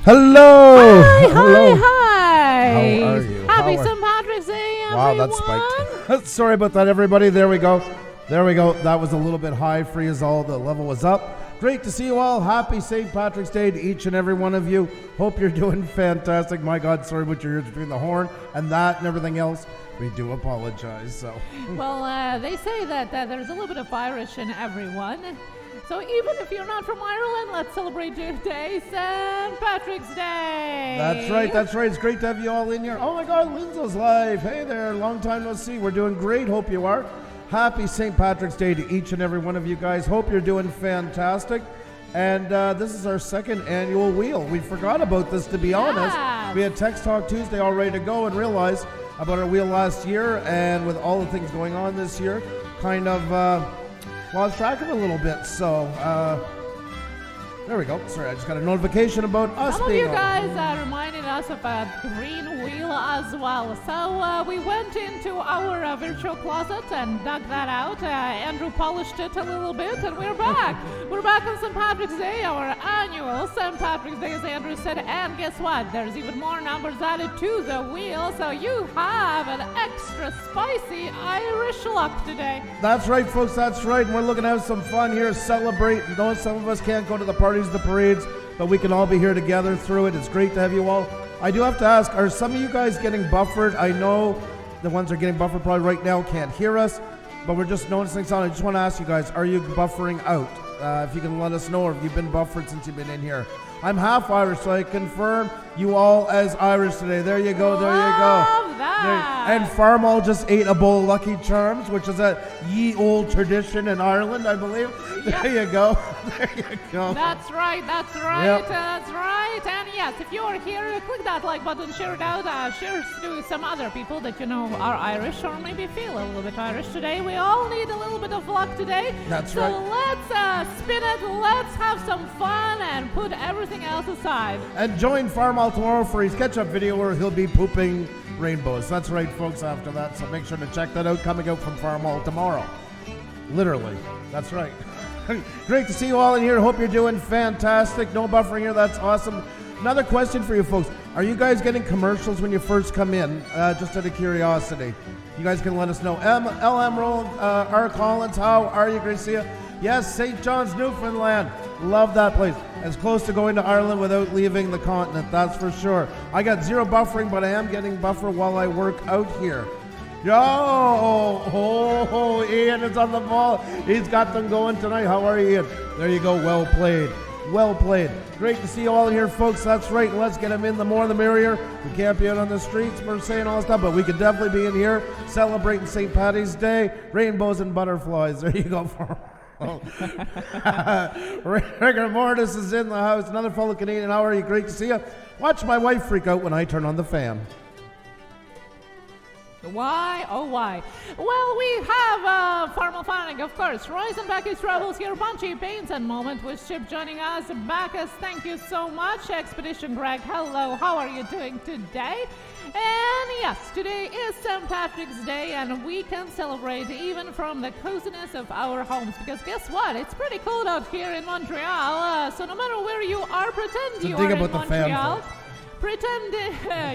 Hello! Hi! How are you? Happy St. Patrick's Day, everyone! Wow, that spiked. Sorry about that, everybody. There we go. That was a little bit high for you all. The level was up. Great to see you all. Happy St. Patrick's Day to each and every one of you. Hope you're doing fantastic. My God, sorry about your ears between the horn and that and everything else. We do apologize. Well, they say that there's a little bit of Irish in everyone. So even if you're not from Ireland, let's celebrate today, St. Patrick's Day. That's right. It's great to have you all in here. Oh my God, Linzo's live. Hey there, long time no see. We're doing great. Hope you are. Happy St. Patrick's Day to each and every one of you guys. Hope you're doing fantastic. And this is our second annual wheel. We forgot about this, to be honest. We had Text Talk Tuesday all ready to go and realized about our wheel last year, and with all the things going on this year, kind of lost track of it a little bit. So there we go. Sorry, I just got a notification about us Some being of you guys reminded us of a green wheel as well. So we went into our virtual closet and dug that out. Andrew polished it a little bit, and we're back. We're back on St. Patrick's Day, our annual St. Patrick's Day, as Andrew said. And guess what? There's even more numbers added to the wheel, so you have an extra spicy Irish luck today. That's right, folks. That's right. And we're looking to have some fun here, celebrate. You know, some of us can't go to the parties, the parades, but we can all be here together through it. It's great to have you all. I do have to ask, are some of you guys getting buffered? I know the ones that are getting buffered probably right now can't hear us, but we're just noticing something. I just want to ask you guys, are you buffering out? If you can let us know, or if you've been buffered since you've been in here. I'm half Irish, so I confirm you all as Irish today. There you go. Love that. And Farmall just ate a bowl of Lucky Charms, which is a ye old tradition in Ireland, I believe. Yes. There you go. That's right. Yep. That's right. And yes, if you are here, click that like button, share it out, share it to some other people that you know are Irish or maybe feel a little bit Irish today. We all need a little bit of luck today. That's right. So let's spin it, let's have some fun and put everything else aside. And join Farmall tomorrow for his catch-up video where he'll be pooping rainbows. That's right, folks, after that. So make sure to check that out, coming out from Farmall tomorrow. Literally. That's right. Great to see you all in here. Hope you're doing fantastic. No buffering here. That's awesome. Another question for you folks. Are you guys getting commercials when you first come in? Just out of curiosity. You guys can let us know. LM Roland, R. Collins, how are you, Gracia? Yes, St. John's, Newfoundland. Love that place. As close to going to Ireland without leaving the continent, that's for sure. I got zero buffering, but I am getting buffer while I work out here. Ian is on the ball. He's got them going tonight. How are you, Ian? There you go. Well played. Well played. Great to see you all in here, folks. That's right. Let's get them in. The more, the merrier. We can't be out on the streets, we're saying all this stuff, but we could definitely be in here celebrating St. Patty's Day. Rainbows and butterflies. There you go. Rigor Mortis is in the house. Another fellow Canadian. How are you? Great to see you. Watch my wife freak out when I turn on the fan. Why? Oh, why? Well, we have Farmall Fanatic, of course. Royce and Becky's Troubles here. Punchy Pains and Moment with Chip joining us. Bacchus, thank you so much. Expedition Greg, hello. How are you doing today? And yes, today is St. Patrick's Day, and we can celebrate even from the coziness of our homes. Because guess what? It's pretty cold out here in Montreal. So no matter where you are, pretend you are in Montreal. Pretend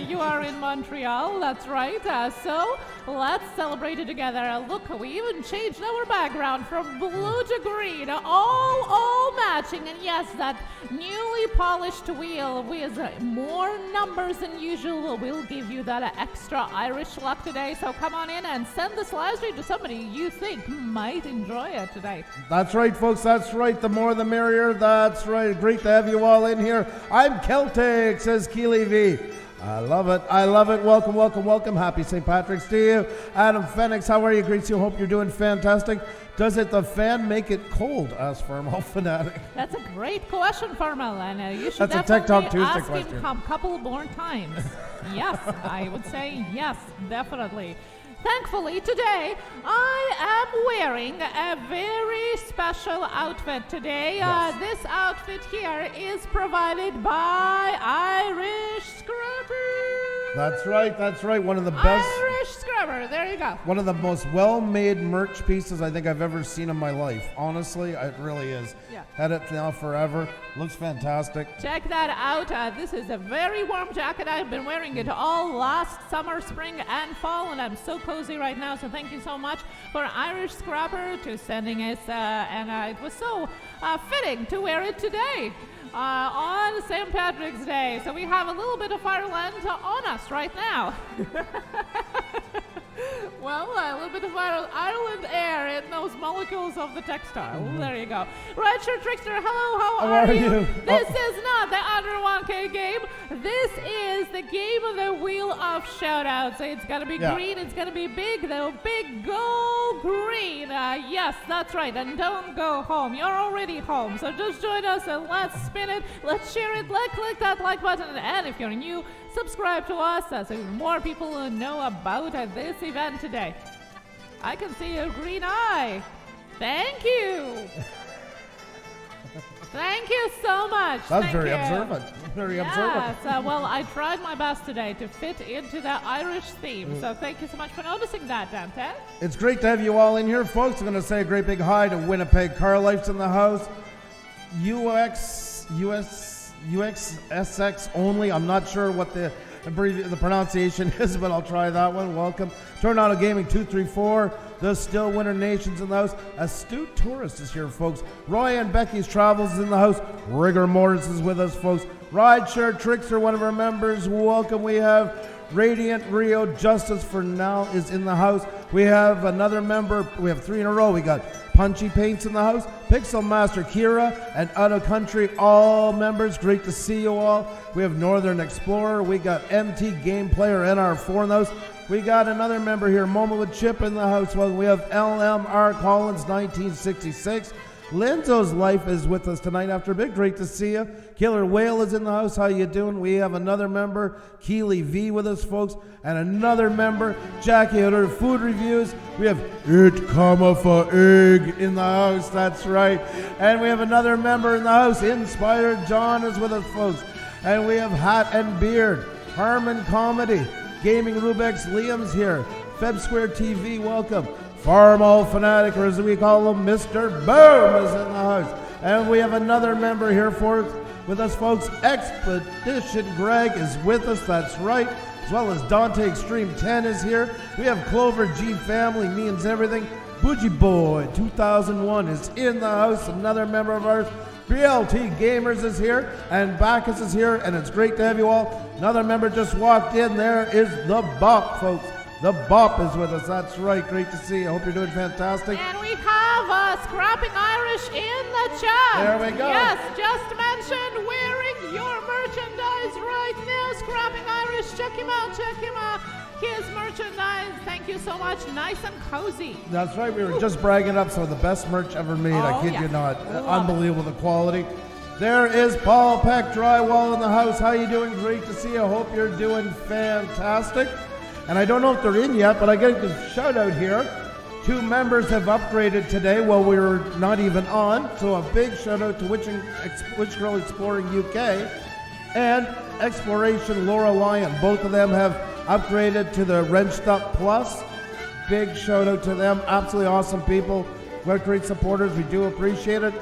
you are in Montreal, that's right. So let's celebrate it together. Look, we even changed our background from blue to green, all matching. And yes, that newly polished wheel with more numbers than usual will give you that extra Irish luck today. So come on in and send this live stream to somebody you think might enjoy it today. That's right, folks. That's right. The more, the merrier. That's right. Great to have you all in here. I'm Celtic, says Keely V. I love it. Welcome. Happy St. Patrick's to you. Adam Phoenix, how are you? Great to see you. Hope you're doing fantastic. Does the fan make it cold? Asked Farmall Fanatic. That's a great question, Farmall, and you should That's definitely a Tech Talk Tuesday ask question. him a couple more times. Yes, I would say yes, definitely. Thankfully, today, I am wearing a very special outfit today. Yes. This outfit here is provided by Irish Scrappy. That's right. One of the best. Irish scrubber. There you go. One of the most well-made merch pieces I think I've ever seen in my life. Honestly, it really is. Yeah. Had it now forever. Looks fantastic. Check that out. This is a very warm jacket. I've been wearing it all last summer, spring, and fall, and I'm so cozy right now. So thank you so much for Irish Scrapper to sending us, and it was so fitting to wear it today. On St. Patrick's Day. So we have a little bit of Ireland on us right now. Well, a little bit of Ireland air in those molecules of the textile. There you go. Red Shirt Trickster, hello, how are you? This is not the under 1K game. This is the game of the Wheel of Shoutouts. It's going to be green. It's going to be big, though. Big, go green. Yes, that's right. And don't go home. You're already home. So just join us and let's spin it. Let's share it. Let's click that like button. And if you're new, subscribe to us so more people will know about this event today. I can see a green eye. Thank you. Thank you so much. That's very observant. Very observant. Yes, well, I tried my best today to fit into the Irish theme. So thank you so much for noticing that, Dante. It's great to have you all in here, folks. I'm going to say a great big hi to Winnipeg Car Life's in the house. UXSX only. I'm not sure what the pronunciation is, but I'll try that one. Welcome. Tornado Gaming 234. The Still Winter Nation's in the house. Astute Tourist is here, folks. Roy and Becky's Travels is in the house. Rigor Morris is with us, folks. Ride Share Trickster, one of our members. Welcome. We have Radiant Rio Justice for now is in the house. We have another member. We have 3 in a row. We got Punchy Paints in the house. Pixel Master Kira and Out of Country, all members. Great to see you all. We have Northern Explorer. We got MT Game Player NR4 in the house. We got another member here, Moment with Chip in the house. Well, we have LMR Collins 1966. Lenzo's Life is with us tonight after a bit. Great to see you. Killer Whale is in the house. How you doing? We have another member, Keely V, with us, folks. And another member, Jackie at her food reviews. We have It Comma for Egg in the house. That's right. And we have another member in the house, Inspired John is with us, folks. And we have Hat and Beard, Harmon Comedy, Gaming Rubik's, Liam's here. Feb Square TV, welcome. Farmall Fanatic, or as we call him, Mr. Boom is in the house. And we have another member here with us, folks. Expedition Greg is with us, that's right. As well as Dante Extreme 10 is here. We have Clover G Family, Means Everything. Bougie Boy 2001 is in the house, another member of ours. BLT Gamers is here, and Bacchus is here, and it's great to have you all. Another member just walked in. There is the Bop, folks. The Bop is with us. That's right. Great to see you. I hope you're doing fantastic. And we have Scrapping Irish in the chat. There we go. Yes, just mentioned wearing your merchandise right now. Scrapping Irish. Check him out. Check him out. His merchandise. Thank you so much. Nice and cozy. That's right. We were just bragging up some of the best merch ever made. I kid you not. Unbelievable the quality. There is Paul Peck Drywall in the house. How you doing? Great to see you. I hope you're doing fantastic. And I don't know if they're in yet, but I get a shout out here. 2 members have upgraded today while we were not even on. So a big shout out to Witch Girl Exploring UK and Exploration Laura Lyon. Both of them have upgraded to the Wrenched Up Plus. Big shout out to them. Absolutely awesome people. We're great supporters. We do appreciate it.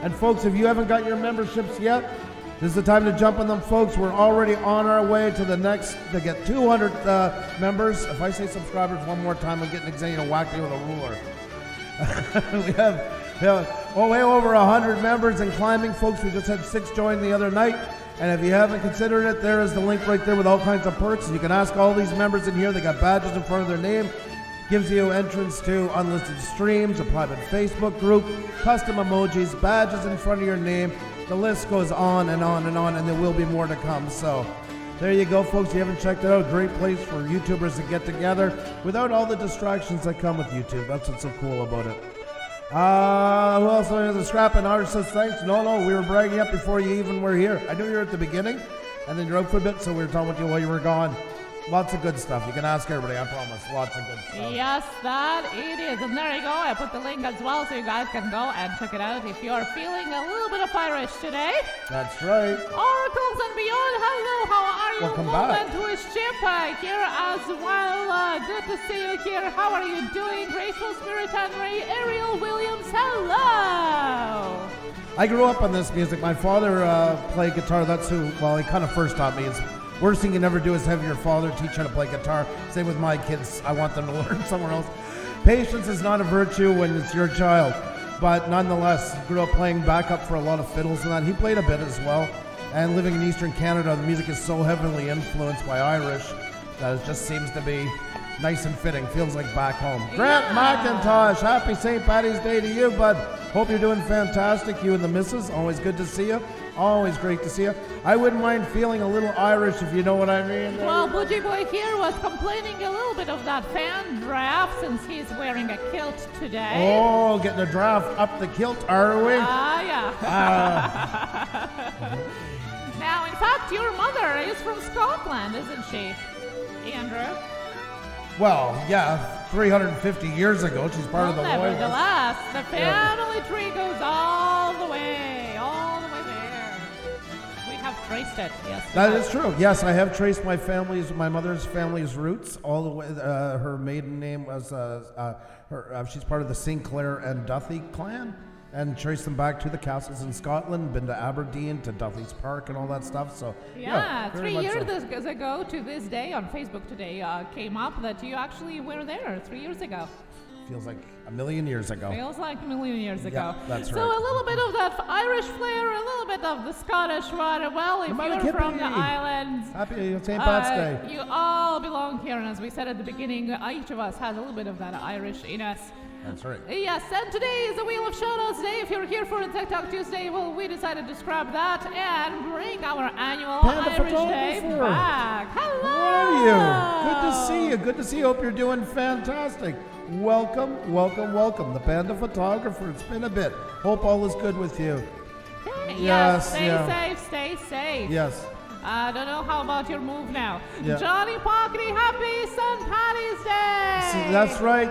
And folks, if you haven't got your memberships yet, this is the time to jump on them, folks. We're already on our way to the next, to get 200 members. If I say subscribers one more time, I'm getting excited to whack me with a ruler. we have way over 100 members and climbing, folks. We just had 6 join the other night. And if you haven't considered it, there is the link right there with all kinds of perks. You can ask all these members in here. They got badges in front of their name. Gives you entrance to unlisted streams, a private Facebook group, custom emojis, badges in front of your name. The list goes on and on and on, and there will be more to come. So there you go, folks. If you haven't checked it out, great place for YouTubers to get together without all the distractions that come with YouTube. That's what's so cool about it. Who else? The Scrap and Art says thanks. No, we were bragging up before you even were here. I knew you were at the beginning, and then you're out for a bit, so we were talking with you while you were gone. Lots of good stuff. You can ask everybody, I promise. Lots of good stuff. Yes, that it is. And there you go. I put the link as well so you guys can go and check it out if you're feeling a little bit of Irish today. That's right. Oracles and Beyond, hello, how are you? Welcome back. Movement with Chip here as well. Good to see you here. How are you doing? Graceful Spirit and Ray Ariel Williams, hello. I grew up on this music. My father played guitar. That's who, well, he kind of first taught me. It's worst thing you never do is have your father teach you how to play guitar. Same with my kids. I want them to learn somewhere else. Patience is not a virtue when it's your child. But nonetheless, grew up playing backup for a lot of fiddles and that. He played a bit as well. And living in Eastern Canada, the music is so heavily influenced by Irish that it just seems to be nice and fitting. Feels like back home. Grant McIntosh, happy St. Patty's Day to you, bud. Hope you're doing fantastic. You and the missus, always good to see you. Always great to see you. I wouldn't mind feeling a little Irish, if you know what I mean. Well, Bougie Boy here was complaining a little bit of that fan draft since he's wearing a kilt today. Oh, getting a draft up the kilt, are we? Yeah. Now, in fact, your mother is from Scotland, isn't she, Andrew? Well, yeah, 350 years ago, she's part of the royal. Nevertheless, the family tree goes all the way there. We have traced it, yes. That is true. Yes, I have traced my mother's family's roots all the way. Her maiden name was, she's part of the Sinclair and Duthie clan, and traced them back to the castles in Scotland, been to Aberdeen, to Duthie's Park and all that stuff. So yeah 3 years ago to this day on Facebook today came up that you actually were there 3 years ago. Feels like a million years ago. Feels like a million years ago. Yeah, that's right. So a little bit of that Irish flair, a little bit of the Scottish right. Well, if you're from the islands, happy St. Pat's Day. You all belong here, and as we said at the beginning, each of us has a little bit of that Irish in us. That's right. Yes, and today is the Wheel of Shoutouts Day. If you're here for a Tech Talk Tuesday, well, we decided to scrap that and bring our annual Panda Irish Day back. Hello! How are you? Good to see you. Good to see you. Hope you're doing fantastic. Welcome, welcome, welcome. The Panda Photographer. It's been a bit. Hope all is good with you. Yes, stay safe. Yes. I don't know how about your move now. Yeah. Johnny Pockety, happy St. Patty's Day! That's right.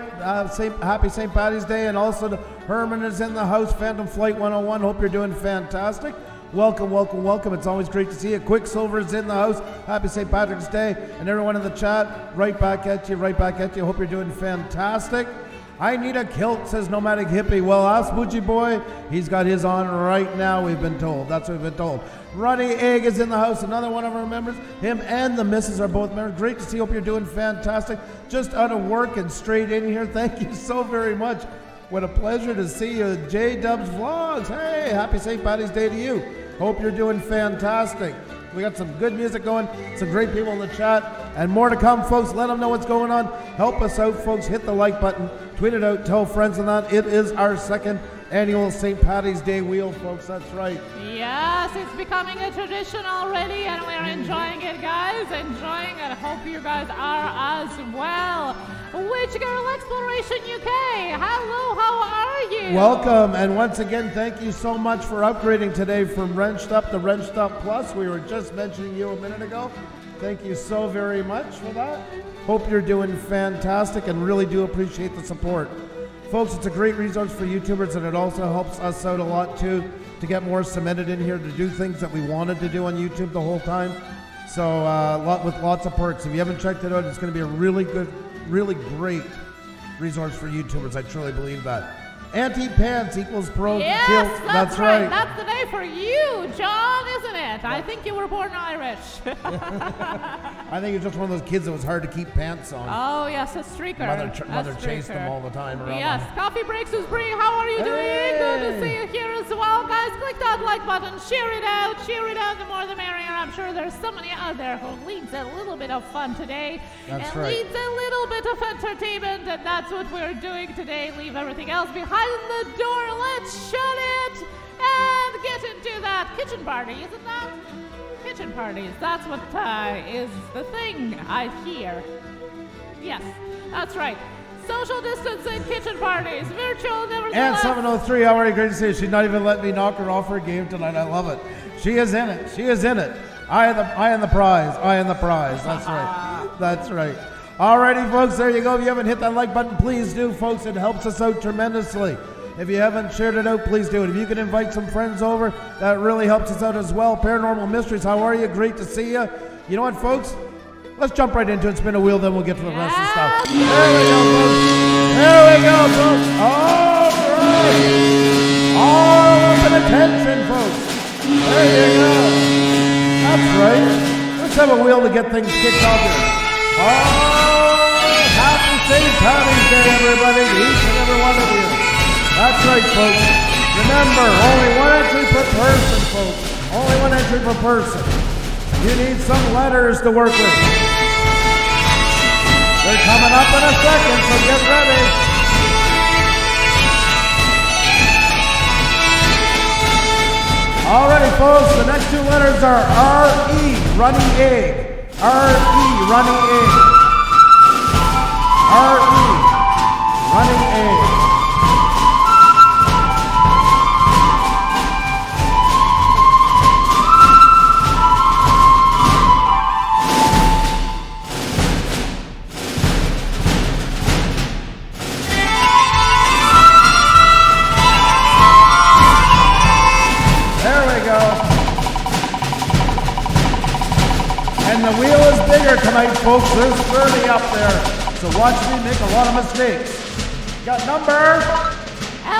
Happy St. Patty's Day. And also Herman is in the house, Phantom Flight 101. Hope you're doing fantastic. Welcome, welcome, welcome. It's always great to see you. Quicksilver's in the house. Happy St. Patrick's Day. And everyone in the chat, right back at you. Hope you're doing fantastic. I need a kilt, says Nomadic Hippie. Well, ask Bougie Boy. He's got his on right now, we've been told. That's what we've been told. Ronnie Egg is in the house, another one of our members. Him and the missus are both members. Great to see you. Hope you're doing fantastic. Just out of work and straight in here. Thank you so very much. What a pleasure to see you. J-Dubs Vlogs. Hey, happy St. Patty's Day to you. Hope you're doing fantastic. We got some good music going, some great people in the chat, and more to come, folks. Let them know what's going on. Help us out, folks. Hit the like button, tweet it out, tell friends and that. It is our second annual St. Patty's Day wheel, folks. That's right. Yes, it's becoming a tradition already, and we're enjoying it, guys. Enjoying it. Hope you guys are as well. Witch Girl Exploration UK. Hello, how are you? Welcome, and once again, thank you so much for upgrading today from Wrenched Up to Wrenched Up Plus. We were just mentioning you a minute ago. Thank you so very much for that. Hope you're doing fantastic and really do appreciate the support. Folks, it's a great resource for YouTubers, and it also helps us out a lot too to get more cemented in here to do things that we wanted to do on YouTube the whole time. So with lots of perks. If you haven't checked it out, it's going to be a really good, really great resource for YouTubers. I truly believe that. Anti-pants equals pro yes, kill. That's right. That's the day for you, John, isn't it? I think you were born Irish. I think you're just one of those kids that was hard to keep pants on. Oh, yes, a streaker. Mother chased them all the time around. Yes, Coffee Breaks is Bree. How are you doing? Good to see you here as well. Guys, click that like button. Share it out. The more the merrier. I'm sure there's somebody out there who leads a little bit of fun today. That's and right. leads a little bit of entertainment, and that's what we're doing today. Leave everything else behind the door. Let's shut it and get into that kitchen party, isn't that? Kitchen parties, that's what is the thing I hear. Yes, that's right. Social distancing kitchen parties, virtual, nevertheless. And 703, how are you? Great to see you. She's not even letting me knock her off her game tonight. I love it. She is in it. I am the prize. That's right. That's right. Alrighty, folks, there you go. If you haven't hit that like button, please do, folks. It helps us out tremendously. If you haven't shared it out, please do it. If you can invite some friends over, that really helps us out as well. Paranormal Mysteries, how are you? Great to see you. You know what, folks? Let's jump right into it. Spin a wheel, then we'll get to the rest of the stuff. There we go, folks. There we go, folks. All right. All up in attention, folks. There you go. That's right. Let's have a wheel to get things kicked off here. Oh, happy St. Patty's Day, everybody, to each and every one of you. That's right, folks. Remember, only one entry per person, folks. Only one entry per person. You need some letters to work with. They're coming up in a second, so get ready. Alrighty, folks, the next two letters are R-E, running egg. R-E, running egg. R-E, running egg. And the wheel is bigger tonight, folks. There's 30 up there. So watch me make a lot of mistakes. Got number 11!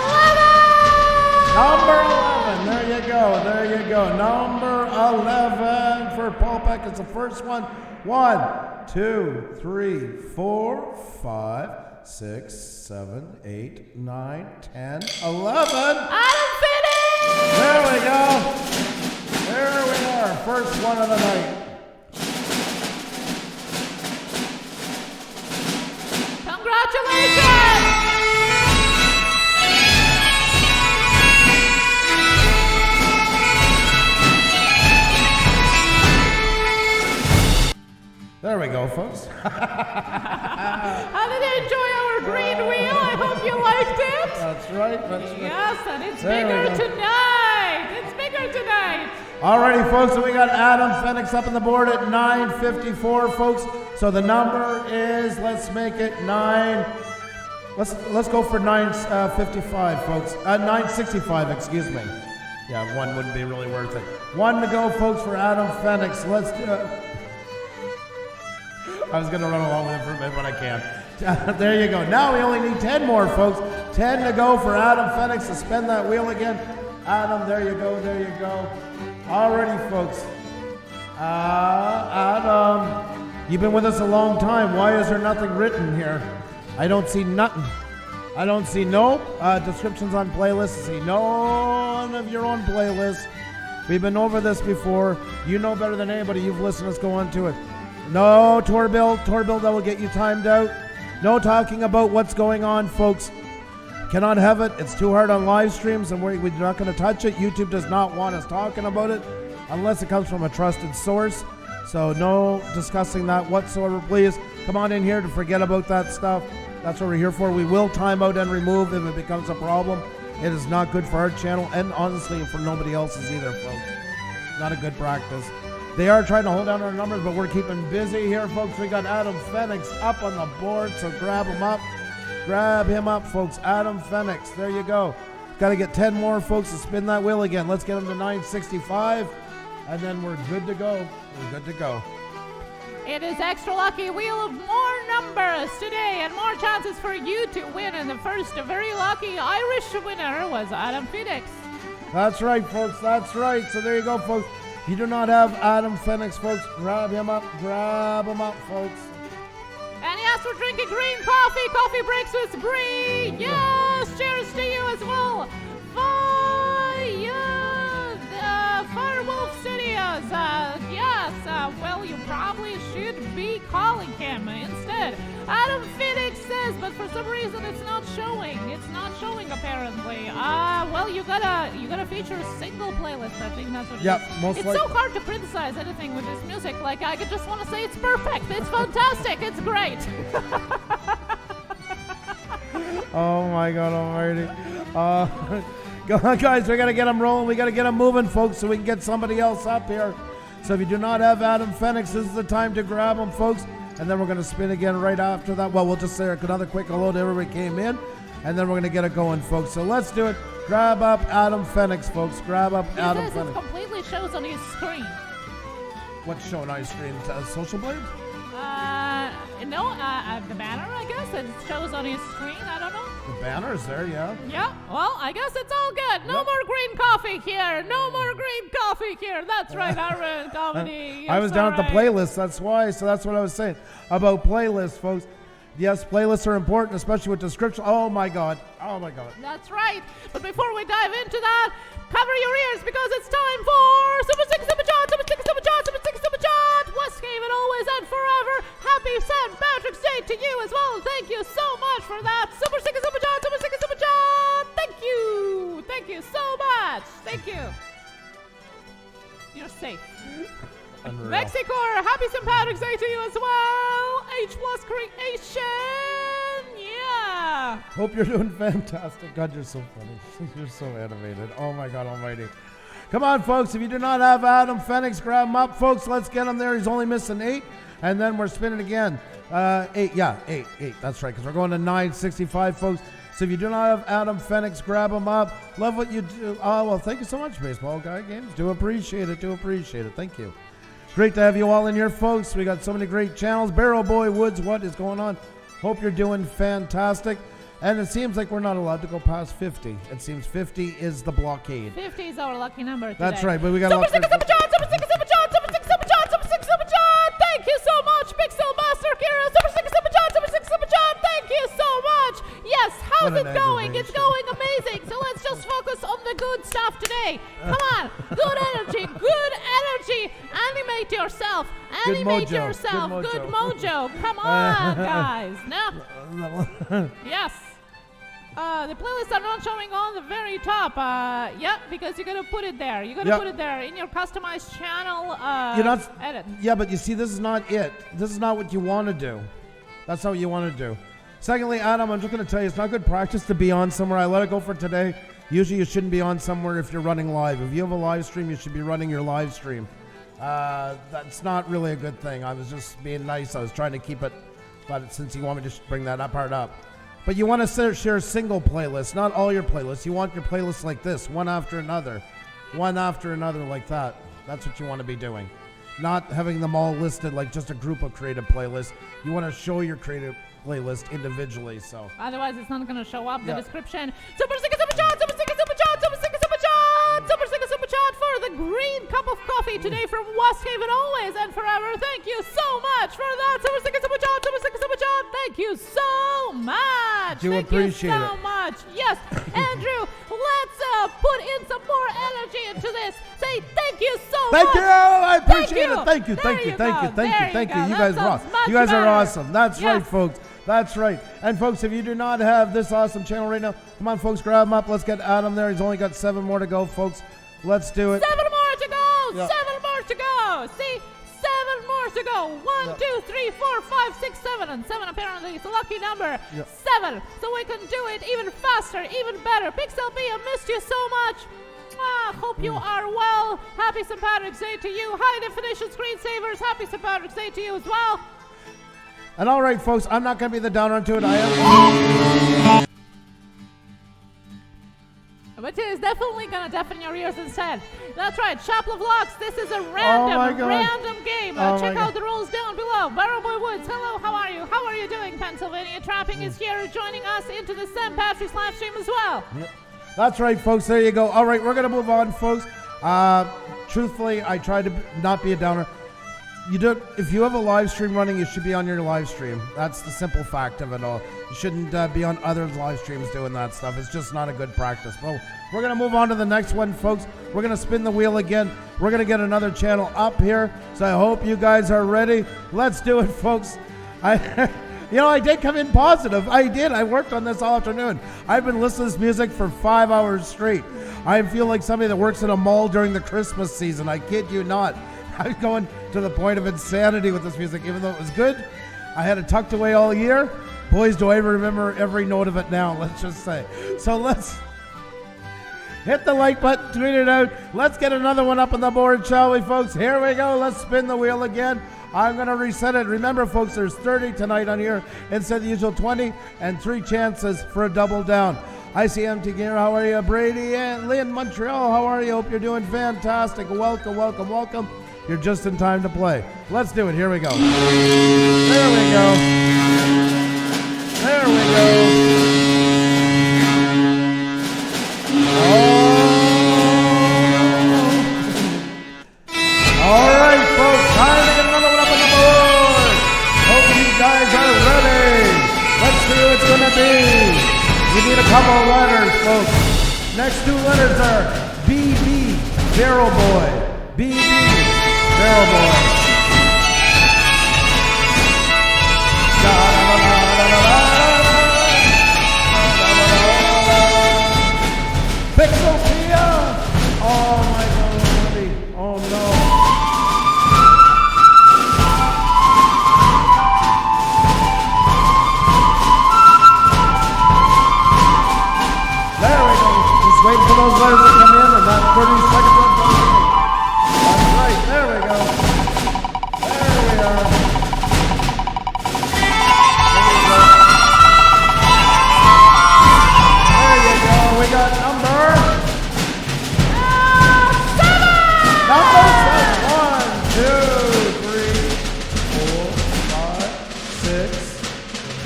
Number 11. There you go. There you go. Number 11 for Paul Peck is the first one. 1, 2, 3, 4, 5, 6, 7, 8, 9, 10, 11. Adam Finney! There we go. There we are. First one of the night. Congratulations! There we go, folks. How did you enjoy our green wheel? I hope you liked it. That's right. That's right. Yes, and it's There we bigger go. tonight. It's bigger tonight. Alrighty, folks, so we got Adam Phoenix up on the board at 954, folks. So the number is, let's make it 9. Let's go for 955, folks. 965, excuse me. Yeah, one wouldn't be really worth it. One to go, folks, for Adam Phoenix. Let's do it. I was going to run along with it for a minute, but I can't. There you go. Now we only need 10 more, folks. 10 to go for Adam Phoenix to spin that wheel again. Adam, there you go, there you go. Alrighty, folks. Adam, you've been with us a long time. Why is there nothing written here? I don't see nothing. I don't see no descriptions on playlists. I see none of your own playlists. We've been over this before. You know better than anybody. You've listened. Let's go on to it. No tour bill that will get you timed out. No talking about what's going on, folks. Cannot have it. It's too hard on live streams, and we're not going to touch it. YouTube does not want us talking about it unless it comes from a trusted source. So no discussing that whatsoever, please. Come on in here to forget about that stuff. That's what we're here for. We will time out and remove if it becomes a problem. It is not good for our channel, and honestly for nobody else's either, folks. Not a good practice. They are trying to hold down our numbers, but we're keeping busy here, folks. We got Adam Phoenix up on the board, so grab him up. Grab him up, folks. Adam Phoenix. There you go. Got to get 10 more, folks, to spin that wheel again. Let's get him to 965, and then we're good to go. We're good to go. It is Extra Lucky Wheel of more numbers today and more chances for you to win. And the first very lucky Irish winner was Adam Phoenix. That's right, folks. That's right. So there you go, folks. If you do not have Adam Phoenix, folks, grab him up. Grab him up, folks. And yes, we're drinking green coffee. Coffee breaks with Bree. Yes, cheers to you as well. Firewolf Studios. Yes, well, you probably should be calling him instead. Adam Phoenix says, but for some reason it's not showing. It's not showing apparently. Well, you gotta feature a single playlist. I think that's what. Yep, most It's likely. so hard to criticize anything with this music. Like I could just want to say it's perfect. It's fantastic. It's great. Oh my God Almighty! Go on, guys. We gotta get them rolling. We gotta get them moving, folks, so we can get somebody else up here. So if you do not have Adam Phoenix, this is the time to grab him, folks. and then we're going to spin again right after that. Well, we'll just say another quick hello to everybody came in, and then we're going to get it going, folks. So let's do it. Grab up Adam Phoenix, folks. Grab up Adam Phoenix. It completely shows on his screen. What's showing on your screen? Social Blade? No, the banner, I guess. It shows on his screen. I don't know. The banner's there, yeah. Yeah, well, I guess it's all good. No more green coffee here. No more green coffee here. That's right, our comedy. I was down at the playlist, that's why. So that's what I was saying about playlists, folks. Yes, playlists are important, especially with description. Oh, my God. Oh, my God. That's right. But before we dive into that, cover your ears because it's time for Super Stick, Super Chat, Super Stick, Super Chat, Super Stick, Super Chat. Westhaven always and forever. Happy St. Patrick's Day to you as well. Thank you so much for that. Super Stick, Super Chat, Super Stick, Super Chat. Thank you. Thank you so much. Thank you. You're safe. Unreal. Mexico, happy St. Patrick's Day to you as well. H Plus Creation. Yeah. Hope you're doing fantastic. God, you're so funny. You're so animated. Oh, my God almighty. Come on, folks. If you do not have Adam Phoenix, grab him up, folks. Let's get him there. He's only missing 8. And then we're spinning again. 8. Yeah, 8. That's right, because we're going to 965, folks. So if you do not have Adam Phoenix, grab him up. Love what you do. Oh, well, thank you so much, Baseball Guy Games. Do appreciate it. Thank you. Great to have you all in here, folks. We got so many great channels. Barrel Boy Woods, what is going on? Hope you're doing fantastic. And it seems like we're not allowed to go past 50. It seems 50 is the blockade. 50 is our lucky number today. That's right, but we got Super Stick, Super Chat, Super Stick, Super Chat, Super Stick, Super Chat, Super Stick, Super Chat. Thank you so much, Pixel Master Kira. Super Stick, Super Chat, Super Stick, Super Chat. Thank you so much. Yes, how's it going? It's going amazing. So let's just focus on the good stuff today. Come on, good energy, good energy. Animate yourself. Animate yourself. Good mojo. Come on, guys. No. Yes. The playlists are not showing on the very top. Yeah, because you're going to put it there. You're going to put it there in your customized channel edit. Yeah, but you see, this is not it. This is not what you want to do. That's not what you want to do. Secondly, Adam, I'm just going to tell you, it's not good practice to be on somewhere. I let it go for today. Usually you shouldn't be on somewhere if you're running live. If you have a live stream, you should be running your live stream. That's not really a good thing. I was just being nice. I was trying to keep it, but since you want me to bring that part up. But you want to share single playlists, not all your playlists. You want your playlists like this, one after another like that. That's what you want to be doing. Not having them all listed like just a group of creative playlists. You want to show your creative playlist individually, so. Otherwise, it's not going to show up the description. Super Stick, Super Chat, Super Stick, Super Chat, Super Stick, Super Chat, Super Stick, Super Chat for the green cup of coffee today from Westhaven always and forever. Thank you so much for that. Super Stick, Super Chat, Super Stick, Super Chat. Thank you so much. Do appreciate it. Thank you so much. Yes, Andrew, let's put in some more energy into this. Say thank you so much. Thank you. I appreciate it. Thank you. You guys rock. You guys are awesome. That's right, folks. That's right. And folks, if you do not have this awesome channel right now, come on, folks, grab him up. Let's get Adam there. He's only got 7 more to go, folks. Let's do it. 7 more to go. Yep. 7 more to go. See, 7 more to go. 1, 2, 3, 4, 5, 6, 7. And 7 apparently is a lucky number. Yep. 7. So we can do it even faster, even better. Pixel B, I missed you so much. Hope you are well. Happy St. Patrick's Day to you. High definition screensavers. Happy St. Patrick's Day to you as well. And all right, folks, I'm not going to be the downer to it. I am. Which is definitely going to deafen your ears instead. That's right, Chapel Vlogs. This is a random game. Check out the rules down below. Barrel Boy Woods, hello, how are you? How are you doing? Pennsylvania Trapping is here joining us into the St. Patrick's live stream as well. Yep. That's right, folks. There you go. All right, we're going to move on, folks. Truthfully, I try to not be a downer. If you have a live stream running, you should be on your live stream. That's the simple fact of it all. You shouldn't be on others' live streams doing that stuff. It's just not a good practice. Well, we're going to move on to the next one, folks. We're going to spin the wheel again. We're going to get another channel up here. So I hope you guys are ready. Let's do it, folks. I did come in positive. I did. I worked on this all afternoon. I've been listening to this music for 5 hours straight. I feel like somebody that works in a mall during the Christmas season. I kid you not. I'm going to the point of insanity with this music, even though it was good. I had it tucked away all year. Boys, do I remember every note of it now, let's just say. So let's hit the like button, tweet it out. Let's get another one up on the board, shall we, folks? Here we go. Let's spin the wheel again. I'm going to reset it. Remember, folks, there's 30 tonight on here instead of the usual 20, and 3 chances for a double down. I see MT Gear. How are you? Brady and Lynn Montreal. How are you? Hope you're doing fantastic. Welcome, welcome, welcome. You're just in time to play. Let's do it. Here we go. There we go. There we go. All right, folks. Time to get another one up on the board. Hope you guys are ready. Let's see who it's going to be. We need a couple of letters, folks. Next 2 letters are BB, Barrel Boy. BB, Barrel Boy. Pixelpia. Oh my God, oh no. Waiting for those letters to come in, and that 30 seconds of time. That's right. There we go. There we are. There you go. We got number 7.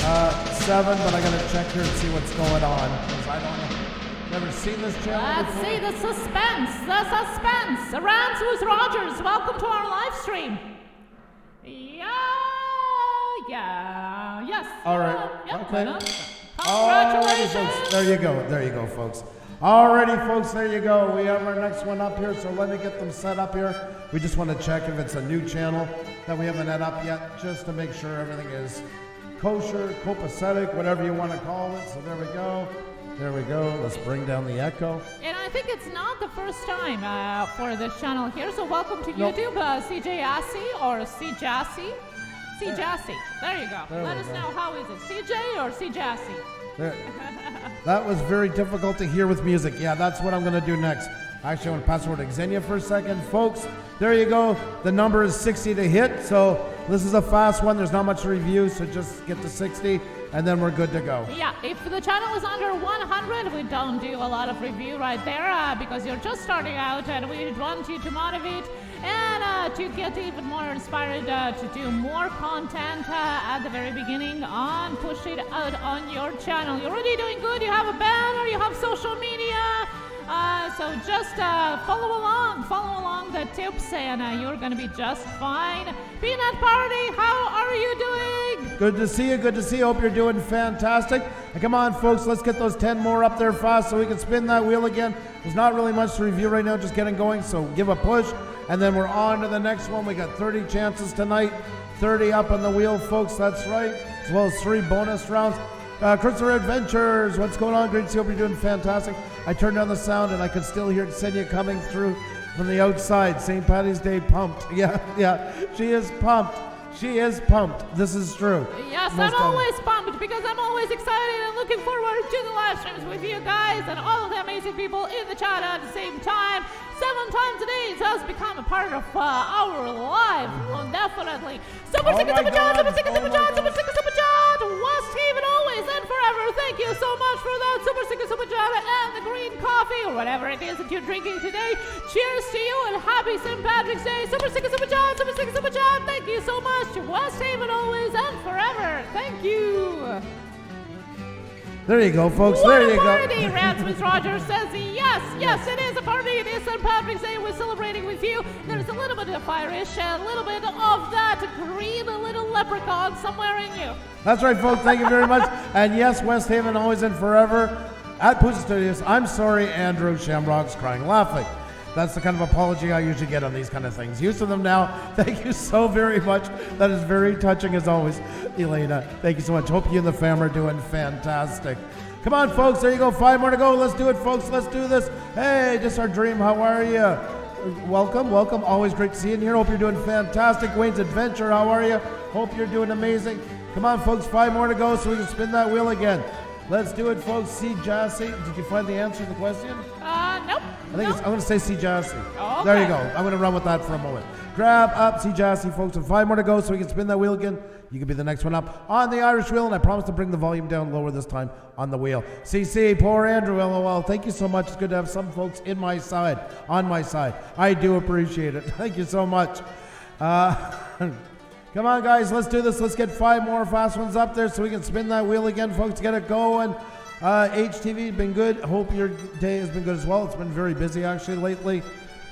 Number 7. But I gotta check here and see what's going on because I don't know. Never seen this channel before. Let's see the suspense, Rance with Rogers, welcome to our live stream. Yes. All right. Okay. Congratulations. There you go, folks. Alrighty, folks, there you go. We have our next one up here, so let me get them set up here. We just want to check if it's a new channel that we haven't had up yet, just to make sure everything is kosher, copacetic, whatever you want to call it. So there we go. There we go. Let's bring down the echo. And I think it's not the first time for this channel here, so welcome to YouTube, CJ Assy or C Jassy. C Jassy. There you go. Let us know, how is it, CJ or C Jassy? That was very difficult to hear with music. Yeah, that's what I'm going to do next. Actually, I want to pass the word to Xenia for a second. Folks, there you go. The number is 60 to hit, so this is a fast one. There's not much to review, so just get to 60, and then we're good to go. Yeah, if the channel is under 100, we don't do a lot of review right there because you're just starting out, and we want you to motivate and to get even more inspired to do more content at the very beginning and push it out on your channel. You're already doing good. You have a banner, you have social media. So just follow along the tips, and you're going to be just fine. Peanut Party, how are you doing? Good to see you. Good to see you. Hope you're doing fantastic. And come on, folks, let's get those 10 more up there fast so we can spin that wheel again. There's not really much to review right now, just getting going. So give a push, and then we're on to the next one. We got 30 chances tonight, 30 up on the wheel, folks. That's right, as well as 3 bonus rounds. Christopher Adventures, what's going on? Great to see you. Hope you're doing fantastic. I turned down the sound and I could still hear Xenia coming through from the outside. St. Patty's Day pumped. Yeah, she is pumped. She is pumped. This is true. Yes, I'm always pumped because I'm always excited and looking forward to the live streams with you guys and all of the amazing people in the chat at the same time. 7 times a day it has become a part of our life. Oh, definitely. Super Sick, Super John, Super Sick, Super John, Super Sick, Super John. West Haven always and forever. Thank you so much for that, Super Sick, Super John, and the green coffee or whatever it is that you're drinking today. Cheers to you and happy St. Patrick's Day. Super Sick, Super John, Super Sick, Super John. Thank you so much. West Haven always and forever. Thank you. There you go, folks. What there you party, go. Rasmus Rogers says yes, it is a party. It is St. Patrick's Day. We're celebrating with you. There's a little bit of Irish, a little bit of that green little leprechaun somewhere in you. That's right, folks. Thank you very much. And yes, West Haven always and forever at Pusa Studios. I'm sorry, Andrew Shamrock's crying laughing. That's the kind of apology I usually get on these kind of things. Used to them now. Thank you so very much. That is very touching as always. Elena, thank you so much. Hope you and the fam are doing fantastic. Come on, folks. There you go. 5 more to go. Let's do it, folks. Let's do this. Hey, just our dream. How are you? Welcome. Always great to see you in here. Hope you're doing fantastic. Wayne's Adventure, how are you? Hope you're doing amazing. Come on, folks. 5 more to go so we can spin that wheel again. Let's do it, folks. See, Jassy, did you find the answer to the question? Nope. I think I'm going to say C. Jassy. Oh, There you okay. go. I'm going to run with that for a moment. Grab up C. Jassy, folks, and 5 more to go so we can spin that wheel again. You can be the next one up on the Irish wheel, and I promise to bring the volume down lower this time on the wheel. CC, poor Andrew, LOL. Thank you so much. It's good to have some folks on my side. I do appreciate it. Thank you so much. Come on, guys. Let's do this. Let's get 5 more fast ones up there so we can spin that wheel again, folks. Get it going. HTV, been good. Hope your day has been good as well. It's been very busy, actually, lately.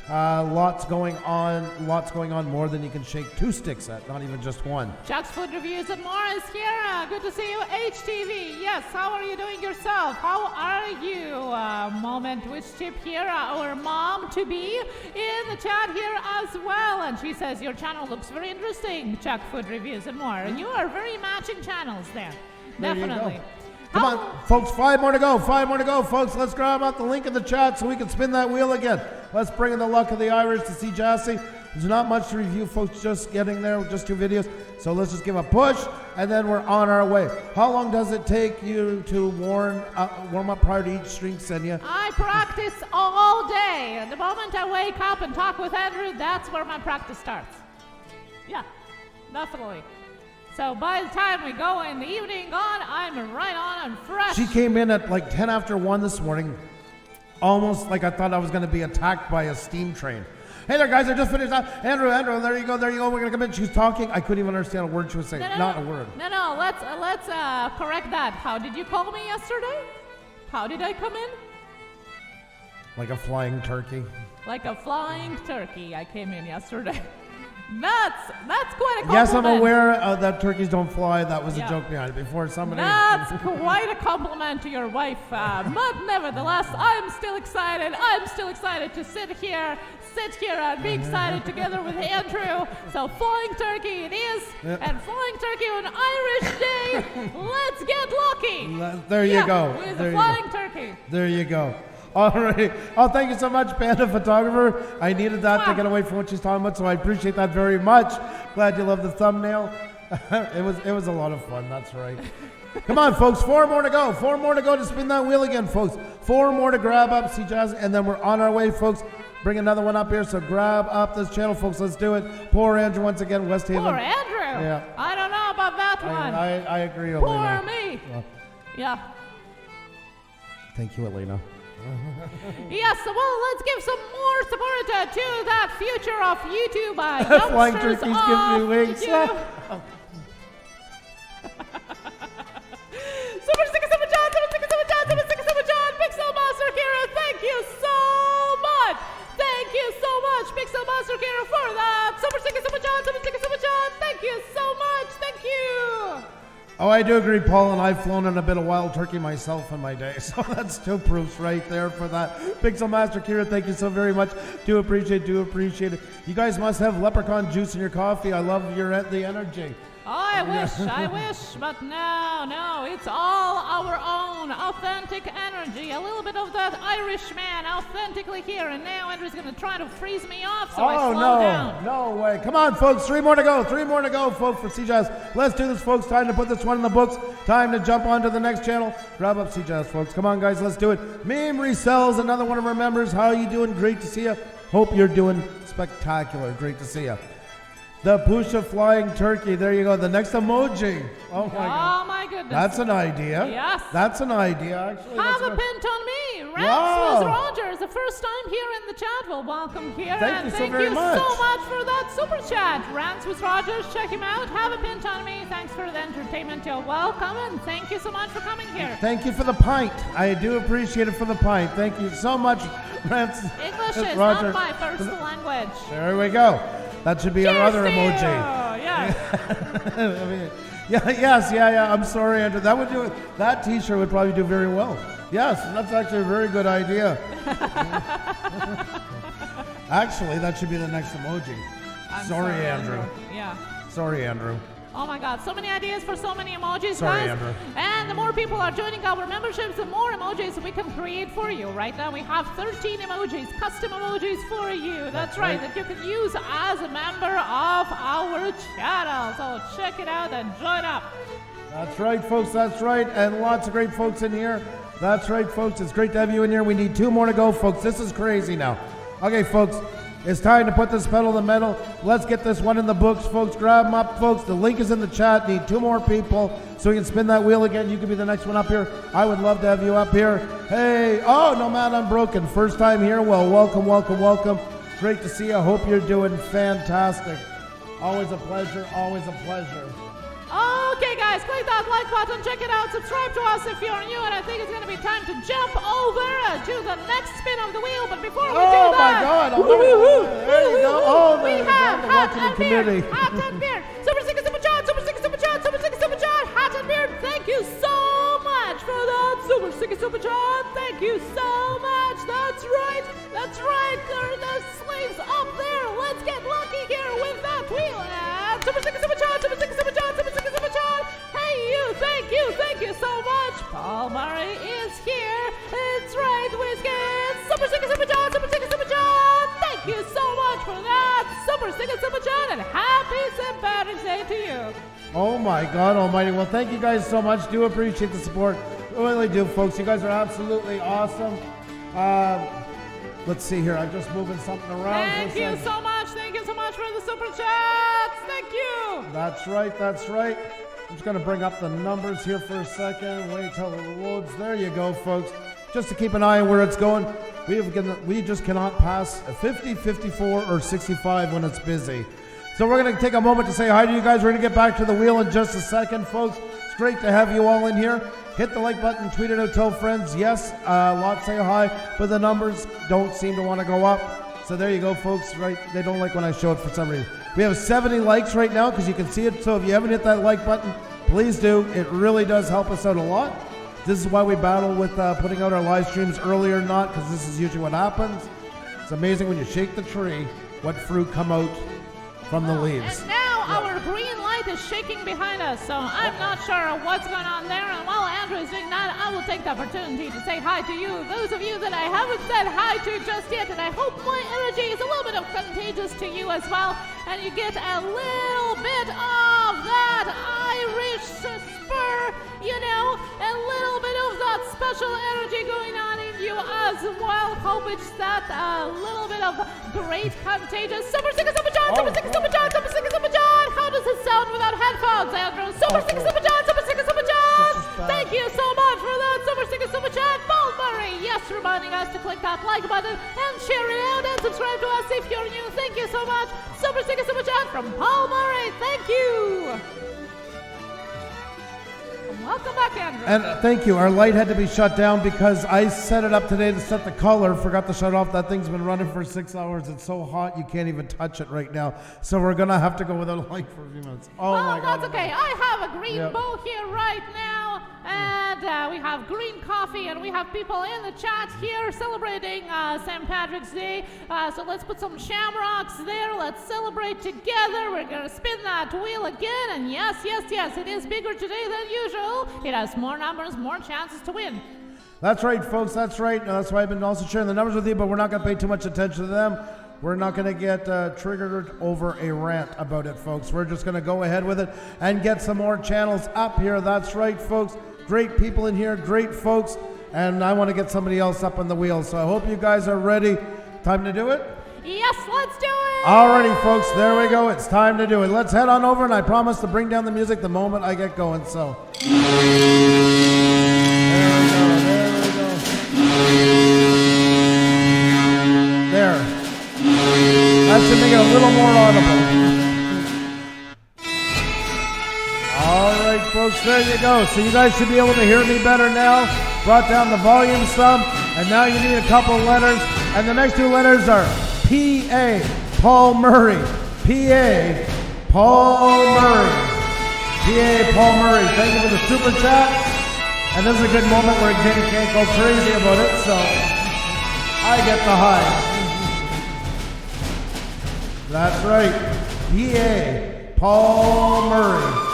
Lots going on, more than you can shake 2 sticks at, not even just one. Chuck's Food Reviews and more is here. Good to see you, HTV. Yes, how are you doing yourself? How are you? Moment with Chip here, our mom to be in the chat here as well. And she says your channel looks very interesting, Chuck Food Reviews and more. And you are very matching channels there. There you Definitely. go. Come on, folks, 5 more to go, folks. Let's grab out the link in the chat so we can spin that wheel again. Let's bring in the luck of the Irish to see Jassy. There's not much to review, folks, just getting there, just 2 videos. So let's just give a push, and then we're on our way. How long does it take you to warm up prior to each stream, Senya? I practice all day. And the moment I wake up and talk with Andrew, that's where my practice starts. Yeah, definitely. So by the time we go in the evening on, I'm right on and fresh. She came in at like 10 after 1 this morning, almost like I thought I was going to be attacked by a steam train. Hey there, guys, I just finished up. Andrew, there you go. We're going to come in. She was talking. I couldn't even understand a word she was saying. Not a word. No, let's correct that. How did you call me yesterday? How did I come in? Like a flying turkey. Like a flying turkey, I came in yesterday. That's quite a compliment. Yes, I'm aware that turkeys don't fly. That was a joke behind it. Before somebody... That's quite a compliment to your wife. But nevertheless, I'm still excited. I'm still excited to sit here and be excited together with Andrew. So flying turkey it is. Yep. And flying turkey on Irish Day. Let's get lucky. There you go. With the flying turkey. There you go. All right. Oh, thank you so much, Panda Photographer. I needed that to get away from what she's talking about, so I appreciate that very much. Glad you love the thumbnail. It was a lot of fun. That's right. Come on, folks. 4 more to go. 4 more to go to spin that wheel again, folks. 4 more to grab up, see Jazz, and then we're on our way, folks. Bring another one up here, so grab up this channel, folks. Let's do it. Poor Andrew once again, West Haven. Poor Andrew. Yeah. I don't know about that one. I agree, Poor Elena. me. Well, yeah. Thank you, Elena. Yes, well, let's give some more support to that future of YouTube. Flying turkeys give me wings. Super sticker, Super John, Super sticker, Super John, Super sticker, Super John, Pixel Master Kira, thank you so much. Thank you so much, Pixel Master Kira, for that. Super sticker, Super John, Super sticker, Super John, thank you so much. Thank you. Oh, I do agree, Paul, and I've flown in a bit of wild turkey myself in my day, so that's 2 proofs right there for that. Pixel Master Kira, thank you so very much. Do appreciate it. You guys must have leprechaun juice in your coffee. I love the energy. Oh, I wish, but no, it's all our own authentic energy. A little bit of that Irish man authentically here, and now Andrew's going to try to freeze me off, so I slow down. No way. Come on, folks, 3 more to go, folks, for CJazz. Let's do this, folks. Time to put this one in the books. Time to jump on to the next channel. Grab up CJazz, folks. Come on, guys, let's do it. Meme Resells, another one of our members. How are you doing? Great to see you. Hope you're doing spectacular. Great to see you. The Pusa flying turkey. There you go. The next emoji. Oh my God. Oh my goodness. That's an idea. Yes. That's an idea, actually. Have a pint on me. Rams with Rogers. The first time here in the chat. Well, welcome here. Thank you so very much. Thank you so much for that super chat. Rams with Rogers. Check him out. Have a pint on me. Thanks for the entertainment. You're welcome. And thank you so much for coming here. Thank you for the pint. I do appreciate it for the pint. Thank you so much, Rams. English is not my first language. There we go. That should be our other emoji. Yeah. I mean, yeah. I'm sorry, Andrew. That would do it. That T-shirt would probably do very well. Yes, that's actually a very good idea. Actually, that should be the next emoji. Sorry, Andrew. Yeah. Sorry, Andrew. Oh my God, so many ideas for so many emojis, Sorry, guys. Amber. And the more people are joining our memberships, the more emojis we can create for you. Right now we have 13 emojis, custom emojis for you. That's right, that you can use as a member of our channel. So check it out and join up. That's right, folks, that's right. And lots of great folks in here. That's right, folks. It's great to have you in here. We need 2 more to go, folks. This is crazy now. Okay, folks. It's time to put this pedal to the metal. Let's get this one in the books, folks. Grab them up, folks. The link is in the chat. Need 2 more people so we can spin that wheel again. You can be the next one up here. I would love to have you up here. Hey, oh, Nomad Unbroken. First time here. Well, welcome, welcome, welcome. Great to see you. I hope you're doing fantastic. Always a pleasure. Always a pleasure. Okay, guys, click that like button, check it out, subscribe to us if you're new, and I think it's going to be time to jump over to the next spin of the wheel. But before we do that, oh my God! There you go. Oh, we have Hat and committee. Beard, Hat and Beard, Super Sticker, Super John, Super Sticker, Super John, Super Sticker, Super John, Hat and Beard. Thank you so much for that, Super Sticker, Super John. Thank you so much. That's right. That's right. There are the sleeves up there. Let's get lucky here with that wheel. And Super Sticker, Super John, Super Sticker, Super John, Super Sticker, Super John. Hey, you. Thank you so much. Paul Murray is here. It's right, Whiskey. Super Sticker, Super John, Super Sticker, Super John. Thank you so much for that, Super Sticker, Super John, and happy St. Patrick's Day to you. Oh my God Almighty! Well, thank you guys so much. Do appreciate the support. Really do, folks. You guys are absolutely awesome. Let's see here. I'm just moving something around. Thank you so much. Thank you so much for the super chats. Thank you. That's right. That's right. I'm just going to bring up the numbers here for a second. Wait till it loads. There you go, folks. Just to keep an eye on where it's going. We just cannot pass 50, 54, or 65 when it's busy. So we're going to take a moment to say hi to you guys. We're going to get back to the wheel in just a second, folks. It's great to have you all in here. Hit the like button, tweet it out, tell friends. Yes, lots say hi, but the numbers don't seem to want to go up. So there you go, folks. Right? They don't like when I show it for some reason. We have 70 likes right now because you can see it. So if you haven't hit that like button, please do. It really does help us out a lot. This is why we battle with putting out our live streams early or not, because this is usually what happens. It's amazing when you shake the tree, what fruit come out from the leaves. And now our green light is shaking behind us, so I'm not sure what's going on there. And while Andrew is doing that, I will take the opportunity to say hi to you, those of you that I haven't said hi to just yet. And I hope my energy is a little bit of contagious to you as well, and you get a little bit of that Irish spur, you know, a little bit of that special energy going on in you as well. Hope it's that little bit of great contagious. Super Sticker, Super John, Super Sticker, Super John, Super Sticker, Super John. How does it sound without headphones, Andrew? Super Sticker, Super John, Super Sticker, Super John. Thank you so much for that, Super Sticker, Super John. Paul Murray, yes, reminding us to click that like button and share it out and subscribe to us if you're new. Thank you so much, Super Sticker, Super John from Paul Murray. Thank you. Welcome back, Andrew. And thank you. Our light had to be shut down because I set it up today to set the color. Forgot to shut off. That thing's been running for 6 hours. It's so hot you can't even touch it right now. So we're going to have to go without light for a few minutes. Oh, my God. That's okay. I have a green bowl here right now. And we have green coffee. And we have people in the chat here celebrating St. Patrick's Day. So let's put some shamrocks there. Let's celebrate together. We're going to spin that wheel again. And yes, it is bigger today than usual. It has more numbers, more chances to win. That's right, folks. That's right. That's why I've been also sharing the numbers with you, but we're not going to pay too much attention to them. We're not going to get triggered over a rant about it, folks. We're just going to go ahead with it and get some more channels up here. That's right, folks. Great people in here, great folks, and I want to get somebody else up on the wheel. So I hope you guys are ready. Time to do it? Yes, let's do it! Alrighty, folks, there we go. It's time to do it. Let's head on over, and I promise to bring down the music the moment I get going, so. There we go. There. That should make it a little more audible. Alright, folks, there you go. So you guys should be able to hear me better now. Brought down the volume some, and now you need a couple letters, and the next 2 letters are P-A, Paul Murray. P-A, Paul Murray. P-A, Paul Murray. Thank you for the super chat. And this is a good moment where Jane can't go crazy about it, so I get the high. That's right. P-A, Paul Murray.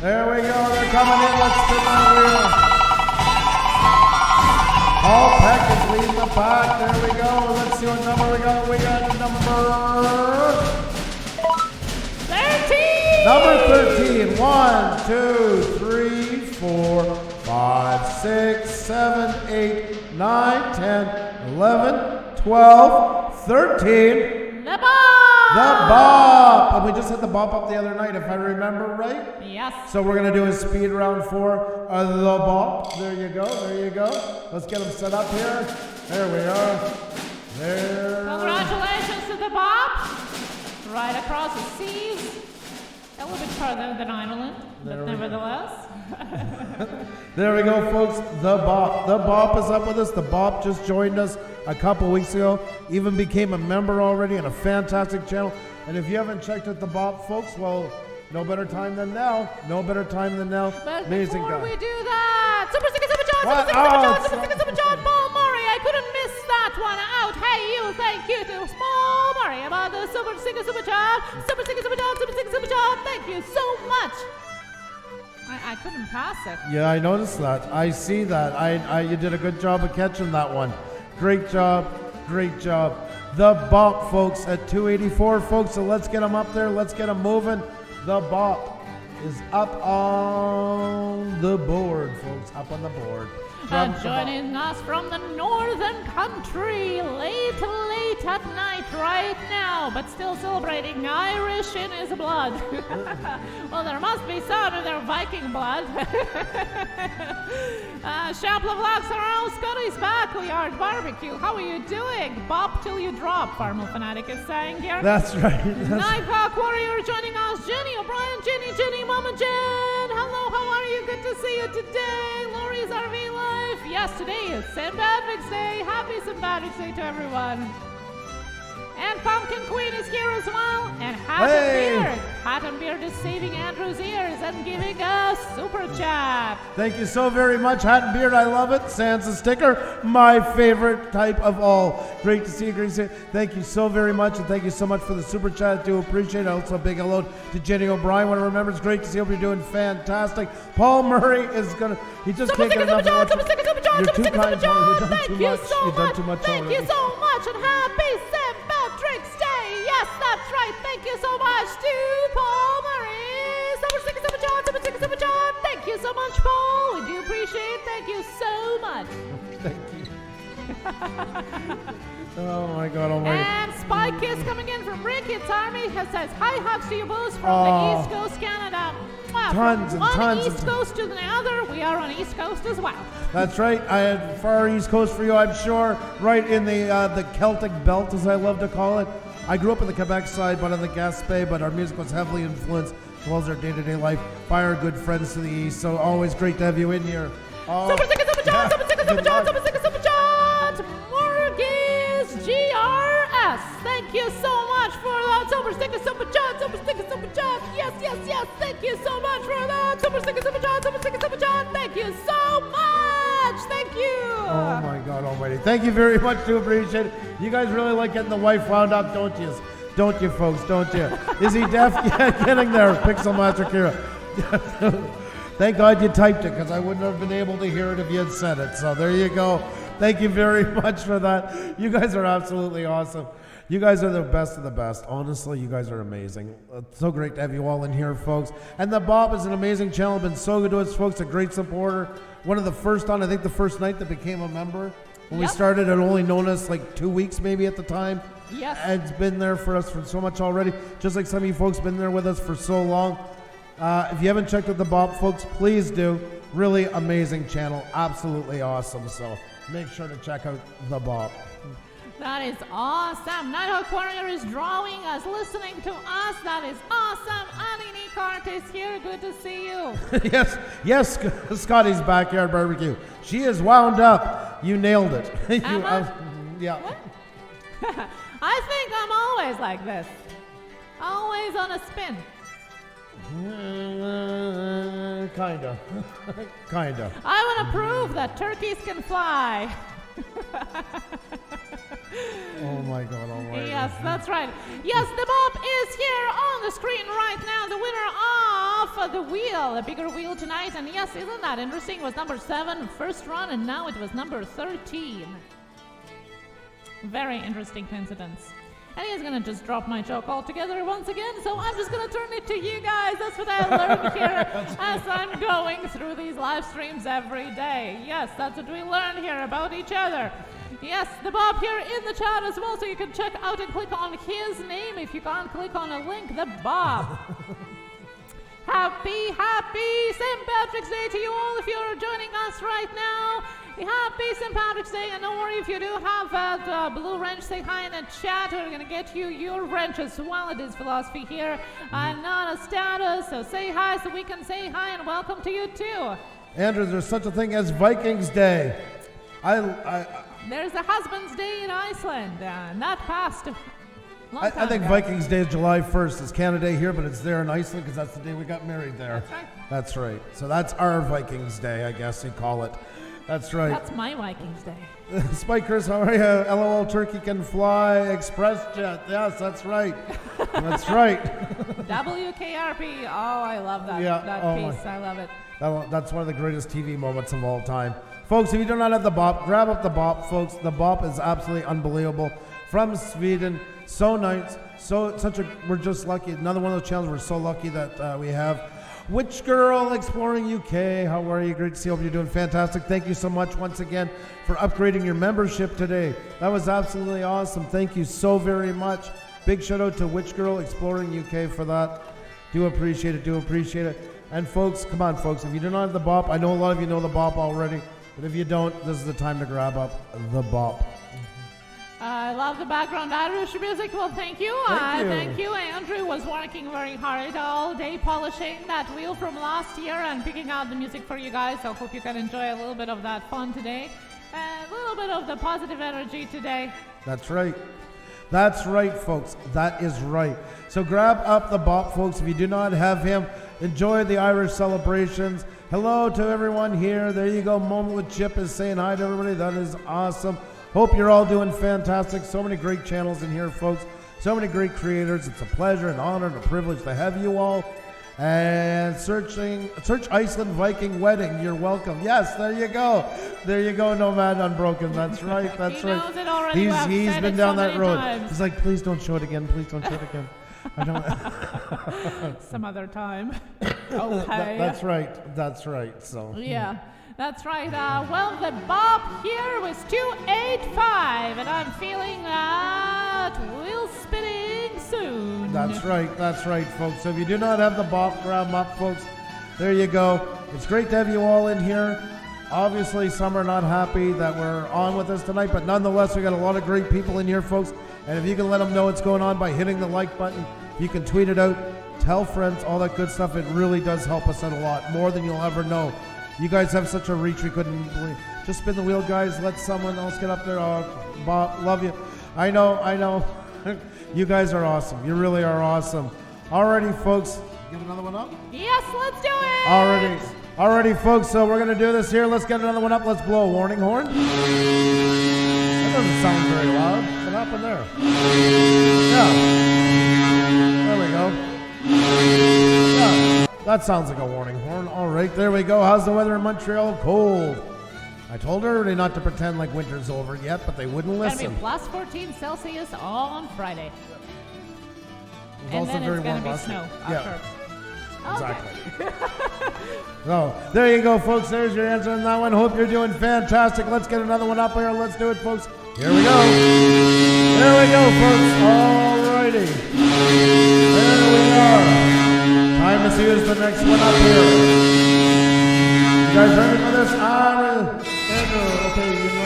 There we go. They're coming in. Let's spin that wheel. Paul Peck is leading the pack. There we go. Let's see what number we got. We got number 13. Number 13. 1, 2, 3, 4, 5, 6, 7, 8, 9, 10, 11, 12, 13. The bop. The bop. And we just had the bop up the other night, if I remember right. Yes. So we're going to do a speed round 4 of the bop. There you go. There you go. Let's get them set up here. There we are. There. Congratulations to the bop. Right across the seas. A little bit farther than Ireland, but nevertheless. There we go, folks. The bop. The bop is up with us. The bop just joined us a couple weeks ago. Even became a member already and a fantastic channel. And if you haven't checked out the bop, folks, well, no better time than now. No better time than now. But amazing before guy. we do that, Super Sticker Super John, What? Super Sticker Super John, Oh, Super Sticker Super John, Paul Murray. I couldn't miss that one out. Hey, you, thank you to Paul Murray about the Super Sticker Super John, Super Sticker Super John, Super Sticker Super John. Thank you so much. I couldn't pass it. Yeah, I noticed that. I see that. You did a good job of catching that one. Great job. Great job. The bop, folks, at 284, folks. So let's get them up there. Let's get them moving. The bop is up on the board, folks. Up on the board. Joining us from the northern country, late at night right now, but still celebrating Irish in his blood. Well, there must be some in their Viking blood. Shapla Vlogs are out. Scotty's back. We are at barbecue. How are you doing? Bop till you drop, Farmall Fanatic is saying here. That's right. Nighthawk Warrior joining us. Jenny O'Brien, Jenny, Mama Jen. Hello, how are you? Good to see you today. Lori's RV Life. Yes, today is St. Patrick's Day. Happy St. Patrick's Day to everyone. And Pumpkin Queen is here as well. And Hat and Beard. Hat and Beard is saving Andrew's ears and giving us super chat. Thank you so very much, Hat and Beard. I love it. Sans a sticker, my favorite type of all. Great to see you, great to see you. Thank you so very much, and thank you so much for the super chat. I do appreciate it. Also, a big hello to Jenny O'Brien. Want to remember, it's great to see you. You're doing fantastic. Paul Murray is gonna. He just can't get enough of watching. You're too kind, Paul. You've done too much. You've done too much already. Thank you so much, and happy St. Patrick's Day. Yes, that's right. Thank you so much to Paul Murray. Super Sticker Super John, Super Sticker Super John. Thank you so much, Paul. We do appreciate it. Thank you so much. Thank you. Oh my God almighty. And Spike is coming in from Ricketts Army. He says, hi, hugs to you both from the East Coast, Canada. Wow, Tons from and tons one East and Coast to the other, we are on East Coast as well. That's right. I had far East Coast for you, I'm sure. Right in the Celtic belt, as I love to call it. I grew up in the Quebec side, but in the Gaspé, but our music was heavily influenced, as well as our day-to-day life, by our good friends to the east. So always great to have you in here. Super Sticker Super John, Super Sticker Super John, Super Sticker Super John. Mortgage GRS. Thank you so much for that. Super Sticker Super John, Super Sticker Super John. Yes, yes, yes. Thank you so much for that. Super Sticker Super John, Super Sticker Super John. Thank you so much. Thank you. Oh my God almighty. Thank you very much. Do appreciate it. You guys really like getting the wife wound up, don't you? Don't you, folks? Don't you? Is he deaf? Yeah, getting there. Pixel Master Kira. Thank God you typed it, because I wouldn't have been able to hear it if you had said it. So there you go. Thank you very much for that. You guys are absolutely awesome. You guys are the best of the best. Honestly, you guys are amazing. It's so great to have you all in here, folks. And the Bob is an amazing channel. Been so good to us, folks. A great supporter. One of the first on, I think the first night that became a member. When we started, it only known us like 2 weeks maybe at the time. Yes. And it's been there for us for so much already. Just like some of you folks been there with us for so long. If you haven't checked out the Bob, folks, please do. Really amazing channel. Absolutely awesome. So make sure to check out the Bob. That is awesome. Nighthawk Warrior is drawing us, listening to us. That is awesome. Annie Nicart is here. Good to see you. yes, Scotty's Backyard Barbecue. She is wound up. You nailed it. Yeah. What? I think I'm always like this. Always on a spin. Kinda. Kinda. I want to prove that turkeys can fly. Oh my God Yes, that's right. Yes, the Bob is here on the screen right now. The winner off the wheel, a bigger wheel tonight. And yes, isn't that interesting? It was number 7 first run, and now it was number 13. Very interesting coincidence. And he's gonna just drop my joke altogether once again, so I'm just gonna turn it to you guys. That's what I learned here as I'm going through these live streams every day. Yes, that's what we learn here about each other. Yes, the Bob here in the chat as well, so you can check out and click on his name if you can't click on a link, the Bob. Happy St. Patrick's Day to you all if you're joining us right now. Happy St. Patrick's Day, and don't worry if you do have that blue wrench, say hi in the chat. We're going to get you your wrench as well. It is philosophy here, not a status, so say hi so we can say hi and welcome to you too. Andrew, there's such a thing as Vikings Day. There's a Husband's Day in Iceland, not past. I think Vikings Day is July 1st. It's Canada Day here, but it's there in Iceland because that's the day we got married there. That's right. That's right. So that's our Vikings Day, I guess you call it. That's right. That's my Vikings Day. Spikers, how are you? LOL Turkey can fly. Express jet. Yes, that's right. That's right. WKRP. Oh, I love that, piece. I love it. That's one of the greatest TV moments of all time. Folks, if you do not have the bop, grab up the bop, folks. The bop is absolutely unbelievable. From Sweden. So nice. We're just lucky. Another one of those channels we're so lucky that we have. Witch Girl Exploring UK, how are you? Great to see you. Hope you're doing fantastic. Thank you so much once again for upgrading your membership today. That was absolutely awesome. Thank you so very much. Big shout out to Witch Girl Exploring UK for that. Do appreciate it. And folks, come on folks, if you do not have the bop, I know a lot of you know the bop already, but if you don't, this is the time to grab up the bop. I love the background Irish music. Well, thank you. Thank you. Andrew was working very hard all day polishing that wheel from last year and picking out the music for you guys. So I hope you can enjoy a little bit of that fun today and a little bit of the positive energy today. That's right. That's right, folks. That is right. So grab up the bop, folks. If you do not have him, enjoy the Irish celebrations. Hello to everyone here. There you go. Moment with Chip is saying hi to everybody. That is awesome. Hope you're all doing fantastic. So many great channels in here, folks. So many great creators. It's a pleasure, an honor, and a privilege to have you all. And search Iceland Viking wedding. You're welcome. Yes, there you go. There you go, Nomad Unbroken. That's right. That's he right. Knows it already. He's been down that road. Times. He's like, please don't show it again. Please don't show it again. I don't. Some other time. Okay. That's right. That's right. So. Yeah. That's right. Well, the bop here was 285, and I'm feeling that wheel spinning soon. That's right, folks. So if you do not have the bop, grab them up, folks. There you go. It's great to have you all in here. Obviously, some are not happy that we're on with us tonight, but nonetheless, we got a lot of great people in here, folks. And if you can let them know what's going on by hitting the like button, you can tweet it out, tell friends, all that good stuff. It really does help us out a lot, more than you'll ever know. You guys have such a reach we couldn't believe. Just spin the wheel, guys. Let someone else get up there. Oh, Bob, love you. I know. You guys are awesome. You really are awesome. Alrighty, folks. Give another one up? Yes, let's do it. Alrighty, folks. So we're going to do this here. Let's get another one up. Let's blow a warning horn. That doesn't sound very loud. What happened there? Yeah. There we go. Yeah. That sounds like a warning horn. All right, there we go. How's the weather in Montreal? Cold. I told everybody not to pretend like winter's over yet, but they wouldn't listen. It's going to be plus 14 Celsius on Friday. And then very it's going to be warm snow. Yeah. Exactly. So, there you go, folks. There's your answer on that one. Hope you're doing fantastic. Let's get another one up here. Let's do it, folks. Here we go. There we go, folks. All righty. There we are. Time to see who's the next one up here. You guys ready for this? Andrew. Okay, you know.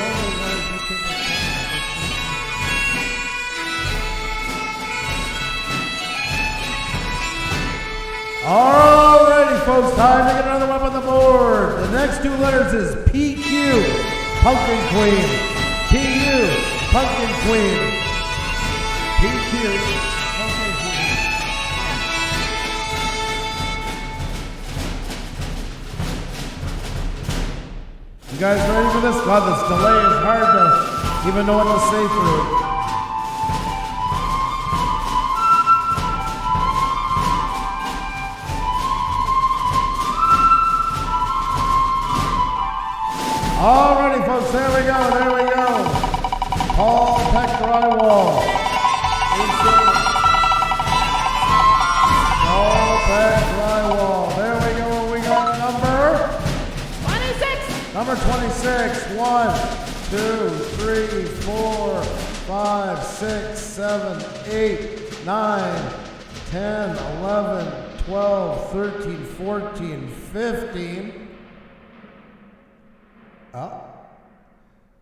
Alrighty, folks. Time to get another one on the board. The next two letters is PQ, Pumpkin Queen. PU, Pumpkin Queen. PQ. You guys ready for this? God, this delay is hard to even know what to say through it. Alrighty, folks, there we go. Paul Peck drywall. Paul Peck drywall. There we go. We got number 26. Number 26. 1, 2, 3, 4, 5, 6, 7, 8, 9, 10, 11, 12, 13, 14, 15.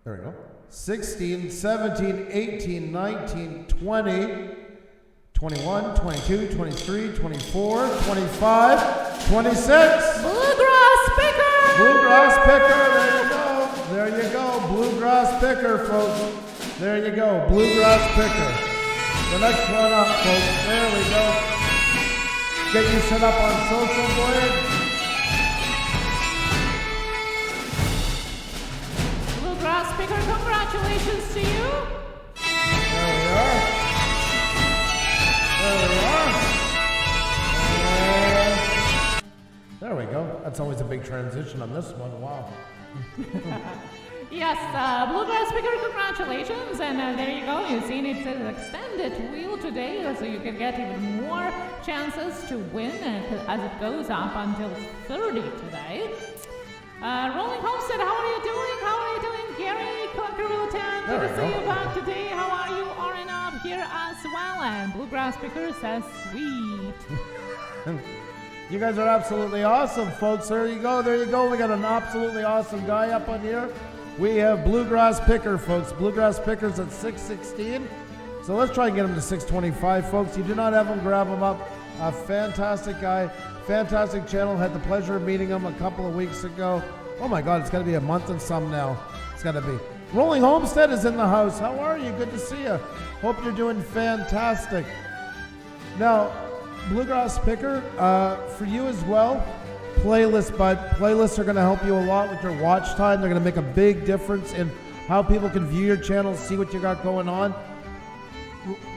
There we go. 16, 17, 18, 19, 20, 21, 22, 23, 24, 25, 26. Bluegrass picker. Bluegrass picker. There you go. Bluegrass picker, folks. There you go. Bluegrass picker. The next one up, folks. There we go. Get you set up on social, Blade. Bluegrass picker, congratulations to you. There we are. And there we go. That's always a big transition on this one. Wow. Yes, Bluegrass picker, congratulations. And there you go. You've seen it's an extended wheel today, so you can get even more chances to win as it goes up until 30 today. Rolling Homestead, how are you doing? How are you doing? Gary, Clunker10, good to see you back today. How are you? Arinov here as well. And Bluegrass Picker says sweet. You guys are absolutely awesome, folks. There you go. We got an absolutely awesome guy up on here. We have Bluegrass Picker, folks. Bluegrass Picker's at 616. So let's try and get him to 625, folks. You do not have him, grab him up. A fantastic guy. Fantastic channel. Had the pleasure of meeting him a couple of weeks ago. Oh my God, it's got to be a month and some now. It's got to be. Rolling Homestead is in the house. How are you? Good to see you. Hope you're doing fantastic. Now, Bluegrass Picker, for you as well, playlists, bud. Playlists are going to help you a lot with your watch time. They're going to make a big difference in how people can view your channel, see what you got going on.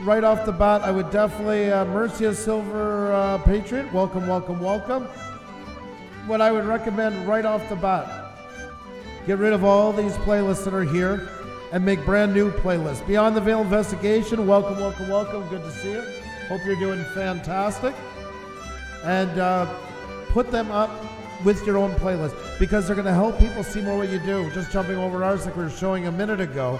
Right off the bat, I would definitely, Mercia Silver Patriot, welcome. What I would recommend right off the bat, get rid of all these playlists that are here and make brand new playlists. Beyond the Veil Investigation, welcome. Good to see you. Hope you're doing fantastic. And put them up with your own playlist because they're going to help people see more what you do. Just jumping over ours like we were showing a minute ago.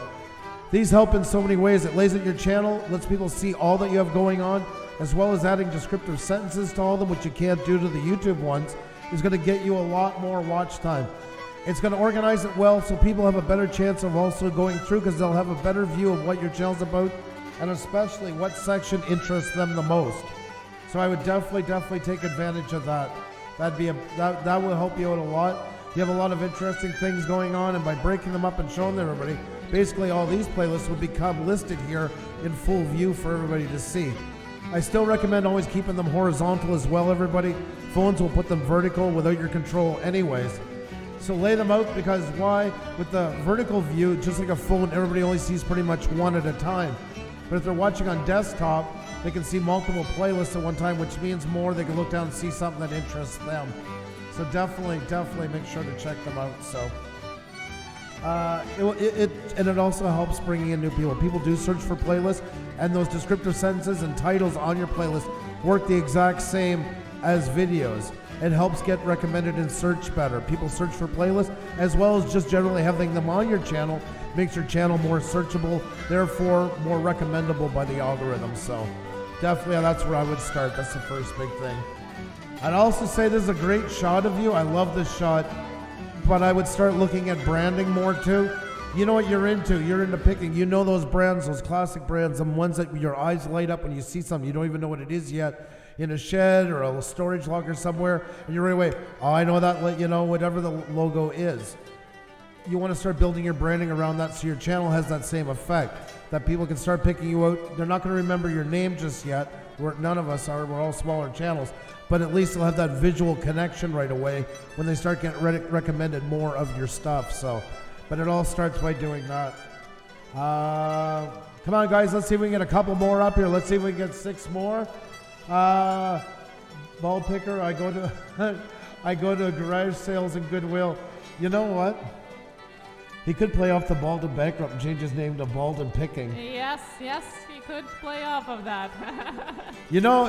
These help in so many ways. It lays out your channel, lets people see all that you have going on, as well as adding descriptive sentences to all of them, which you can't do to the YouTube ones, is going to get you a lot more watch time. It's going to organize it well so people have a better chance of also going through because they'll have a better view of what your channel's about and especially what section interests them the most. So I would definitely take advantage of that. That will help you out a lot. You have a lot of interesting things going on, and by breaking them up and showing them everybody, basically all these playlists will become listed here in full view for everybody to see. I still recommend always keeping them horizontal as well, everybody. Phones will put them vertical without your control anyways. So lay them out because why? With the vertical view, just like a phone, everybody only sees pretty much one at a time. But if they're watching on desktop, they can see multiple playlists at one time, which means more. They can look down and see something that interests them. So definitely make sure to check them out. So it also helps bringing in new people. People do search for playlists, and those descriptive sentences and titles on your playlist work the exact same as videos. It helps get recommended in search better. People search for playlists as well as just generally having them on your channel makes your channel more searchable, therefore more recommendable by the algorithm. So definitely that's where I would start. That's the first big thing. I'd also say this is a great shot of you. I love this shot, but I would start looking at branding more too. You know what you're into. You're into picking. You know those brands, those classic brands, and ones that your eyes light up when you see something. You don't even know what it is yet. In a shed or a storage locker somewhere, and you're right away, oh, I know that, you know, whatever the logo is. You want to start building your branding around that so your channel has that same effect, that people can start picking you out. They're not going to remember your name just yet. None of us are. We're all smaller channels. But at least they'll have that visual connection right away when they start getting recommended more of your stuff. So, but it all starts by doing that. Come on, guys. Let's see if we can get a couple more up here. Let's see if we can get 6 more. Ball picker. I go to garage sales and Goodwill. You know what? He could play off the Bald and Bankrupt and change his name to Bald and Picking. Yes, he could play off of that. You know,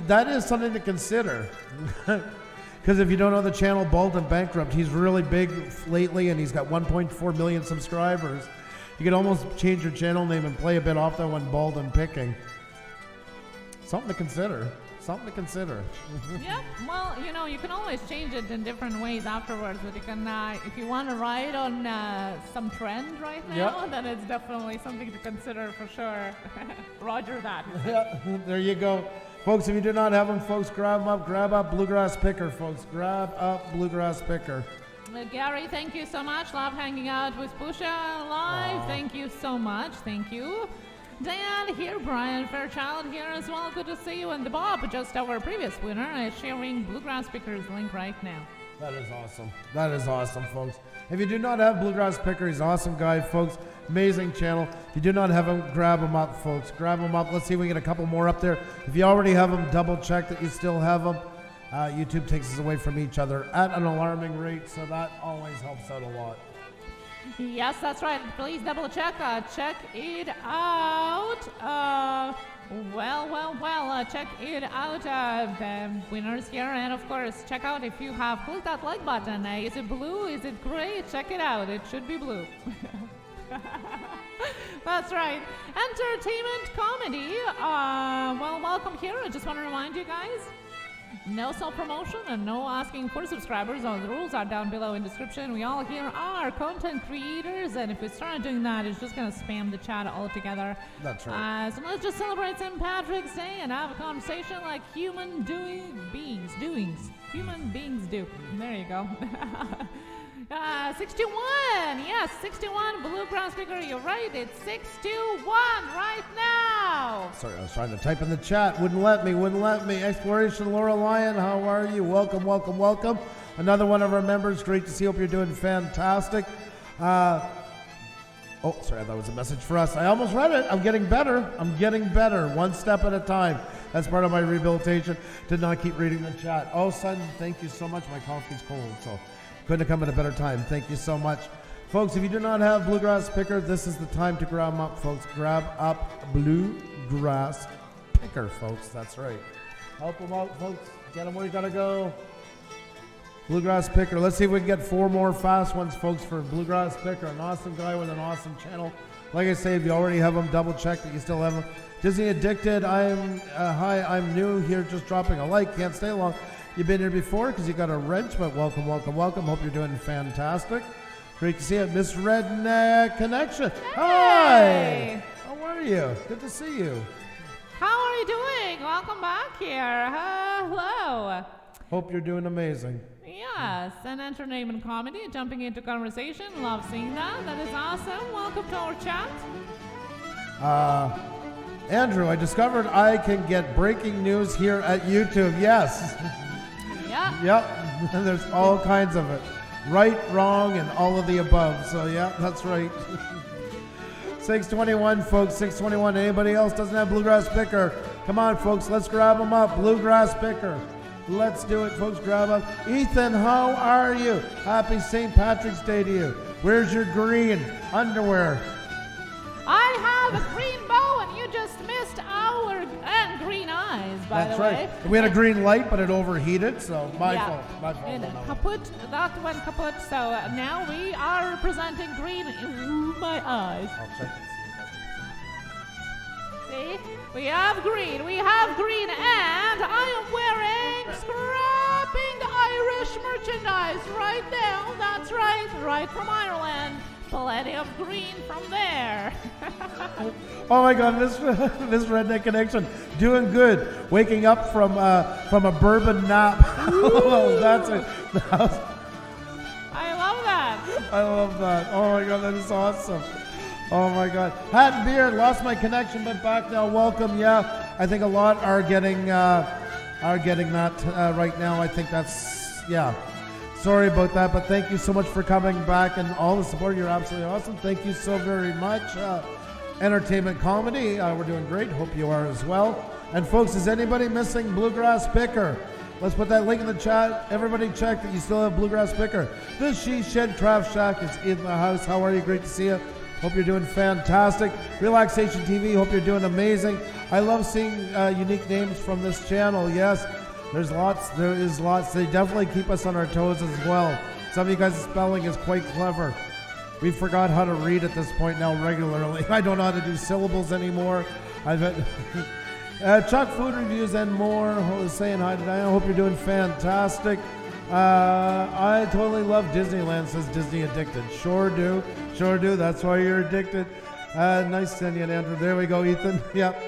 that is something to consider. Because if you don't know the channel Bald and Bankrupt, he's really big lately and he's got 1.4 million subscribers. You could almost change your channel name and play a bit off that one, Bald and Picking. Something to consider. Something to consider. Yeah, well, you know, you can always change it in different ways afterwards. But you can, if you want to ride on some trend right now, then it's definitely something to consider for sure. Roger that. Yeah, there you go. Folks, if you do not have them, folks, grab up Bluegrass Picker, folks. Grab up Bluegrass Picker. Gary, thank you so much. Love hanging out with Pusa live. Aww. Thank you so much. Thank you. Dan here, Brian Fairchild here as well. Good to see you. And Bob, just our previous winner, is sharing Bluegrass Picker's link right now. That is awesome. That is awesome, folks. If you do not have Bluegrass Picker, he's an awesome guy, folks. Amazing channel. If you do not have him, grab him up, folks. Grab him up. Let's see if we get a couple more up there. If you already have them, double check that you still have them. YouTube takes us away from each other at an alarming rate, so that always helps out a lot. Yes, that's right. Please double check. Check it out. Check it out. The winners here. And of course, check out if you have clicked that like button. Is it blue? Is it gray? Check it out. It should be blue. That's right. Entertainment comedy. Welcome here. I just want to remind you guys. No self-promotion and no asking for subscribers. All the rules are down below in description. We all here are content creators, and if we start doing that, it's just going to spam the chat altogether. That's right. So let's just celebrate St. Patrick's Day and have a conversation like human beings do. There you go. 61, yes, 61, Bluegrass Picker, you're right, it's 621 right now. Sorry, I was trying to type in the chat, wouldn't let me. Exploration Laura Lyon, how are you? Welcome. Another one of our members, great to see, hope you're doing fantastic. Sorry, I thought it was a message for us. I almost read it, I'm getting better, one step at a time. That's part of my rehabilitation, to not keep reading the chat. Oh, son, thank you so much, my coffee's cold, so couldn't have come at a better time. Thank you so much. Folks, if you do not have Bluegrass Picker, this is the time to grab them up, folks. Grab up Bluegrass Picker, folks. That's right. Help them out, folks. Get them where you got to go. Bluegrass Picker. Let's see if we can get 4 more fast ones, folks, for Bluegrass Picker. An awesome guy with an awesome channel. Like I say, if you already have them, double check that you still have them. Disney Addicted. I'm new here, just dropping a like. Can't stay long. You've been here before because you got a wrench, but welcome. Hope you're doing fantastic. Great to see you. Miss Redneck Connection. Hey. Hi. How are you? Good to see you. How are you doing? Welcome back here. Hello. Hope you're doing amazing. Yes, an entertainment comedy, jumping into conversation. Love seeing that. That is awesome. Welcome to our chat. Andrew, I discovered I can get breaking news here at YouTube. Yes. Yep. There's all kinds of it. Right, wrong, and all of the above. So, yeah, that's right. 621, folks. 621. Anybody else doesn't have Bluegrass Picker? Come on, folks. Let's grab them up. Bluegrass Picker. Let's do it, folks. Grab up. Ethan, how are you? Happy St. Patrick's Day to you. Where's your green underwear? I have a green bow, and you just missed our and green eyes, by the way. That's right. We had a green light, but it overheated, so my fault. And that went kaput, so now we are presenting green. Ooh, my eyes. I'll check and see. See? We have green, and I am wearing scrapping Irish merchandise right now. That's right from Ireland. Plenty of green from there. Oh my God, Miss Redneck Connection, doing good. Waking up from a bourbon nap. Oh, that's it. I love that. I love that. Oh my God, that is awesome. Oh my God. Hat and beard, lost my connection, but back now. Welcome. Yeah, I think a lot are getting that right now. I think that's, yeah. Sorry about that, but thank you so much for coming back and all the support. You're absolutely awesome. Thank you so very much. Entertainment comedy, we're doing great. Hope you are as well. And folks, is anybody missing Bluegrass Picker? Let's put that link in the chat. Everybody check that you still have Bluegrass Picker. The She Shed Craft Shack is in the house. How are you? Great to see you. Hope you're doing fantastic. Relaxation TV, hope you're doing amazing. I love seeing unique names from this channel. Yes, there is lots. They definitely keep us on our toes as well. Some of you guys' spelling is quite clever. We forgot how to read at this point now regularly. I don't know how to do syllables anymore. I've had Chuck Food Reviews and more. Saying hi today. I hope you're doing fantastic. I totally love Disneyland, says Disney Addicted. Sure do. That's why you're addicted. Nice seeing you, Andrew. There we go, Ethan. Yep.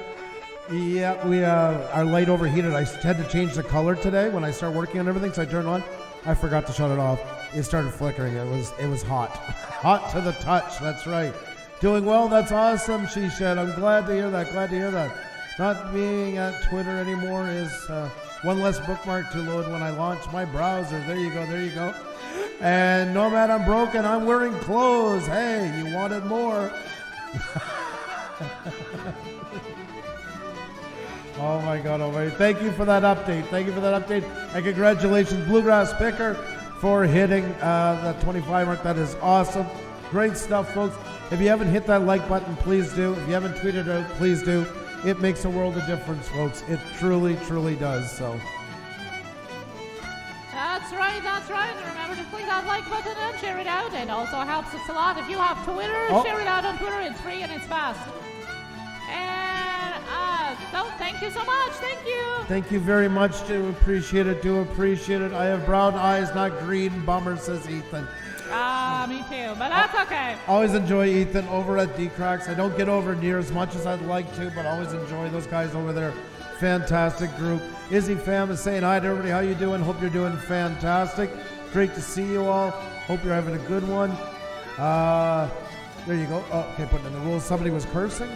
We our light overheated. I had to change the color today when I start working on everything, so I turned on. I forgot to shut it off. It started flickering. It was hot. Hot to the touch. That's right. Doing well. That's awesome, she said. I'm glad to hear that. Not being at Twitter anymore is one less bookmark to load when I launch my browser. There you go. And Nomad, I'm broken. I'm wearing clothes. Hey, you wanted more. Oh my God, thank you for that update. And congratulations, Bluegrass Picker, for hitting that 25 mark. That is awesome. Great stuff, folks. If you haven't hit that like button, please do. If you haven't tweeted out, please do. It makes a world of difference, folks. It truly, truly does. So. That's right. And remember to click that like button and share it out. It also helps us a lot. If you have Twitter, share it out on Twitter. It's free and it's fast. And so thank you so much. Thank you. Thank you very much. Do appreciate it. I have brown eyes, not green. Bummer, says Ethan. Me too, but that's okay. Always enjoy Ethan over at D-Cracks. I don't get over near as much as I'd like to, but always enjoy those guys over there. Fantastic group. Izzy Fam is saying hi to everybody. How you doing? Hope you're doing fantastic. Great to see you all. Hope you're having a good one. There you go. Oh, okay, putting in the rules. Somebody was cursing?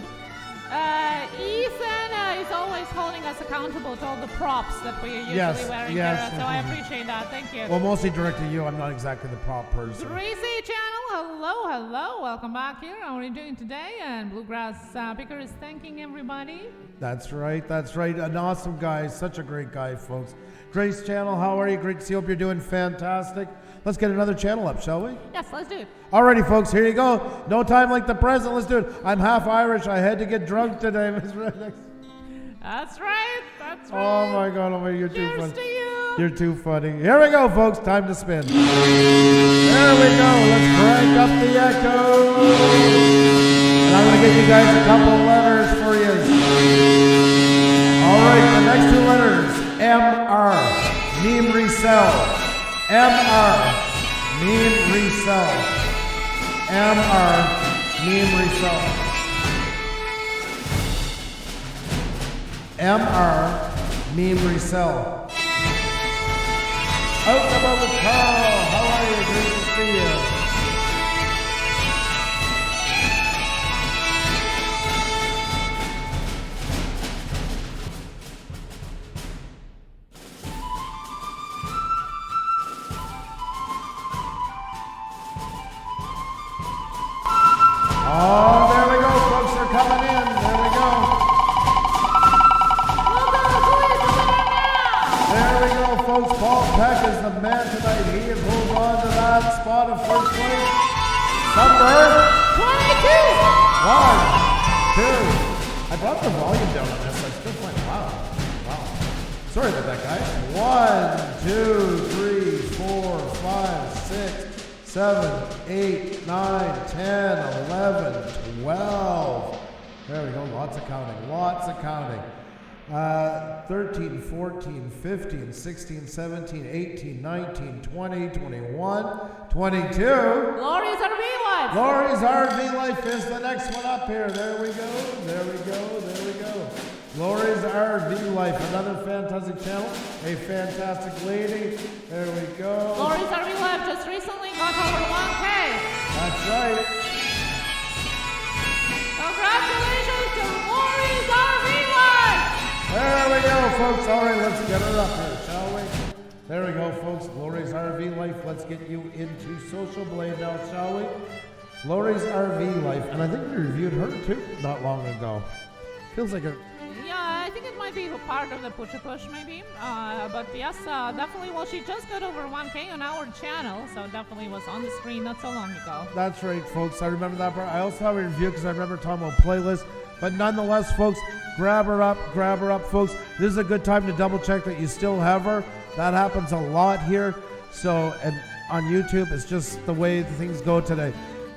Ethan is always holding us accountable to all the props that we are usually wearing here, so I appreciate that. Thank you. Well, mostly directed to you. I'm not exactly the prop person. Greasy Channel, hello. Welcome back here. How are you doing today? And Bluegrass Picker is thanking everybody. That's right. An awesome guy. Such a great guy, folks. Grace Channel, how are you? Great to see you. Hope you're doing fantastic. Let's get another channel up, shall we? Yes, let's do it. Alrighty, folks, here you go. No time like the present. Let's do it. I'm half Irish. I had to get drunk today. That's right. Oh my God, you're too funny. Cheers to you. You're too funny. Here we go, folks. Time to spin. There we go. Let's crank up the echo. And I'm going to give you guys a couple letters for you. All right, the next two letters. M-R. Meme resell. M-R. Meme resell. M-R. Meme resell. M-R. Meme resell. Out above with Carl. How are you? Great to see you. Oh, there we go, folks. They're coming in. There we go. There we go, folks. Paul Peck is the man tonight. He has moved on to that spot of first place. Number 22. 1, 2. I brought the volume down on this. I still find wow. Sorry about that, guys. 1, 2, 3, 4, 5, 6. 7, 8, 9, 10, 11, 12. There we go. Lots of counting. 13, 14, 15, 16, 17, 18, 19, 20, 21, 22. Lori's RV Life. Lori's RV Life is the next one up here. There we go. Lori's RV Life, another fantastic channel, a fantastic lady. There we go. Lori's RV Life just recently got over 1K. That's right. Congratulations to Lori's RV Life. There we go, folks. All right, let's get her up here, shall we? There we go, folks. Lori's RV Life. Let's get you into Social Blade now, shall we? Lori's RV Life, and I think we reviewed her too not long ago. Feels like a... Yeah, I think it might might be a part of the push maybe. But yes, definitely. Well, she just got over 1K on our channel, so definitely was on the screen not so long ago. That's right, folks. I remember that part. I also have a review because I remember talking about playlists. But nonetheless, folks, grab her up, folks. This is a good time to double check that you still have her. That happens a lot here. So, and on YouTube, it's just the way things go today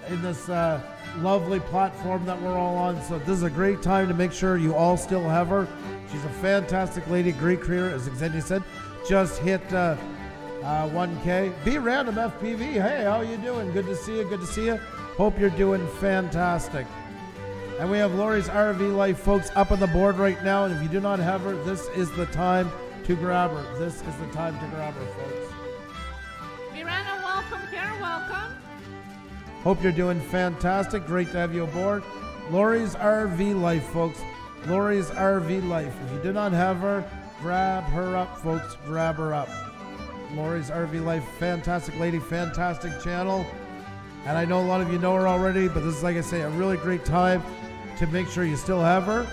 in this lovely platform that we're all on. So this is a great time to make sure you all still have her. She's a fantastic lady, great creator, as Xenia said. Just hit 1K. Be Random FPV. Hey, how you doing? Good to see you. Good to see you. Hope you're doing fantastic. And we have Lori's RV Life, folks, up on the board right now. And if you do not have her, this is the time to grab her. This is the time to grab her, folks. Miranda, welcome here. Welcome. Hope you're doing fantastic. Great to have you aboard. Lori's RV Life, folks. Lori's RV Life. If you do not have her, grab her up, folks. Grab her up. Lori's RV Life. Fantastic lady. Fantastic channel. And I know a lot of you know her already, but this is, like I say, a really great time to make sure you still have her.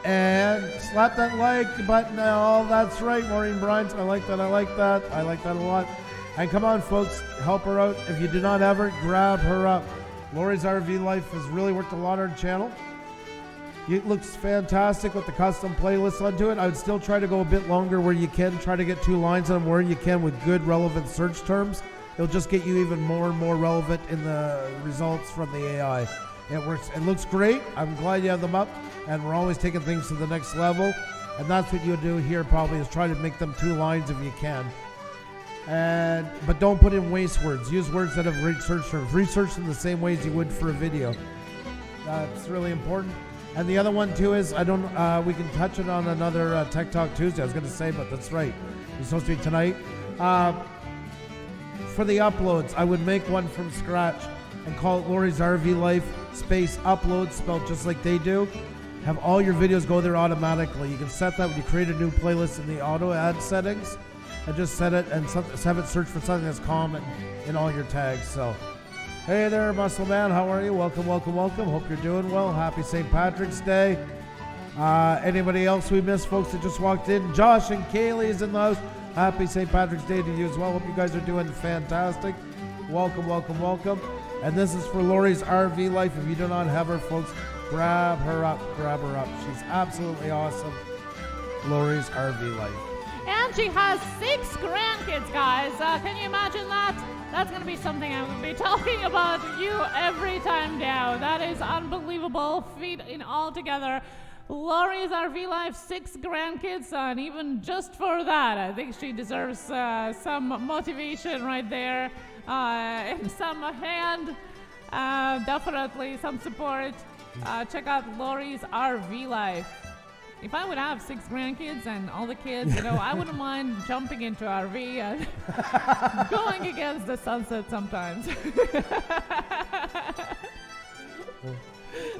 And slap that like button. Oh, that's right, Maureen Bryant. I like that. I like that. I like that a lot. And come on, folks, help her out. If you do not have her, grab her up. Lori's RV Life has really worked a lot on her channel. It looks fantastic with the custom playlists onto it. I would still try to go a bit longer where you can. Try to get 2 lines on them where you can with good relevant search terms. It'll just get you even more and more relevant in the results from the AI. It works. It looks great. I'm glad you have them up, and we're always taking things to the next level. And that's what you'll do here probably, is try to make them 2 lines if you can. But don't put in waste words. Use words that have great search terms. Research them the same way as you would for a video. That's really important. And the other one too is, we can touch it on another Tech Talk Tuesday. I was going to say, but that's right. It's supposed to be tonight. For the uploads, I would make one from scratch and call it Lori's RV Life space upload, spelled just like they do. Have all your videos go there automatically. You can set that when you create a new playlist in the auto ad settings, and just set it and have it search for something that's common in all your tags. So, hey there, Muscle Man, how are you? Welcome, welcome, welcome. Hope you're doing well. Happy St. Patrick's Day. Anybody else we missed, folks that just walked in? Josh and Kaylee is in the house. Happy St. Patrick's Day to you as well. Hope you guys are doing fantastic. Welcome, welcome, welcome. And this is for Lori's RV Life. If you do not have her, folks, grab her up. Grab her up. She's absolutely awesome. Lori's RV Life. And she has 6 grandkids, guys. Can you imagine that? That's going to be something I'm going to be talking about you every time now. That is unbelievable feat in all together. Lori's RV Life, 6 grandkids, and even just for that, I think she deserves some motivation right there, and some hand, definitely some support. Check out Lori's RV Life. If I would have 6 grandkids and all the kids, I wouldn't mind jumping into RV and going against the sunset sometimes.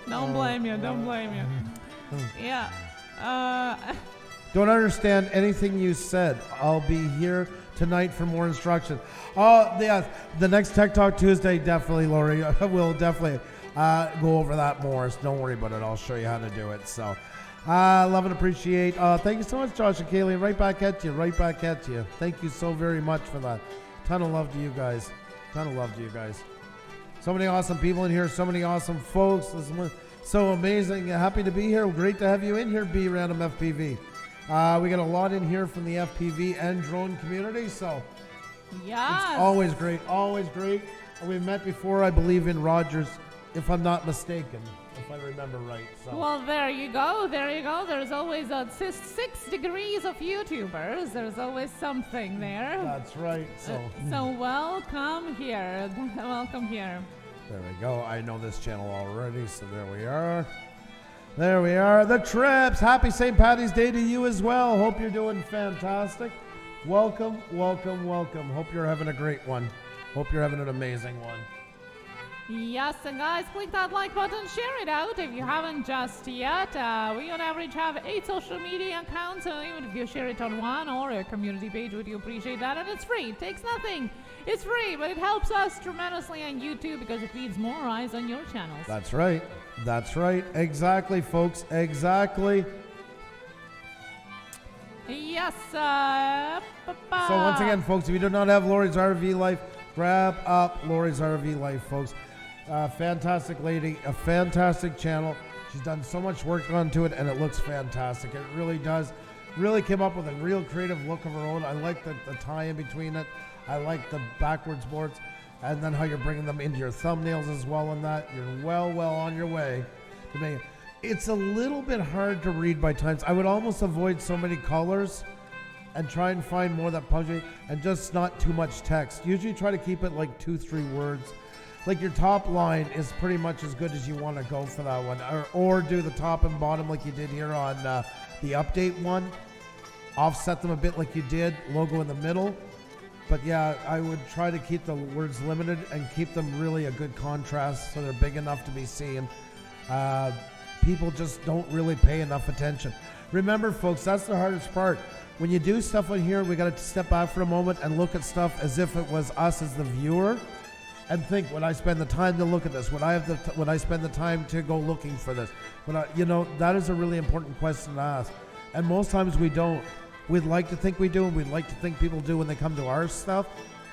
Don't blame you. Yeah. Don't understand anything you said. I'll be here tonight for more instruction. Oh, yeah. The next Tech Talk Tuesday, definitely, Lori. We'll definitely go over that more. So don't worry about it. I'll show you how to do it. So, love and appreciate. Thank you so much, Josh and Kaylee. Right back at you. Right back at you. Thank you so very much for that. Ton of love to you guys. Ton of love to you guys. So many awesome people in here. So many awesome folks. This is so amazing. Happy to be here. Great to have you in here, Be Random FPV. We got a lot in here from the FPV and drone community, so yes. It's always great, always great. We met before, I believe, in Rogers, if I'm not mistaken, if I remember right. So. Well, there you go. There's always 6 degrees of YouTubers. There's always something there. That's right. So welcome here. Welcome here. There we go. I know this channel already, so there we are. There we are. The Trips. Happy St. Patty's Day to you as well. Hope you're doing fantastic. Welcome, welcome, welcome. Hope you're having a great one. Hope you're having an amazing one. Yes, and guys, click that like button, share it out if you haven't just yet. We on average have 8 social media accounts, so even if you share it on one or a community page, would you appreciate that? And it's free, it takes nothing. It's free, but it helps us tremendously on YouTube because it feeds more eyes on your channels. That's right. That's right. Exactly, folks. Exactly. Yes. So once again, folks, if you do not have Lori's RV Life, grab up Lori's RV Life, folks. Fantastic lady, a fantastic channel. She's done so much work onto it, and it looks fantastic. It really does. Really came up with a real creative look of her own. I like the tie in between it. I like the backwards boards, and then how you're bringing them into your thumbnails as well. And that you're well on your way to make it. It's a little bit hard to read by times. I would almost avoid so many colors and try and find more that punctuate and just not too much text. Usually try to keep it like 2-3 words. Like your top line is pretty much as good as you want to go for that one. Or do the top and bottom like you did here on the update one. Offset them a bit like you did, logo in the middle. But yeah, I would try to keep the words limited and keep them really a good contrast so they're big enough to be seen. People just don't really pay enough attention. Remember, folks, that's the hardest part. When you do stuff on here, we got to step back for a moment and look at stuff as if it was us as the viewer, and think: would I spend the time to look at this? Would I spend the time to go looking for this? That is a really important question to ask. And most times we don't. We'd like to think we do, and we'd like to think people do when they come to our stuff,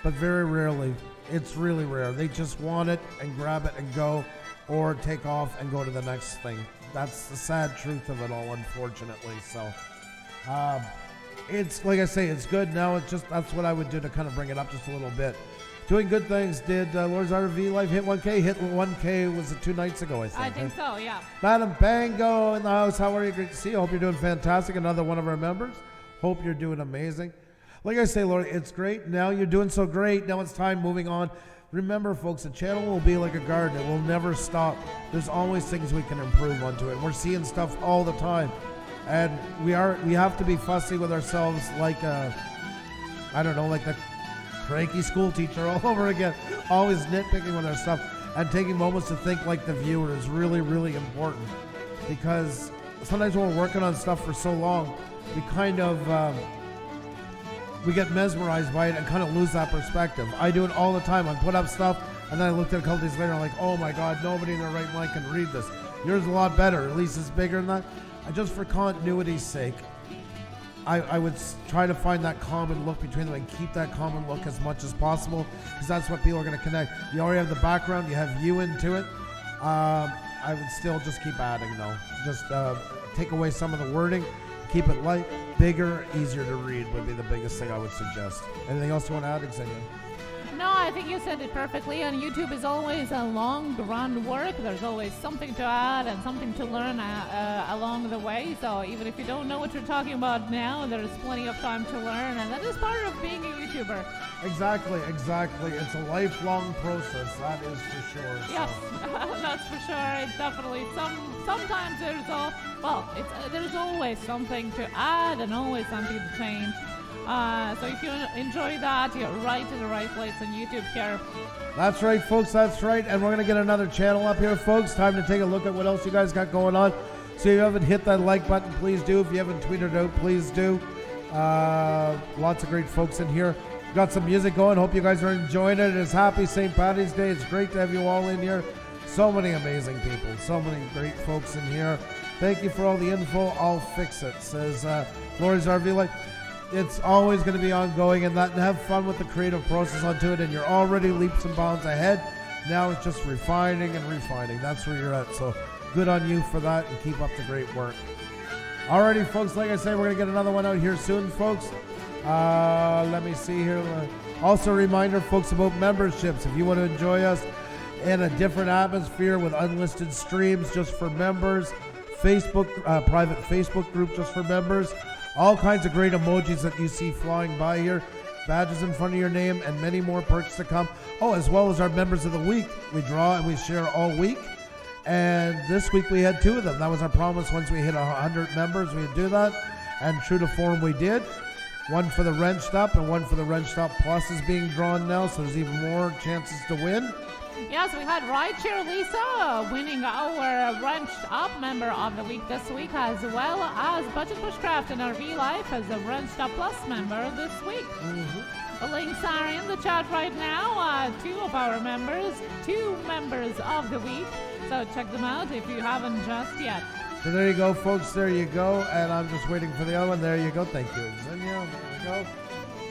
but very rarely. It's really rare. They just want it and grab it and go, or take off and go to the next thing. That's the sad truth of it all, unfortunately. So, it's like I say, it's good now. It's just, that's what I would do to kind of bring it up just a little bit. Doing good things. Did Lord's RV Life hit 1K? Hit 1K, was it 2 nights ago, I think? I think so, yeah. Madam Bango in the house. How are you? Great to see you. Hope you're doing fantastic. Another one of our members. Hope you're doing amazing. Like I say, Lord, it's great. Now you're doing so great. Now it's time moving on. Remember, folks, the channel will be like a garden. It will never stop. There's always things we can improve onto it. We're seeing stuff all the time. And we have to be fussy with ourselves like the cranky school teacher all over again. Always nitpicking with our stuff and taking moments to think like the viewer is really, really important. Because sometimes when we're working on stuff for so long, we kind of we get mesmerized by it and kind of lose that perspective. I do it all the time. I put up stuff and then I looked at it a couple days later and I'm like, oh my God, nobody in their right mind can read this. Yours is a lot better. At least it's bigger than that. And just for continuity's sake, I would try to find that common look between them and keep that common look as much as possible, because that's what people are going to connect. You already have the background, you have you into it. I would still just keep adding though. Just take away some of the wording, keep it light, bigger, easier to read would be the biggest thing I would suggest. Anything else you want to add, Xenia? No, I think you said it perfectly. And YouTube is always a long run work. There's always something to add and something to learn along the way. So even if you don't know what you're talking about now, there's plenty of time to learn. And that is part of being a YouTuber. Exactly. It's a lifelong process. That is for sure. Yes, that's for sure. It's definitely sometimes there's always something to add and always something to change. So if you enjoy that, you're right in the right place on YouTube here. That's right, folks. That's right. And we're going to get another channel up here, folks. Time to take a look at what else you guys got going on. So if you haven't hit that like button, please do. If you haven't tweeted out, please do. Lots of great folks in here. Got some music going. Hope you guys are enjoying it. It's happy St. Patty's Day. It's great to have you all in here. So many amazing people. So many great folks in here. Thank you for all the info. I'll fix it, says Lori's RV Life. It's always going to be ongoing, and have fun with the creative process onto it, and you're already leaps and bounds ahead. Now it's just refining and refining. That's where you're at. So good on you for that, and keep up the great work. Alrighty, folks, like I say, we're going to get another one out here soon, folks. Let me see here. Also a reminder, folks, about memberships. If you want to enjoy us in a different atmosphere with unlisted streams just for members, Facebook, private Facebook group just for members, all kinds of great emojis that you see flying by here, badges in front of your name, and many more perks to come. Oh, as well as our members of the week. We draw and we share all week. And this week we had 2 of them. That was our promise. Once we hit 100 members, we'd do that. And true to form, we did. One for the Wrenched Up and one for the Wrenched Up Plus is being drawn now, so there's even more chances to win. Yes, we had Rideshare Lisa winning our Wrenched Up member of the week this week, as well as Budget Bushcraft and RV Life as a Wrenched Up Plus member this week. The links are in the chat right now. 2 of our members, 2 members of the week. So check them out if you haven't just yet. So there you go, folks. There you go. And I'm just waiting for the other one. There you go. Thank you, Xenia. There we go.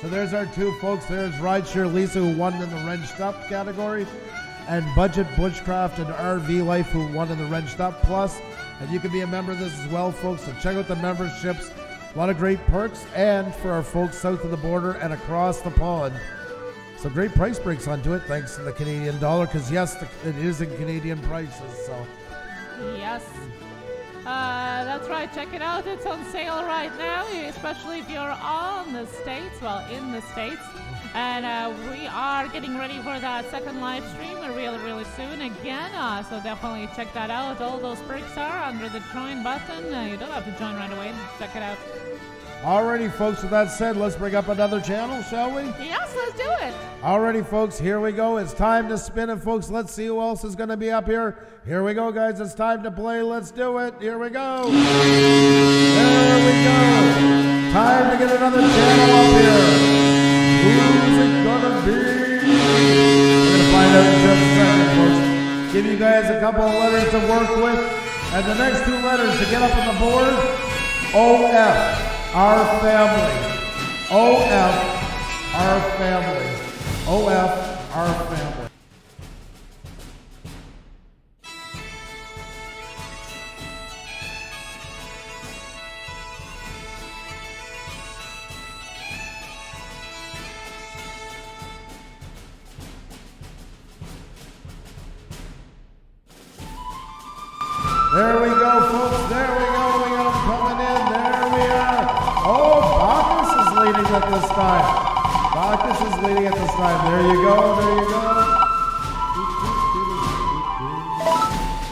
So there's our two folks. There's Rideshare Lisa, who won in the Wrenched Up category, and Budget Bushcraft and RV Life, who won in the Wrenched Up Plus. And you can be a member of this as well, folks. So check out the memberships. A lot of great perks. And for our folks south of the border and across the pond, so great price breaks onto it, thanks to the Canadian dollar, because yes, it is in Canadian prices. So Yes. That's right. Check it out. It's on sale right now, especially if you're on the States, well, in the States. And we are getting ready for that second live stream really soon again. So definitely check that out. All those perks are under the join button. You don't have to join right away. Check it out. alrighty, folks, with that said, let's bring up another channel, shall we? Yes, let's do it. Alrighty, folks, here we go. It's time to spin it, folks. Let's see who else is going to be up here. Here we go, guys. It's time to play. Let's do it. Here we go. There we go. Time to get another channel up here. Who's it going to be? We're going to find out in just a second, folks. Give you guys a couple of letters to work with. And the next two letters to get up on the board, OF, our family. OF, our family. OF, our family. There we go, folks. There we go. We got them coming in. There we are. Oh, Bacchus is leading at this time. Bacchus is leading at this time. There you go. There you go.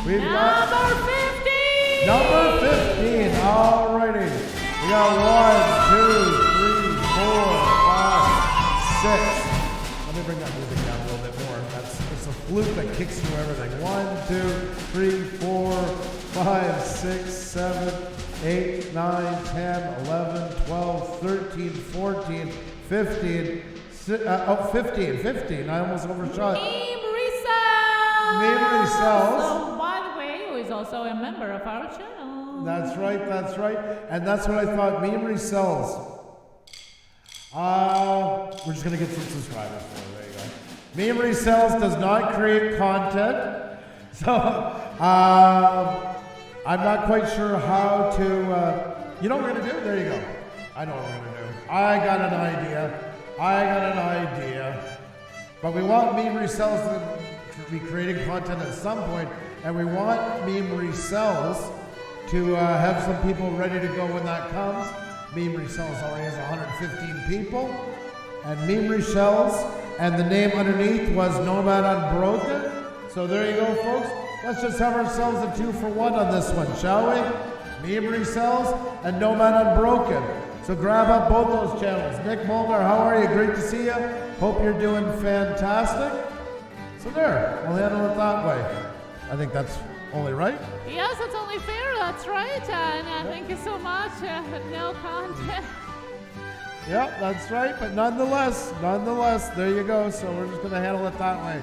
We've got number 15. All righty. We got 1, 2, 3, 4, 5, 6. Let me bring that music down a little bit more. It's a flute that kicks through everything. 1, 2, 3, 4, 5, 6, 7, 8, 9, 10, 11, 12, 13, 14, 15. 15. I almost overshot. Meme Resells. So, by the way, who is also a member of our channel. That's right. And that's what I thought. Meme Resells. We're just going to get some subscribers for it. There you go. Meme Resells does not create content. So, I'm not quite sure how to, you know what we're going to do? There you go. I know what we're going to do. I got an idea. But we want Meme Resells to be creating content at some point, and we want Meme Resells to have some people ready to go when that comes. Meme Resells already has 115 people. And Meme Resells, and the name underneath was Nomad Unbroken. So there you go, folks. Let's just have ourselves a 2-for-1 on this one, shall we? Meme Resells and Nomad Unbroken. So grab up both those channels. Nick Mulder, how are you? Great to see you. Hope you're doing fantastic. So there, we'll handle it that way. I think that's only right. Yes, it's only fair. That's right. And thank you so much. No content. Yep, that's right. But nonetheless, there you go. So we're just going to handle it that way.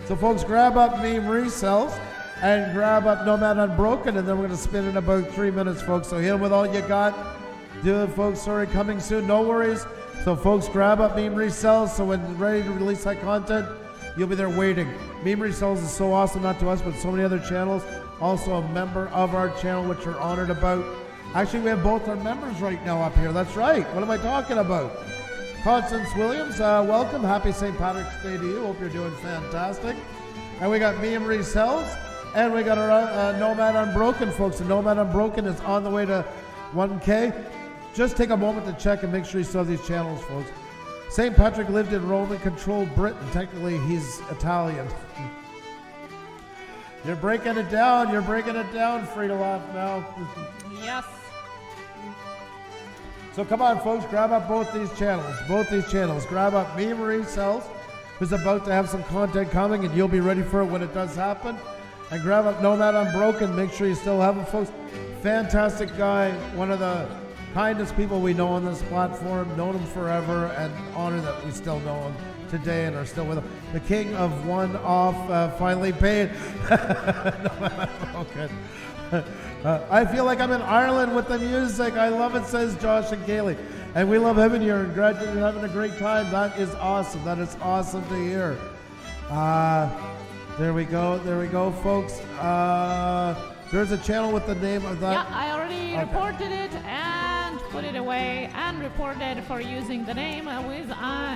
So folks, grab up Meme Resells and grab up Nomad Unbroken, and then we're going to spin in about 3 minutes, folks. So hit them with all you got. Do it, folks. Sorry, coming soon. No worries. So folks, grab up Meme Resells, so when ready to release that content, you'll be there waiting. Meme Resells is so awesome, not to us, but so many other channels. Also a member of our channel, which we're honored about. Actually, we have both our members right now up here. That's right. What am I talking about? Constance Williams, welcome. Happy St. Patrick's Day to you. Hope you're doing fantastic. And we got Meme Resells, and we got our Nomad Unbroken, folks. And Nomad Unbroken is on the way to 1K. Just take a moment to check and make sure you still have these channels, folks. St. Patrick lived in Roman-controlled Britain. Technically, he's Italian. You're breaking it down. Free to laugh now. Yes. So come on, folks. Grab up both these channels. Grab up Meme Resells, who's about to have some content coming, and you'll be ready for it when it does happen. And grab up Nomad Unbroken. Make sure you still have it, folks. Fantastic guy. One of the kindest people we know on this platform. Known him forever, and honor that we still know him. today and are still with us. The king of one off finally paid. Okay. I feel like I'm in Ireland with the music. I love it, says Josh and Kaylee. And we love having you and glad you're having a great time. That is awesome. That is awesome to hear. There we go, folks. There's a channel with the name of that. Yeah, I already reported it and put it away and reported for using the name with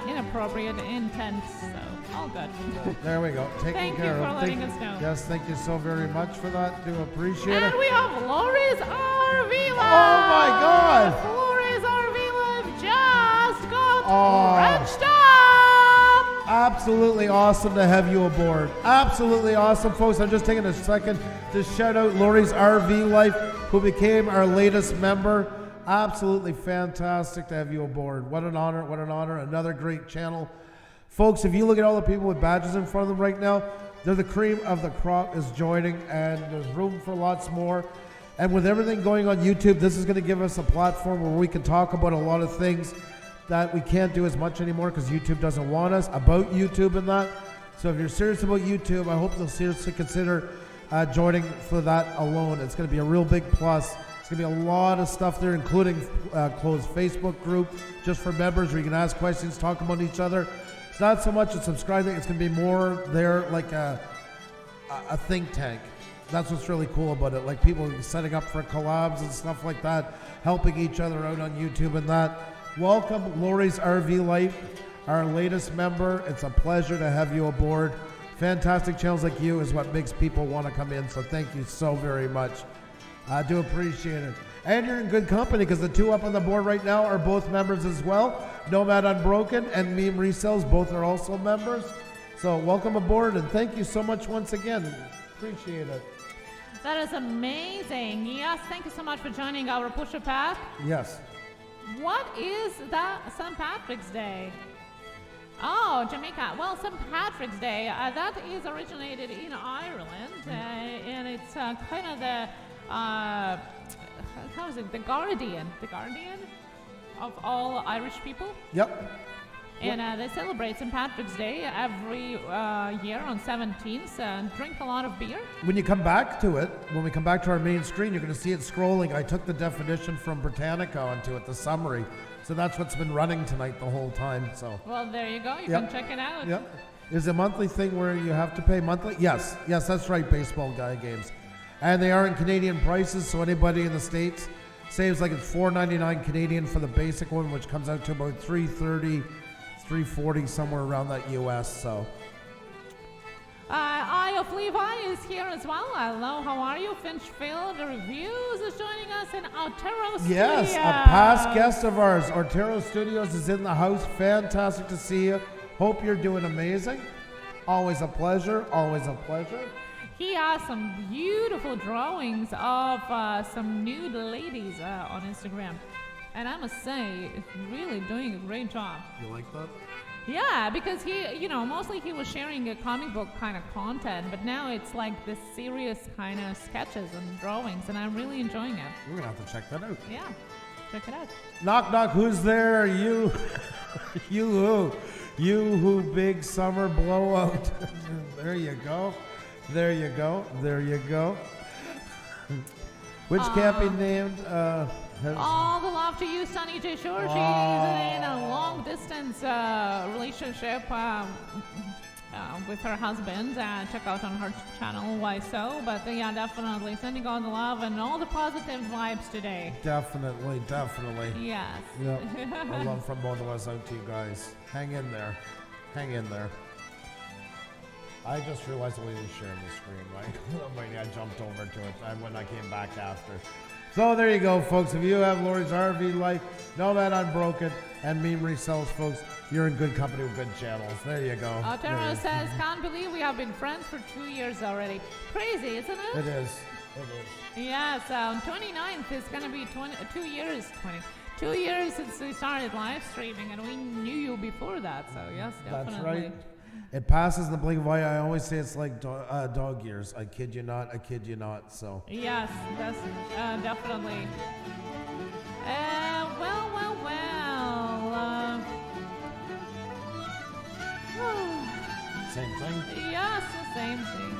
inappropriate intent. So, all good. There we go. Thank you for letting us know. Yes, thank you so very much for that. Do appreciate it. And we have Lori's RV Life. Oh my God! Lori's RV Life just got wrenched up. Absolutely awesome to have you aboard. Absolutely awesome, folks. I'm just taking a second to shout out Lori's RV Life, who became our latest member. Absolutely fantastic to have you aboard. What an honor, what an honor. Another great channel. Folks, if you look at all the people with badges in front of them right now, they're the cream of the crop is joining, and there's room for lots more. And with everything going on YouTube, this is going to give us a platform where we can talk about a lot of things that we can't do as much anymore because YouTube doesn't want us about YouTube and that. So if you're serious about YouTube, I hope you'll seriously consider joining for that alone. It's going to be a real big plus. It's going to be a lot of stuff there, including closed Facebook group just for members where you can ask questions, talk about each other. It's not so much a subscribe thing. It's going to be more there like a think tank. That's what's really cool about it. Like people setting up for collabs and stuff like that, helping each other out on YouTube and that. Welcome, Lori's RV Life, our latest member. It's a pleasure to have you aboard. Fantastic channels like you is what makes people want to come in, so thank you so very much. I do appreciate it. And you're in good company because the two up on the board right now are both members as well. Nomad Unbroken and Meme Resells, both are also members. So welcome aboard and thank you so much once again. Appreciate it. That is amazing. Yes, thank you so much for joining our Pusa Path. Yes. What is that St. Patrick's Day? Oh, Jamaica. Well, St. Patrick's Day, that is originated in Ireland, and it's kind of the, how is it, the guardian of all Irish people. Yep. And they celebrate St. Patrick's Day every year on 17th and drink a lot of beer. When you come back to it, when we come back to our main screen, you're going to see it scrolling. I took the definition from Britannica onto it, the summary. So that's what's been running tonight the whole time. So. Well, there you go. You can check it out. Yep. Is a monthly thing where you have to pay monthly? Yes. Yes, that's right, baseball guy games. And they are in Canadian prices, so anybody in the States saves like it's $4.99 Canadian for the basic one, which comes out to about $3.30. $3.40 somewhere around that US. So Eye of Levi is here as well. Hello, how are you? Finchfield Reviews is joining us in Otero Studios. Yes, a past guest of ours. Otero Studios is in the house. Fantastic to see you. Hope you're doing amazing. Always a pleasure. Always a pleasure. He has some beautiful drawings of some nude ladies on Instagram. And I must say, it's really doing a great job. You like that? Yeah, because he, mostly he was sharing a comic book kind of content, but now it's like this serious kind of sketches and drawings, and I'm really enjoying it. We're going to have to check that out. Yeah, check it out. Knock, knock, who's there? You, you who big summer blowout. There you go. There you go. There you go. Which can't be named. All the love to you, Sunny J. Shore. She's in a long-distance relationship with her husband. Check out on her channel, Why So. But yeah, definitely sending all the love and all the positive vibes today. Definitely, definitely. Yes. Yep. I love from both of us out to you guys. Hang in there. Hang in there. I just realized we didn't share the screen, right? I jumped over to it when I came back after. So there you go, folks. If you have Lori's RV Life, Nomad Unbroken, and Meme Resells, folks, you're in good company with good channels. There you go. Otero says, can't believe we have been friends for 2 years already. Crazy, isn't it? It is. It is. Yes, on 29th is going to be 2 years. 2 years since we started live streaming, and we knew you before that, so yes, definitely. That's right. It passes in the blink of an eye. I always say it's like dog years. I kid you not. I kid you not. So. Yes, that's definitely. Well. Same thing. Yes, the same thing.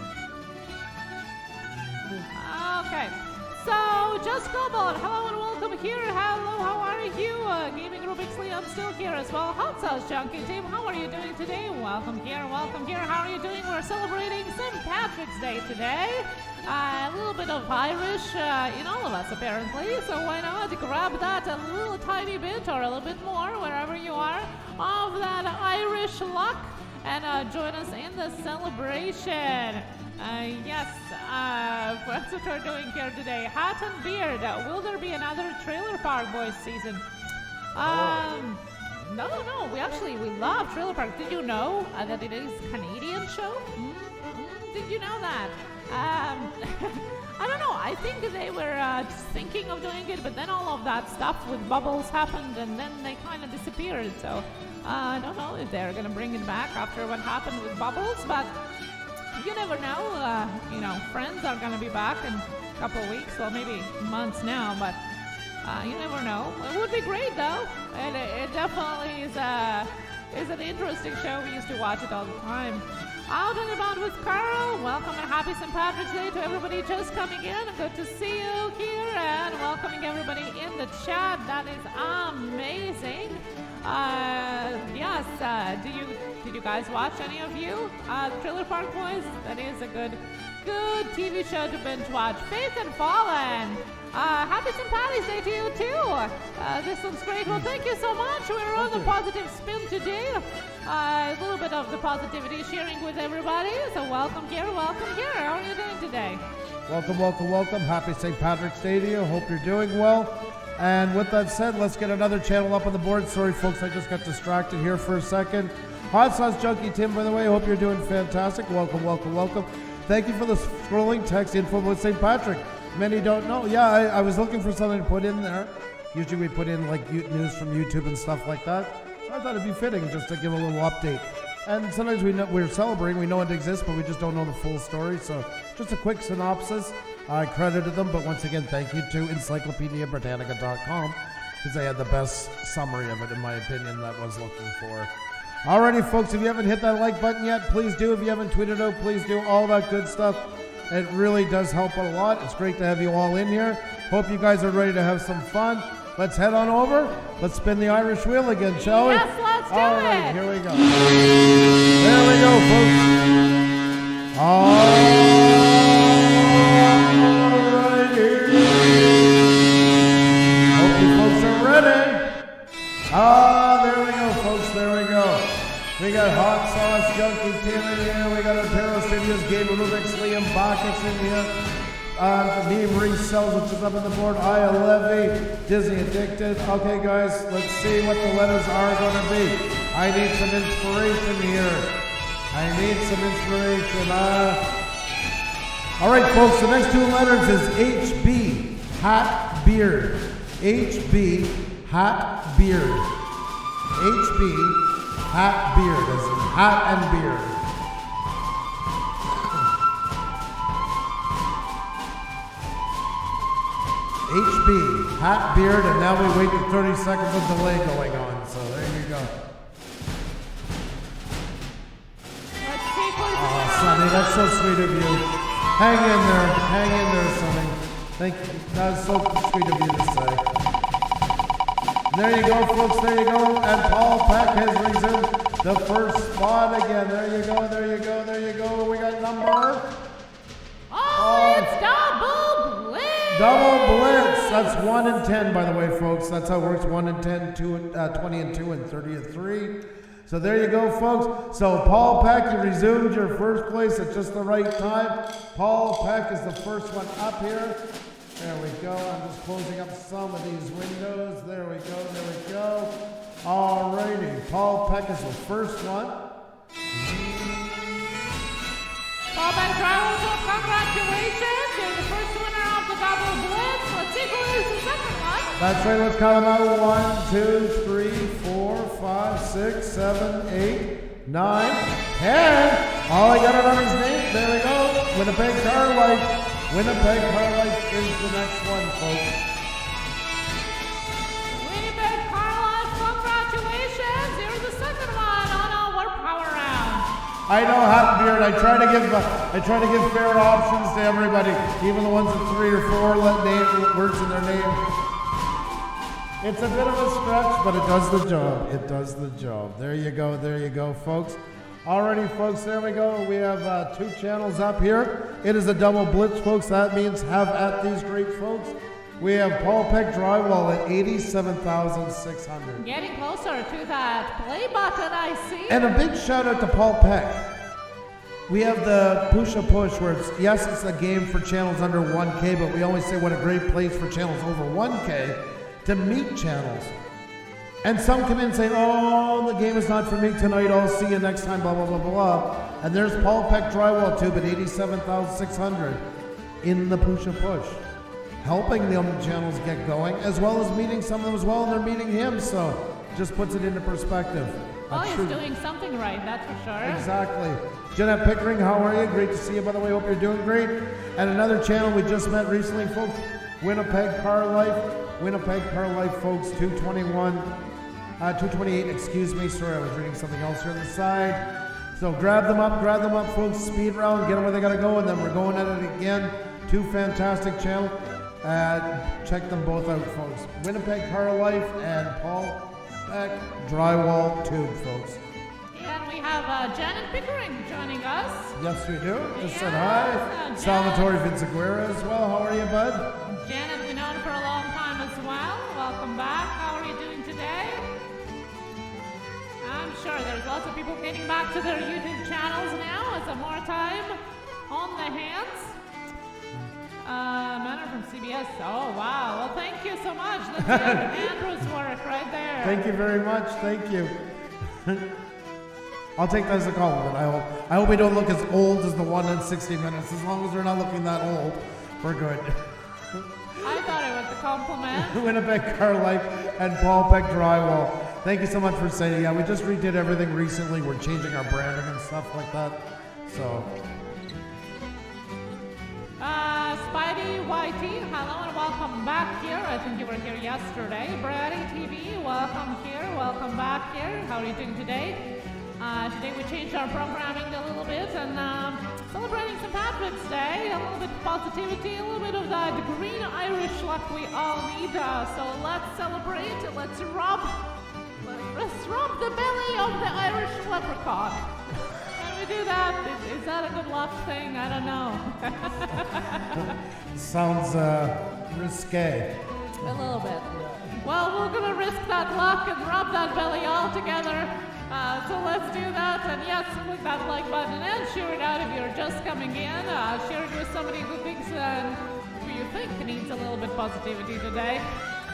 Okay. So, Just Cobalt, hello and welcome here. Hello, how are you? Gaming Rubik's Lee, I'm still here as well. Hot Sauce Junkie Team, how are you doing today? Welcome here, welcome here. How are you doing? We're celebrating St. Patrick's Day today. A little bit of Irish in all of us, apparently. So why not grab that a little tiny bit or a little bit more, wherever you are, of that Irish luck and join us in the celebration. Yes, what's what we're doing here today? Hat and Beard. Will there be another Trailer Park Boys season? No, we love Trailer Park. Did you know that it is a Canadian show? Did you know that? I don't know. I think they were thinking of doing it, but then all of that stuff with Bubbles happened, and then they kind of disappeared. So I don't know if they're gonna bring it back after what happened with Bubbles, but you never know. Friends are gonna be back in a couple of weeks, well, maybe months now, but you never know. It would be great, though. It definitely is an interesting show. We used to watch it all the time. Out and about with Carl. Welcome and happy St. Patrick's Day to everybody just coming in. Good to see you here and welcoming everybody in the chat. That is amazing. Yes. Did you guys watch, any of you? Trailer Park Boys. That is a good TV show to binge watch. Faith and Fallen. Happy St. Patty's Day to you too. This looks great. Well, thank you so much. We're on the positive spin today. A little bit of the positivity sharing with everybody. So welcome here, welcome here. How are you doing today? Welcome. Happy St. Patrick's Day to you. Hope you're doing well. And with that said, let's get another channel up on the board. Sorry, folks, I just got distracted here for a second. Hot Sauce Junkie Tim, by the way, hope you're doing fantastic. Welcome. Thank you for the scrolling text info about St. Patrick. Many don't know. Yeah, I was looking for something to put in there. Usually we put in like news from YouTube and stuff like that. So I thought it'd be fitting just to give a little update. And sometimes we're celebrating, we know it exists, but we just don't know the full story. So just a quick synopsis. I credited them, but once again, thank you to encyclopediabritannica.com because they had the best summary of it, in my opinion, that I was looking for. Alrighty, folks, if you haven't hit that like button yet, please do. If you haven't tweeted out, please do. All that good stuff. It really does help out a lot. It's great to have you all in here. Hope you guys are ready to have some fun. Let's head on over. Let's spin the Irish wheel again, shall we? Yes, let's do it. All right, here we go. There we go, folks. All right, here. Hope you folks are ready. There we go, folks. There we go. We got Hot Sauce Junkie Tim in here. We got Apparel Studios, Gabe Rubik's, Liam Bacchus in here. Me, Maurice Sells, which is up on the board. Aya Levy, Disney Addicted. Okay, guys, let's see what the letters are going to be. I need some inspiration here. All right, folks, the next two letters is HB, Hat Beard. HB, Hat Beard. HB, Hat Beard, as in hat and beard. HB, Hat Beard, and now we wait for 30 seconds of delay going on, so there you go. Sonny, that's so sweet of you. Hang in there, Sonny. Thank you, that's so sweet of you to say. There you go, folks, there you go. And Paul Peck has resumed the first spot again. There you go. We got number... It's Double Blitz! Double Blitz. That's 1 and 10, by the way, folks. That's how it works. 1 and 10, 20 and 2, and 30 and 3. So there you go, folks. So Paul Peck, you resumed your first place at just the right time. Paul Peck is the first one up here. There we go. I'm just closing up some of these windows. There we go. Alrighty. Paul Peck is the first one. Paul Peck Travels, congratulations. You're the first winner of the Double Blitz. Let's see who is the second one. That's right. Let's count them out. 1, 2, 3, 4, 5, 6, 7, 8, 9, 10. Oh, I got it on his name. There we go. Winnipeg Carlight. Winnipeg Carlight is the next one, folks. Winnipeg Carlight, congratulations! You're the second one on our Power Round. I know, Hat and Beard. I try to give fair options to everybody, even the ones with 3 or 4 words in their name. It's a bit of a stretch, but it does the job. It does the job. There you go, folks. Alrighty, folks, there we go. We have 2 channels up here. It is a double blitz, folks. That means have at these great folks. We have Paul Peck Drywall at 87,600. Getting closer to that play button, I see. And a big shout out to Paul Peck. We have the Pusa Push, where it's a game for channels under 1K, but we always say what a great place for channels over 1K to meet channels. And some come in saying, oh, the game is not for me tonight, I'll see you next time, blah, blah, blah, blah. And there's Paul Peck Drywall too, at 87,600 in the Pusa Push. Helping the channels get going, as well as meeting some of them as well, and they're meeting him, so just puts it into perspective. Oh, he's doing something right, that's for sure. Exactly. Jeanette Pickering, how are you? Great to see you, by the way. Hope you're doing great. And another channel we just met recently, folks, Winnipeg Car Life. Winnipeg Car Life, folks, 228, excuse me. Sorry, I was reading something else here on the side. So grab them up, folks. Speed round, get them where they got to go, and then we're going at it again. 2 fantastic channels. Check them both out, folks. Winnipeg Car Life and Paul Peck Drywall Tube, folks. And we have Janet Pickering joining us. Yes, we do. Just said hi. Salvatore Vinciguerra as well. How are you, bud? Janet, we've known for a long time as well. Welcome back. How are you doing today? I'm sure there's lots of people getting back to their YouTube channels now as more time on the hands. Manor from CBS. Oh, wow. Well, thank you so much. That's Andrew's work right there. Thank you very much. Thank you. I'll take that as a compliment. I hope we don't look as old as the one in 60 Minutes. As long as we're not looking that old, we're good. I thought it was a compliment. Winnipeg Car Life and Paul Peck Drywall. Thank you so much for saying it. Yeah, we just redid everything recently. We're changing our branding and stuff like that. So... Spidey YT, hello and welcome back here. I think you were here yesterday. Brady TV, welcome here, welcome back here. How are you doing today? Today we changed our programming a little bit and celebrating St. Patrick's Day. A little bit of positivity, a little bit of that green Irish luck we all need. So let's celebrate. Let's rub the belly of the Irish leprechaun. Do that? Is that a good luck thing? I don't know. Sounds risque. A little bit. Well, we're going to risk that luck and rub that belly all together. So let's do that. And yes, click that like button and share it out if you're just coming in. Share it with somebody who thinks who you think needs a little bit positivity today.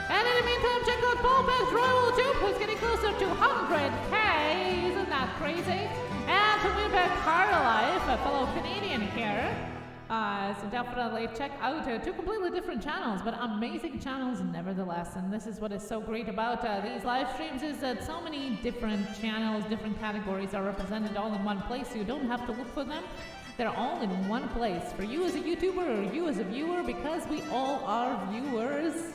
And in the meantime, check out Paul Peck Drywall Tube, who's getting closer to 100K. Isn't that crazy? And to Winnipeg Car Life, a fellow Canadian here. So definitely check out 2 completely different channels, but amazing channels nevertheless. And this is what is so great about these live streams is that so many different channels, different categories are represented all in one place, so you don't have to look for them. They're all in one place for you as a YouTuber or you as a viewer, because we all are viewers.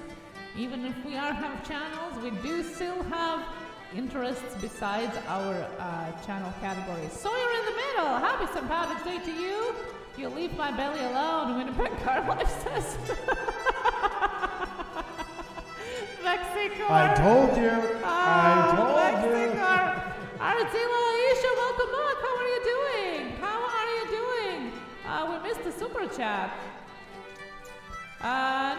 Even if we have channels, we do still have interests besides our channel categories. So you're in the middle. Happy St. Patrick's Day to you. You leave my belly alone, Winnipeg Car Life says. Mexico. I told you. I told you. Artila Aisha, welcome back. How are you doing? How are you doing? We missed the super chat.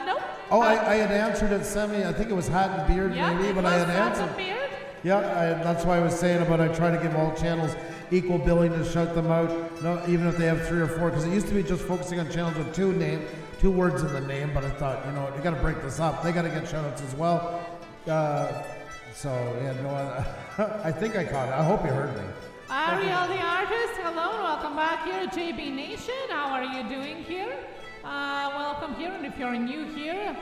Nope. Oh, I had answered it semi. I think it was Hat and Beard maybe, but I had answered. Hat and Beard? Yeah, that's why I was saying about I try to give all channels equal billing to shout them out, no, even if they have 3 or 4, because it used to be just focusing on channels with 2 words in the name, but I thought, you know what, you got to break this up. They got to get shout outs as well. I think I caught it. I hope you heard me. Ariel the Artist, hello, welcome back here at JB Nation. How are you doing here? Welcome here, and if you're new here,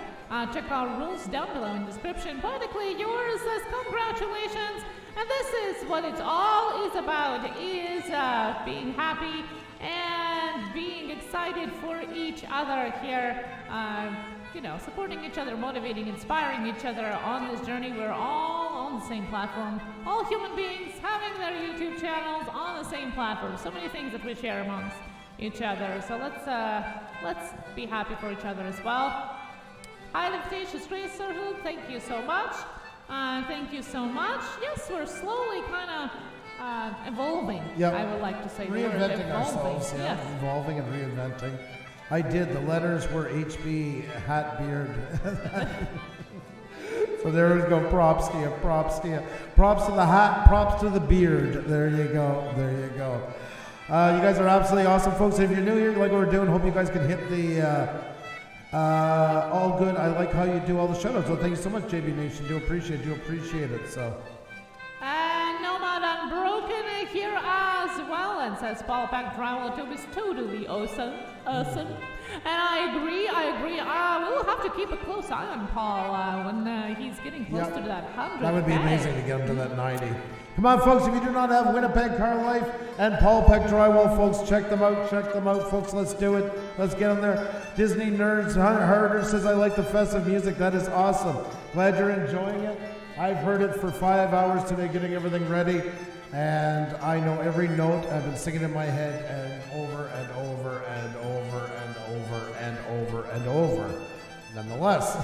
check our rules down below in the description. Politically yours says congratulations, and this is what it's all is about, is being happy and being excited for each other here, supporting each other, motivating, inspiring each other on this journey we're all on the same platform. All human beings having their YouTube channels on the same platform. So many things that we share amongst each other. So let's be happy for each other as well. Hi, Levitacious Racerhood, thank you so much. Thank you so much. Yes, we're slowly kind of evolving, yep. I would like to say. Reinventing ourselves, yeah. Yes. Evolving and reinventing. I did. The letters were HB, hat, beard. So there we go. Props to you. Props to you. Props to the hat. Props to the beard. There you go. There you go. You guys are absolutely awesome, folks. If you're new here, like what we're doing, hope you guys can hit the all good. I like how you do all the shoutouts. So thank you so much, JB Nation. Do appreciate it. So. Nomad Unbroken here as well, and says Paul Pack Drywall Tube is totally awesome. And I agree. We'll have to keep a close eye on Paul when he's getting close to that 100. That would be amazing to get him to that 90. Come on, folks, if you do not have Winnipeg Car Life and Paul Peck Drywall, folks, check them out, folks. Let's do it. Let's get them there. Disney Nerds Harder says, I like the festive music. That is awesome. Glad you're enjoying it. I've heard it for 5 hours today, getting everything ready, and I know every note. I've been singing in my head and over and over and over and over and over and over. Nonetheless,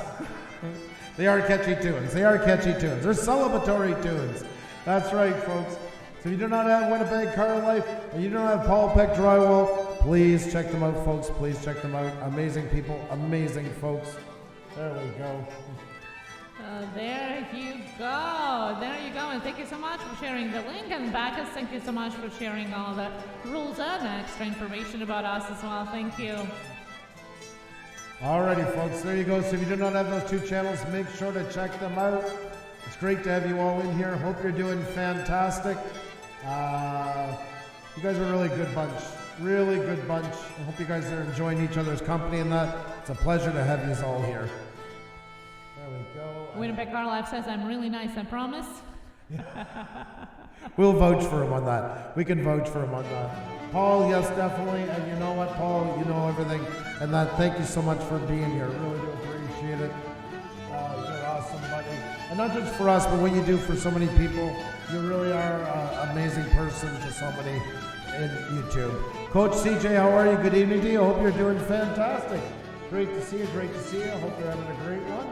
they are catchy tunes. They're celebratory tunes. That's right, folks. So if you do not have Winnipeg Car Life and you don't have Paul Peck Drywall, please check them out, folks. Please check them out. Amazing people, amazing folks. There we go. There you go, and thank you so much for sharing the link, and Bacchus, thank you so much for sharing all the rules and extra information about us as well. Thank you. Alrighty, folks, there you go. So if you do not have those 2 channels, make sure to check them out. It's great to have you all in here. Hope you're doing fantastic. You guys are a really good bunch. I hope you guys are enjoying each other's company and that. It's a pleasure to have you all here. There we go. Winnipeg Car Life says I'm really nice, I promise. We'll vouch for him on that. We can vouch for him on that. Paul, yes, definitely. And you know what, Paul, you know everything. And that, thank you so much for being here. Really do appreciate it. You're awesome, buddy. And not just for us, but what you do for so many people. You really are an amazing person to somebody in YouTube. Coach CJ, how are you? Good evening to you. Hope you're doing fantastic. Great to see you. Hope you're having a great one.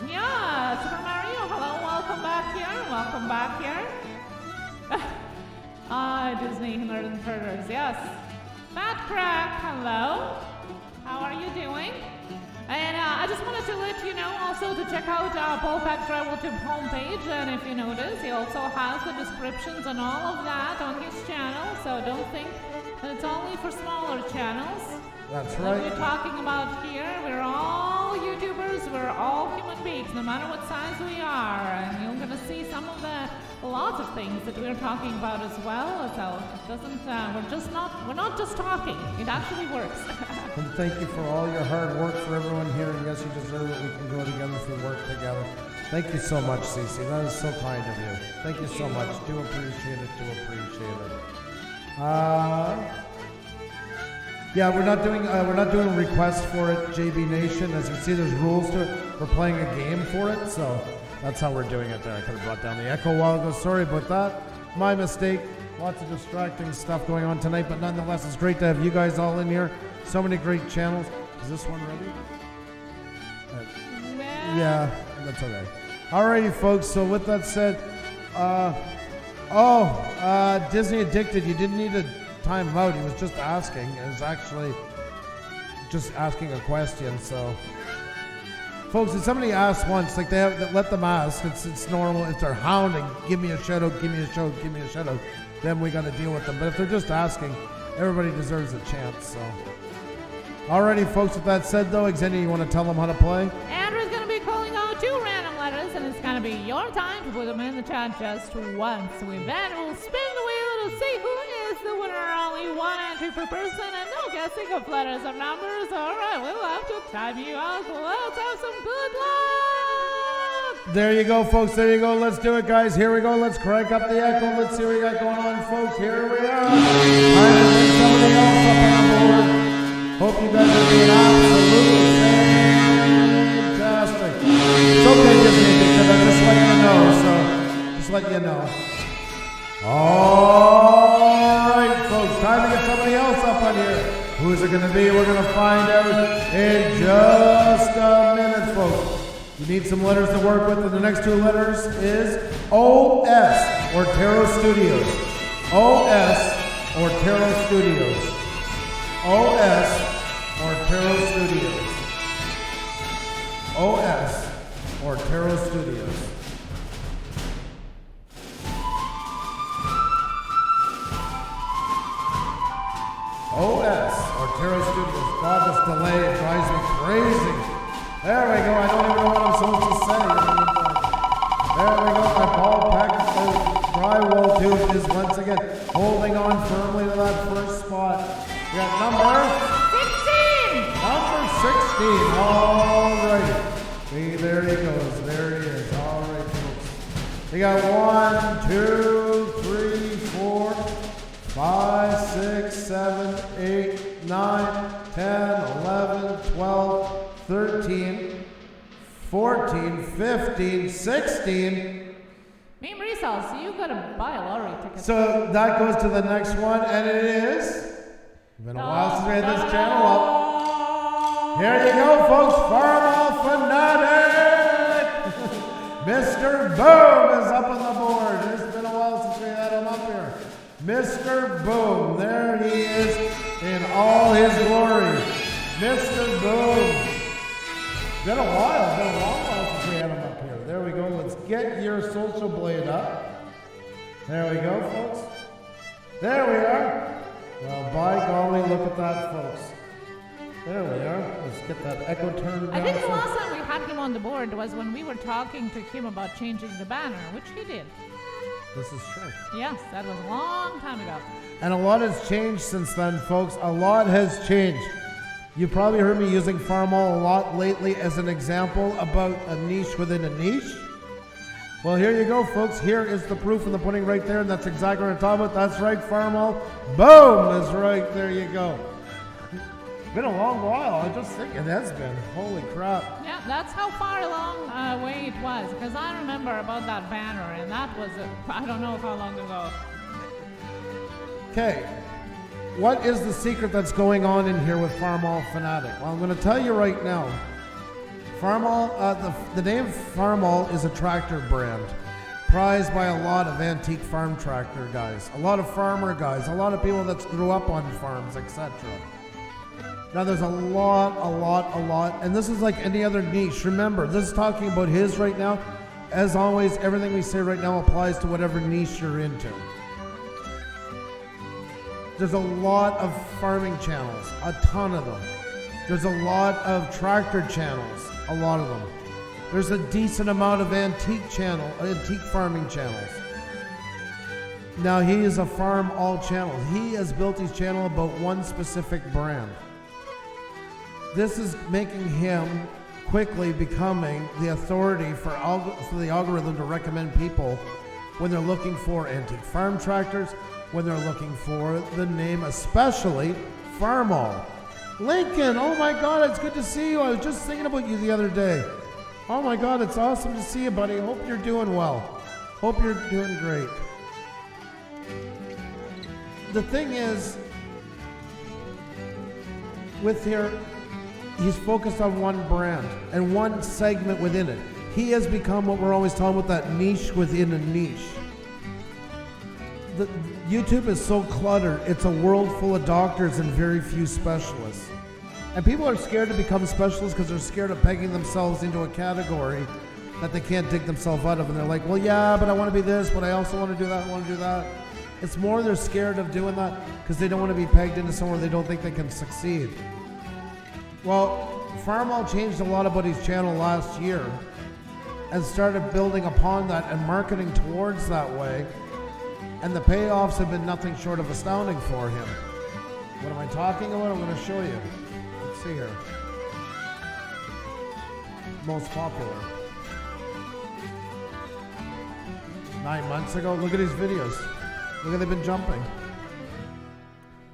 Yes. And Super Mario, hello, welcome back here. Disney Nerd and Herders, yes. Fat Crack, hello. How are you doing? And I just wanted to let you know also to check out Paul Pack Drywall Tube homepage, and if you notice, he also has the descriptions and all of that on his channel, so don't think that it's only for smaller channels. That's right. What we're talking about here, we're all YouTubers, we're all human beings, no matter what size we are, and you're going to see lots of things that we're talking about as well, so it doesn't, we're not just talking, it actually works. And thank you for all your hard work for everyone here, and yes, you deserve it. We can go together if we work together. Thank you so much, Cece. That is so kind of you. Thank you so much. Do appreciate it. Yeah, we're not doing requests for it, JB Nation. As you can see, there's rules to it. We're playing a game for it, so that's how we're doing it there. I could have brought down the echo a while ago. Sorry about that. My mistake. Lots of distracting stuff going on tonight, but nonetheless, it's great to have you guys all in here. So many great channels. Is this one ready? Yeah, that's okay. Alrighty, folks. So with that said, Disney Addicted, you didn't need to time him out. He was just asking. It was actually just asking a question. So, folks, if somebody asks once, like let them ask. It's normal. If they're hounding, give me a shout out, then we got to deal with them. But if they're just asking, everybody deserves a chance. So, alrighty, folks. With that said, though, Xenia, you want to tell them how to play? Andrew's going to be calling out 2 random letters, and it's going to be your time to put them in the chat just once. Then we'll spin the wheel to see who is the winner. Only 1 entry per person, and no guessing of letters or numbers. Alright, we'll have to time you out. Let's have some good luck! There you go, folks. There you go. Let's do it, guys. Here we go. Let's crank up the echo. Let's see what we got going on, folks. Here we are. Time to bring somebody else up on the board. Hope you guys are doing absolutely fantastic. It's okay, Disney Addicted. I'm just letting you know. So, just letting you know. All right, folks. Time to get somebody else up on here. Who's it going to be? We're going to find out in just a minute, folks. You need some letters to work with, and the next two letters is OS, or Tarot Studios. OS, or Tarot Studios. OS, or Tarot Studios. OS, or Tarot Studios. OS, or Tarot Studios. God, this delay drives me crazy. There we go. I don't even know what I'm supposed to say. There we go. My ball packed drywall tube is once again holding on firmly to that first spot. We got number 16. Number 16. All right. There he goes. There he is. All right, folks. We got 1, 2, 3, 4, 5, 6, 7, 8, 9, 10, 11, 12, 13, 14, 15, 16. Meme results, you gotta buy a lottery ticket. So that goes to the next one, and it is. Been a while since we had this channel up. Here you go, folks. Farmall Fanatic. Mr. Boom is up on the board. It's been a while since we had him up here. Mr. Boom. There he is in all his glory. Mr. Boom. Been a long while since we had him up here. There we go. Let's get your social blade up. There we go, folks. There we are. Well, by golly, look at that, folks. There we are. Let's get that echo turned down. I think the last time we had him on the board was when we were talking to him about changing the banner, which he did. This is true. Yes, that was a long time ago. And a lot has changed since then, folks. A lot has changed. You probably heard me using Farmall a lot lately as an example about a niche within a niche. Well, here you go, folks. Here is the proof in the pudding right there, and that's exactly what I'm talking about. That's right, Farmall. Boom is right. There you go. Been a long while. I just think it has been. Holy crap. Yeah, that's how far along way it was, because I remember about that banner, and that was, I don't know how long ago. Okay. What is the secret that's going on in here with Farmall Fanatic? Well, I'm going to tell you right now. Farmall, the name Farmall is a tractor brand, prized by a lot of antique farm tractor guys, a lot of farmer guys, a lot of people that grew up on farms, etc. Now there's a lot, and this is like any other niche. Remember, this is talking about his right now. As always, everything we say right now applies to whatever niche you're into. There's a lot of farming channels, a ton of them. There's a lot of tractor channels, a lot of them. There's a decent amount of antique farming channels. Now he is a Farmall channel. He has built his channel about one specific brand. This is making him quickly becoming the authority for the algorithm to recommend people when they're looking for antique farm tractors, when they're looking for the name, especially Farmall. Lincoln, oh my God, it's good to see you. I was just thinking about you the other day. Oh my God, it's awesome to see you, buddy. Hope you're doing well. Hope you're doing great. The thing is, with here, he's focused on one brand and one segment within it. He has become what we're always talking about, that niche within a niche. YouTube is so cluttered. It's a world full of doctors and very few specialists. And people are scared to become specialists because they're scared of pegging themselves into a category that they can't dig themselves out of. And they're like, well, yeah, but I want to be this, but I also want to do that, I want to do that. It's more they're scared of doing that because they don't want to be pegged into somewhere they don't think they can succeed. Well, Farmall changed a lot about his channel last year and started building upon that and marketing towards that way. And the payoffs have been nothing short of astounding for him. What am I talking about? I'm going to show you. Let's see here. Most popular. 9 months ago. Look at his videos. Look at they've been jumping.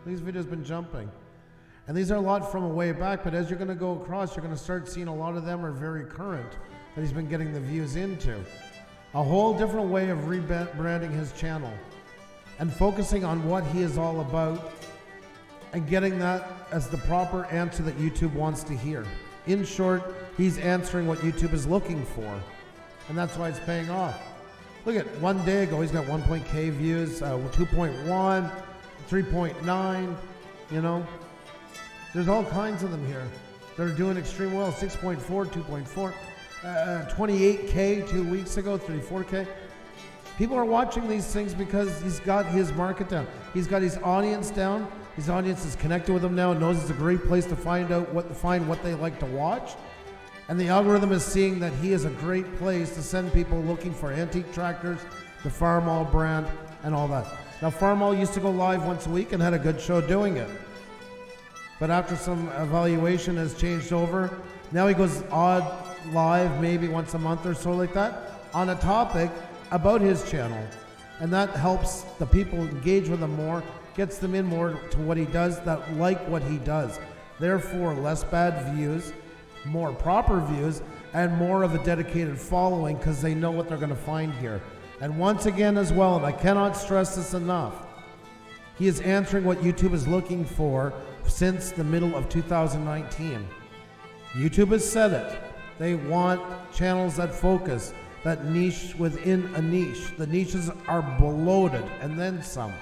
These videos been jumping. And these are a lot from a way back, but as you're going to go across, you're going to start seeing a lot of them are very current that he's been getting the views into. A whole different way of rebranding his channel and focusing on what he is all about and getting that as the proper answer that YouTube wants to hear. In short, he's answering what YouTube is looking for, and that's why it's paying off. Look at 1 day ago, he's got 1.k views, 2.1, 3.9, you know. There's all kinds of them here that are doing extremely well. 6.4, 2.4, 28k 2 weeks ago, 34k. People are watching these things because he's got his market down. He's got his audience down. His audience is connected with him now and knows it's a great place to find what they like to watch. And the algorithm is seeing that he is a great place to send people looking for antique tractors, the Farmall brand, and all that. Now, Farmall used to go live once a week and had a good show doing it. But after some evaluation has changed over, now he goes odd live, maybe once a month or so like that, on a topic about his channel. And that helps the people engage with him more, gets them in more to what he does, that like what he does. Therefore, less bad views, more proper views, and more of a dedicated following because they know what they're going to find here. And once again as well, and I cannot stress this enough, he is answering what YouTube is looking for since the middle of 2019. YouTube has said it. They want channels that focus, that niche within a niche. The niches are bloated and then some.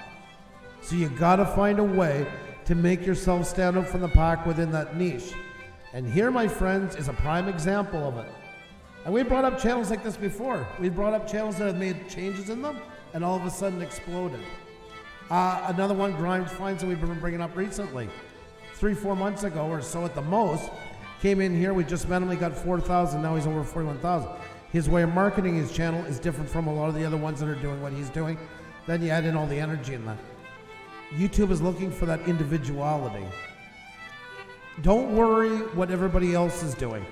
So you gotta find a way to make yourself stand out from the pack within that niche. And here, my friends, is a prime example of it. And we brought up channels like this before. We brought up channels that have made changes in them and all of a sudden exploded. Another one, Grimes Finds, that we've been bringing up recently. 3-4 months ago or so at the most, came in here, we just met him, he got 4,000, now he's over 41,000. His way of marketing his channel is different from a lot of the other ones that are doing what he's doing. Then you add in all the energy in that. YouTube is looking for that individuality. Don't worry what everybody else is doing.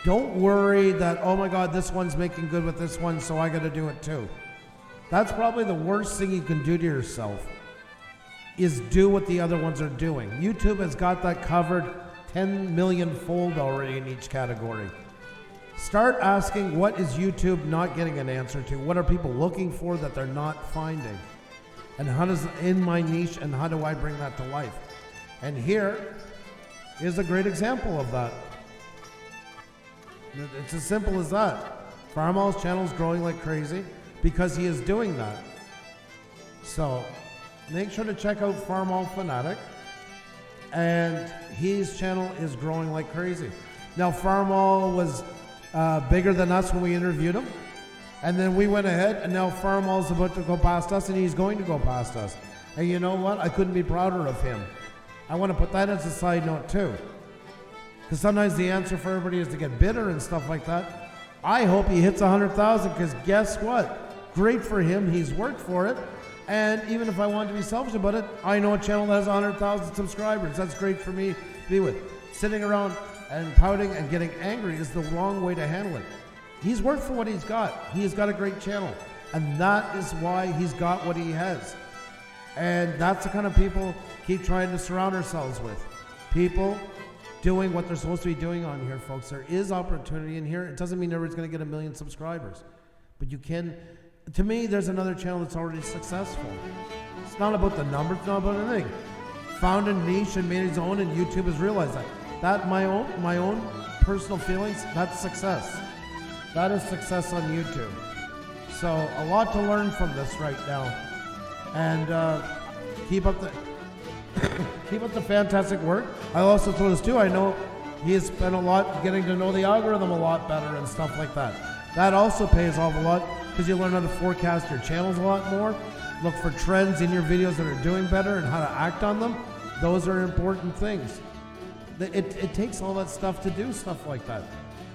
Don't worry that, oh my God, this one's making good with this one, so I gotta do it too. That's probably the worst thing you can do to yourself, is do what the other ones are doing. YouTube has got that covered 10 million fold already in each category. Start asking, what is YouTube not getting an answer to? What are people looking for that they're not finding? And how does, in my niche, and how do I bring that to life? And here is a great example of that. It's as simple as that. Farmall's channel is growing like crazy because he is doing that. So make sure to check out Farmall Fanatic, and his channel is growing like crazy. Now, Farmall was bigger than us when we interviewed him, and then we went ahead, and now Farmall's about to go past us, and he's going to go past us. And you know what? I couldn't be prouder of him. I want to put that as a side note too, because sometimes the answer for everybody is to get bitter and stuff like that. I hope he hits 100,000, because guess what? Great for him. He's worked for it. And even if I want to be selfish about it, I know a channel that has 100,000 subscribers. That's great for me to be with. Sitting around and pouting and getting angry is the wrong way to handle it. He's worked for what he's got. He has got a great channel. And that is why he's got what he has. And that's the kind of people keep trying to surround ourselves with. People doing what they're supposed to be doing on here, folks. There is opportunity in here. It doesn't mean everyone's going to get 1 million subscribers. But you can... To me, there's another channel that's already successful. It's not about the numbers, it's not about anything. Found a niche and made his own, and YouTube has realized that. That, my own personal feelings, that's success. That is success on YouTube. So, a lot to learn from this right now. And keep up the keep up the fantastic work. I also throw this too. I know he has spent a lot getting to know the algorithm a lot better and stuff like that. That also pays off a lot, because you learn how to forecast your channels a lot more, look for trends in your videos that are doing better and how to act on them. Those are important things. It takes all that stuff to do stuff like that.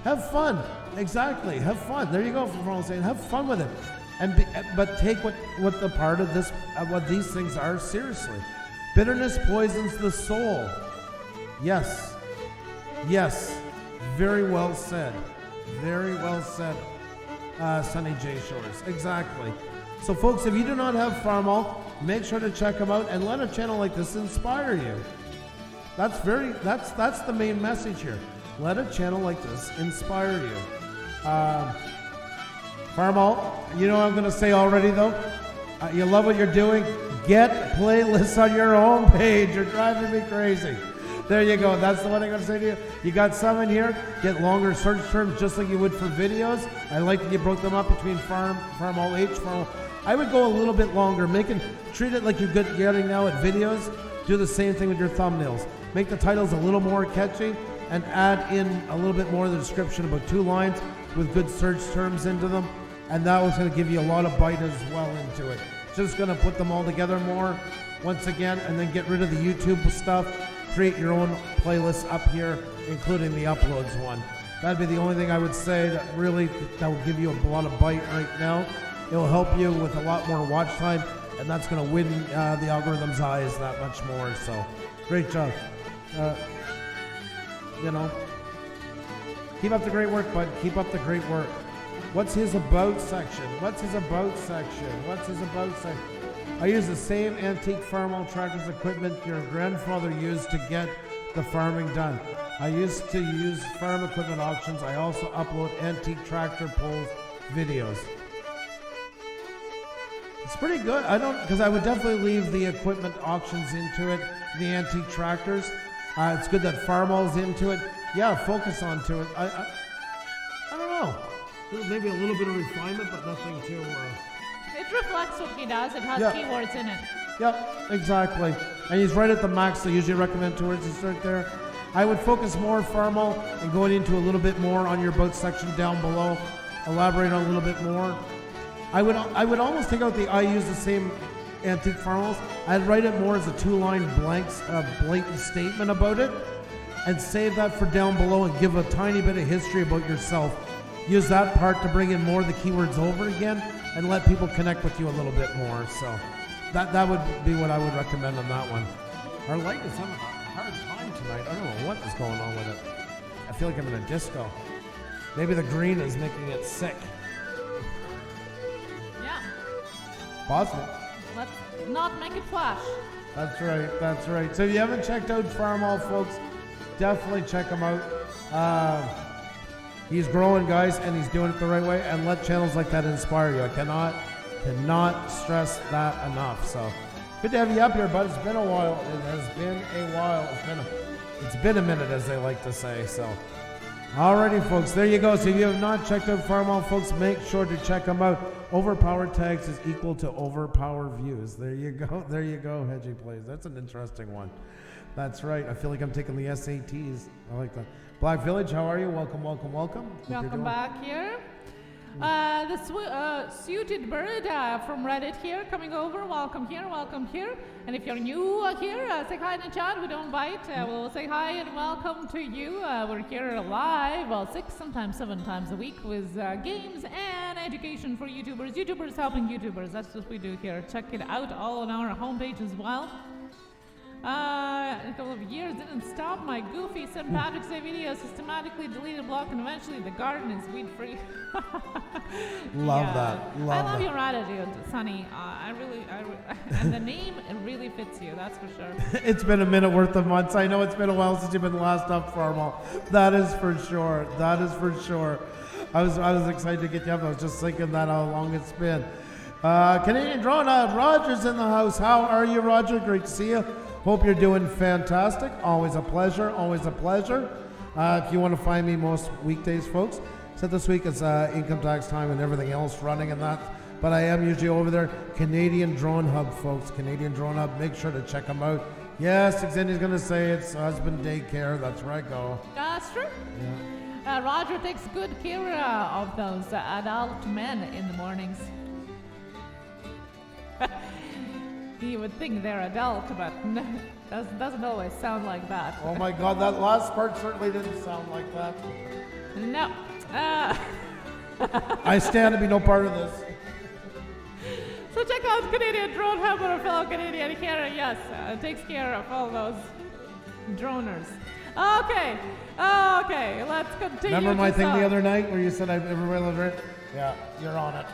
Have fun. Exactly. Have fun. There you go, from what I'm saying. Have fun with it. But take what the part of this, what these things are, seriously. Bitterness poisons the soul. Yes. Yes. Very well said. Very well said. Sunny J Shores. Exactly. So folks, if you do not have Farmall, make sure to check them out and let a channel like this inspire you. That's the main message here. Let a channel like this inspire you. Farmall, you know what I'm going to say already though? You love what you're doing? Get playlists on your own page. You're driving me crazy. There you go. That's the one I'm going to say to you. You got some in here. Get longer search terms just like you would for videos. I like that you broke them up between Farmall H, Farmall. I would go a little bit longer. Treat it like you're getting now at videos. Do the same thing with your thumbnails. Make the titles a little more catchy and add in a little bit more of the description, about 2 lines with good search terms into them. And that was going to give you a lot of bite as well into it. Just going to put them all together more once again, and then get rid of the YouTube stuff. Create your own playlist up here, including the uploads one. That'd be the only thing I would say that will give you a lot of bite right now. It'll help you with a lot more watch time, and that's going to win the algorithm's eyes that much more. So, great job. Keep up the great work, bud. Keep up the great work. What's his about section? I use the same antique Farmall tractors equipment your grandfather used to get the farming done. I used to use farm equipment auctions. I also upload antique tractor pulls videos. It's pretty good. Because I would definitely leave the equipment auctions into it, the antique tractors. It's good that Farmall's into it. Yeah, focus onto it. I don't know. Maybe a little bit of refinement, but nothing too... It reflects what he does. It has keywords in it. Yep, exactly. And he's right at the max. I usually recommend 2 words to start there. I would focus more, Farmall, and going into a little bit more on your about section down below. Elaborate on a little bit more. I would almost take out I use the same antique Farmalls. I'd write it more as a 2-line blatant statement about it, and save that for down below and give a tiny bit of history about yourself. Use that part to bring in more of the keywords over again and let people connect with you a little bit more. So that would be what I would recommend on that one. Our light is having a hard time tonight. I don't know what is going on with it. I feel like I'm in a disco. Maybe the green is making it sick. Yeah. Possible. Let's not make it flash. That's right. So if you haven't checked out Farmall, folks, definitely check him out. He's growing, guys, and he's doing it the right way. And let channels like that inspire you. I cannot stress that enough. So good to have you up here, bud. It's been a while. It has been a while. It's been a minute, as they like to say. So, alrighty, folks, there you go. So if you have not checked out Farmall, folks, make sure to check them out. Overpowered tags is equal to overpower views. There you go, Hedgie Plays. That's an interesting one. That's right. I feel like I'm taking the SATs. I like that. Black Village, how are you? Welcome. Welcome back here. The Suited Bird from Reddit here, coming over. Welcome here. And if you're new here, say hi in the chat. We don't bite. We'll say hi and welcome to you. We're here live, 6, sometimes 7 times a week with games and education for YouTubers. YouTubers helping YouTubers. That's what we do here. Check it out all on our homepage as well. A couple of years didn't stop my goofy St. Patrick's Day video, systematically deleted block, and eventually the garden is weed free. Love that. I love your attitude, Sonny. And the name really fits you, that's for sure. It's been a minute worth of months. I know it's been a while since you've been last up, Farmall. That is for sure. I was excited to get you up. I was just thinking that how long it's been. Canadian Drone, Roger's in the house. How are you, Roger? Great to see you. Hope you're doing fantastic. Always a pleasure. If you want to find me most weekdays, folks, except this week it's income tax time and everything else running and that. But I am usually over there. Canadian Drone Hub, folks. Canadian Drone Hub. Make sure to check them out. Yes, Xandy's going to say it's husband daycare. That's where I go. That's true. Yeah. Roger takes good care of those adult men in the mornings. You would think they're adult, but doesn't always sound like that. Oh my God, that last part certainly didn't sound like that. No. I stand to be no part of this. So check out Canadian Drone Hub, our fellow Canadian here. Yes, takes care of all those droners. Okay, let's continue. Remember my thing the other night where you said everybody loves it? Yeah, you're on it.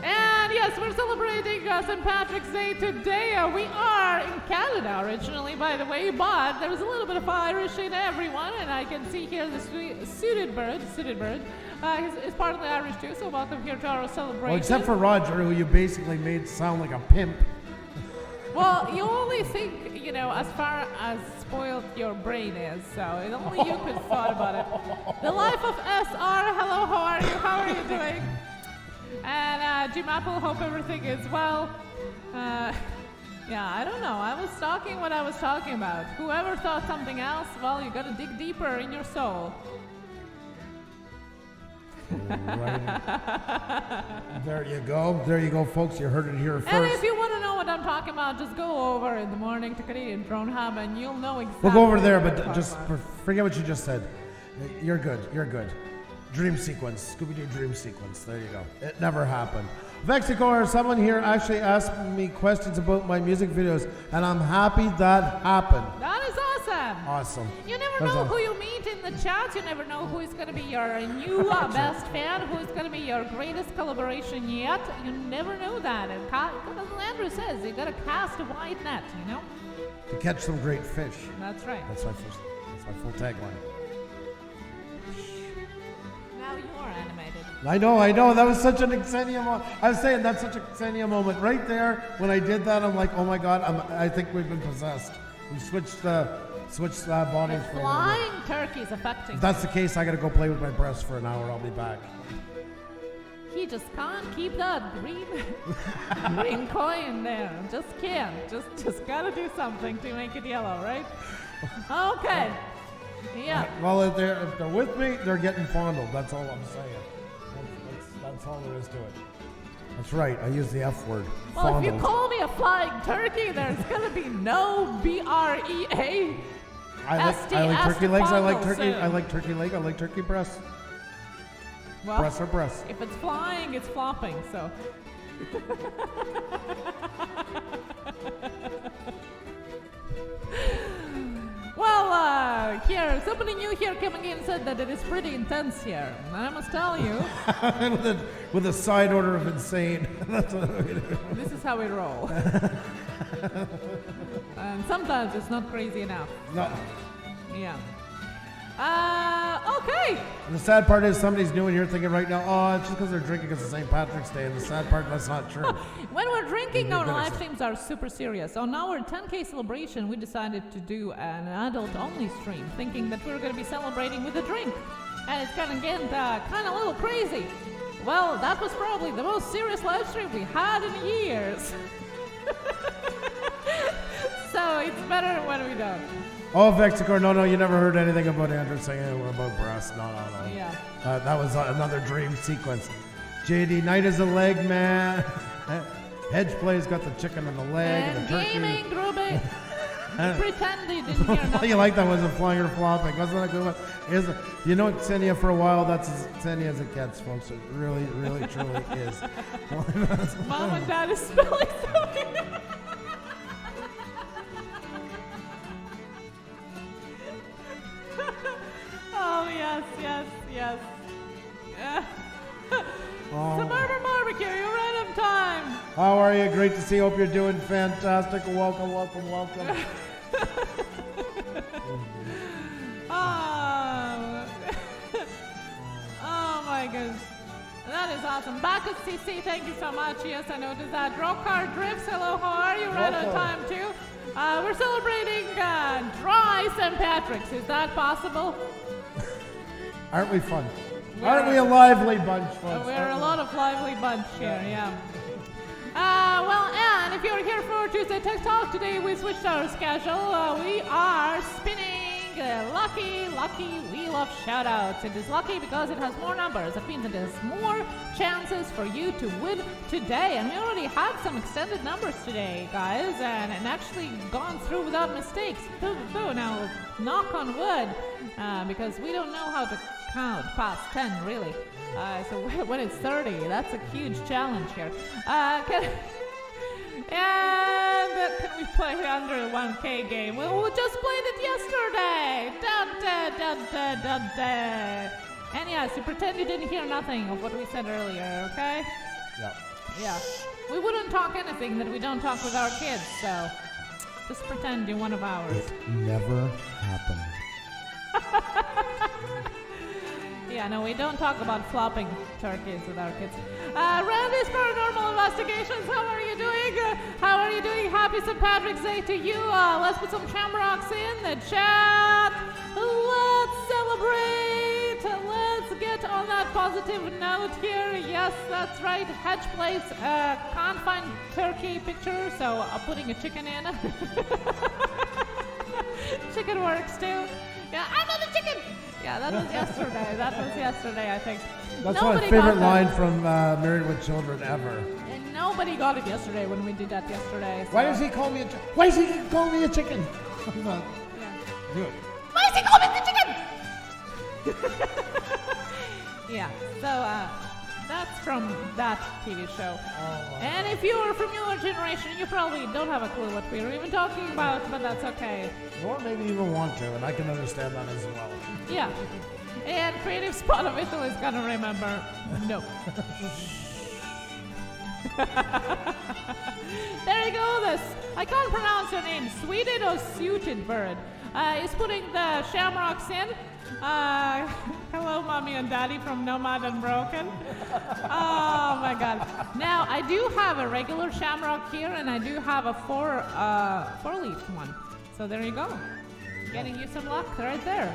And yes, yes, we're celebrating St. Patrick's Day today. We are in Canada originally, by the way, but there's a little bit of Irish in everyone, and I can see here the suited bird, is partly Irish too, so welcome here to our celebration. Well, except for Roger, who you basically made sound like a pimp. Well, you only think, as far as spoiled your brain is, so only you could thought about it. The life of SR, hello, how are you? How are you doing? And Jim Apple, hope everything is well. Yeah, I don't know. I was talking what I was talking about. Whoever thought something else, well, you gotta dig deeper in your soul. There you go, folks. You heard it here first. And if you want to know what I'm talking about, just go over in the morning to Canadian Drone Hub and you'll know exactly. We'll go over there, but just forget what you just said. You're good. Dream sequence, Scooby-Doo dream sequence. There you go. It never happened. Vexicor, someone here actually asked me questions about my music videos, and I'm happy that happened. That is awesome. Awesome. You never know who you meet in the chats. You never know who is going to be your new best fan, who is going to be your greatest collaboration yet. You never know that. And as Andrew says, you got to cast a wide net, To catch some great fish. That's right. That's my full tagline. Now you're animated. I know. That was such an Xenia moment. I was saying that's such a Xenia moment right there. When I did that, I'm like, oh my God, I think we've been possessed. We switched bodies for a flying turkey's affecting. If that's the case, I gotta go play with my breasts for an hour. I'll be back. He just can't keep that green coin there. Just can't. Just gotta do something to make it yellow, right? Okay. Yeah. Well, if they're with me, they're getting fondled. That's all I'm saying. That's all there is to it. That's right. I use the F word. Well, fondled. if you call me a flying turkey, there's gonna be no BREA. I like turkey legs. I like turkey. Soon. I like turkey leg. I like turkey breasts. Well, breasts are breasts. If it's flying, it's flopping. So. Well, here, somebody new here coming in said that it is pretty intense here. And I must tell you. with a side order of insane. That's what we do. This is how we roll. And sometimes it's not crazy enough. No. Yeah. Okay. And the sad part is somebody's new in here thinking right now, oh, it's just because they're drinking because it's St. Patrick's Day. And the sad part, that's not true. When we're drinking, our live streams are super serious. On our 10K celebration, we decided to do an adult-only stream, thinking that we were going to be celebrating with a drink. And it's going to get kind of a little crazy. Well, that was probably the most serious live stream we had in years. So it's better when we don't. Oh, Vexicor, no, you never heard anything about Andrew saying about breasts. No. Yeah. That was another dream sequence. JD, Knight is a leg man. Hedge play's got the chicken and the leg and the turkey. Gaming, Groovy. Pretend they didn't hear nothing. You like that? Was it flying or flopping? Wasn't that a good one? You know Xenia for a while, that's as Xenia as it gets, folks. It really, really, truly is. Mom and Dad is spelling something. Oh, yes. Suburban Barbecue, you're right on time. How are you? Great to see you. Hope you're doing fantastic. Welcome. Oh my goodness. That is awesome. Bacchus CC, thank you so much. Yes, I noticed that. Drokar Drifts, hello, how are you? Right on time, too. We're celebrating dry St. Patrick's. Is that possible? Aren't we fun? Aren't we a lively bunch, folks? We're a lot of lively bunch here, yeah. Well, and if you're here for Tuesday Tech Talk, today we switched our schedule. We are spinning lucky Wheel of Shoutouts. It is lucky because it has more numbers. That means it has more chances for you to win today. And we already had some extended numbers today, guys, and actually gone through without mistakes. Now, knock on wood, because we don't know how to count past 10, really. So when it's 30, that's a huge challenge here. Can we play under the 1K game? We just played it yesterday. And yes, you pretend you didn't hear nothing of what we said earlier, okay? Yeah. Yeah. We wouldn't talk anything that we don't talk with our kids, so just pretend you're one of ours. It never happened. Yeah, no, we don't talk about flopping turkeys with our kids. Randy's Paranormal Investigations, how are you doing? How are you doing? Happy St. Patrick's Day to you. Let's put some shamrocks in the chat. Let's celebrate. Let's get on that positive note here. Yes, that's right. Hedge Place can't find turkey picture, so I'm putting a chicken in. Chicken works too. Yeah, another chicken. Yeah, that was yesterday. That was yesterday, I think. That's Nobody my favorite got line that. from Married with Children ever. And nobody got it yesterday when we did that yesterday. So. Why does he call me a Why does he call me a chicken? Yeah. Good. Why is he calling me the chicken? Yeah, so that's from that TV show. And if you are from your generation, you probably don't have a clue what we were even talking about, but that's okay. Or maybe even want to, and I can understand that as well. Yeah. And Creative Spot Official is gonna remember. No. There you go, this. I can't pronounce your name. Sweeted or suited bird. Is putting the shamrocks in. Hello, Mommy and Daddy from Nomad and Broken. Oh my God. Now, I do have a regular shamrock here, and I do have a four-leaf one. So there you go. Getting you some luck right there.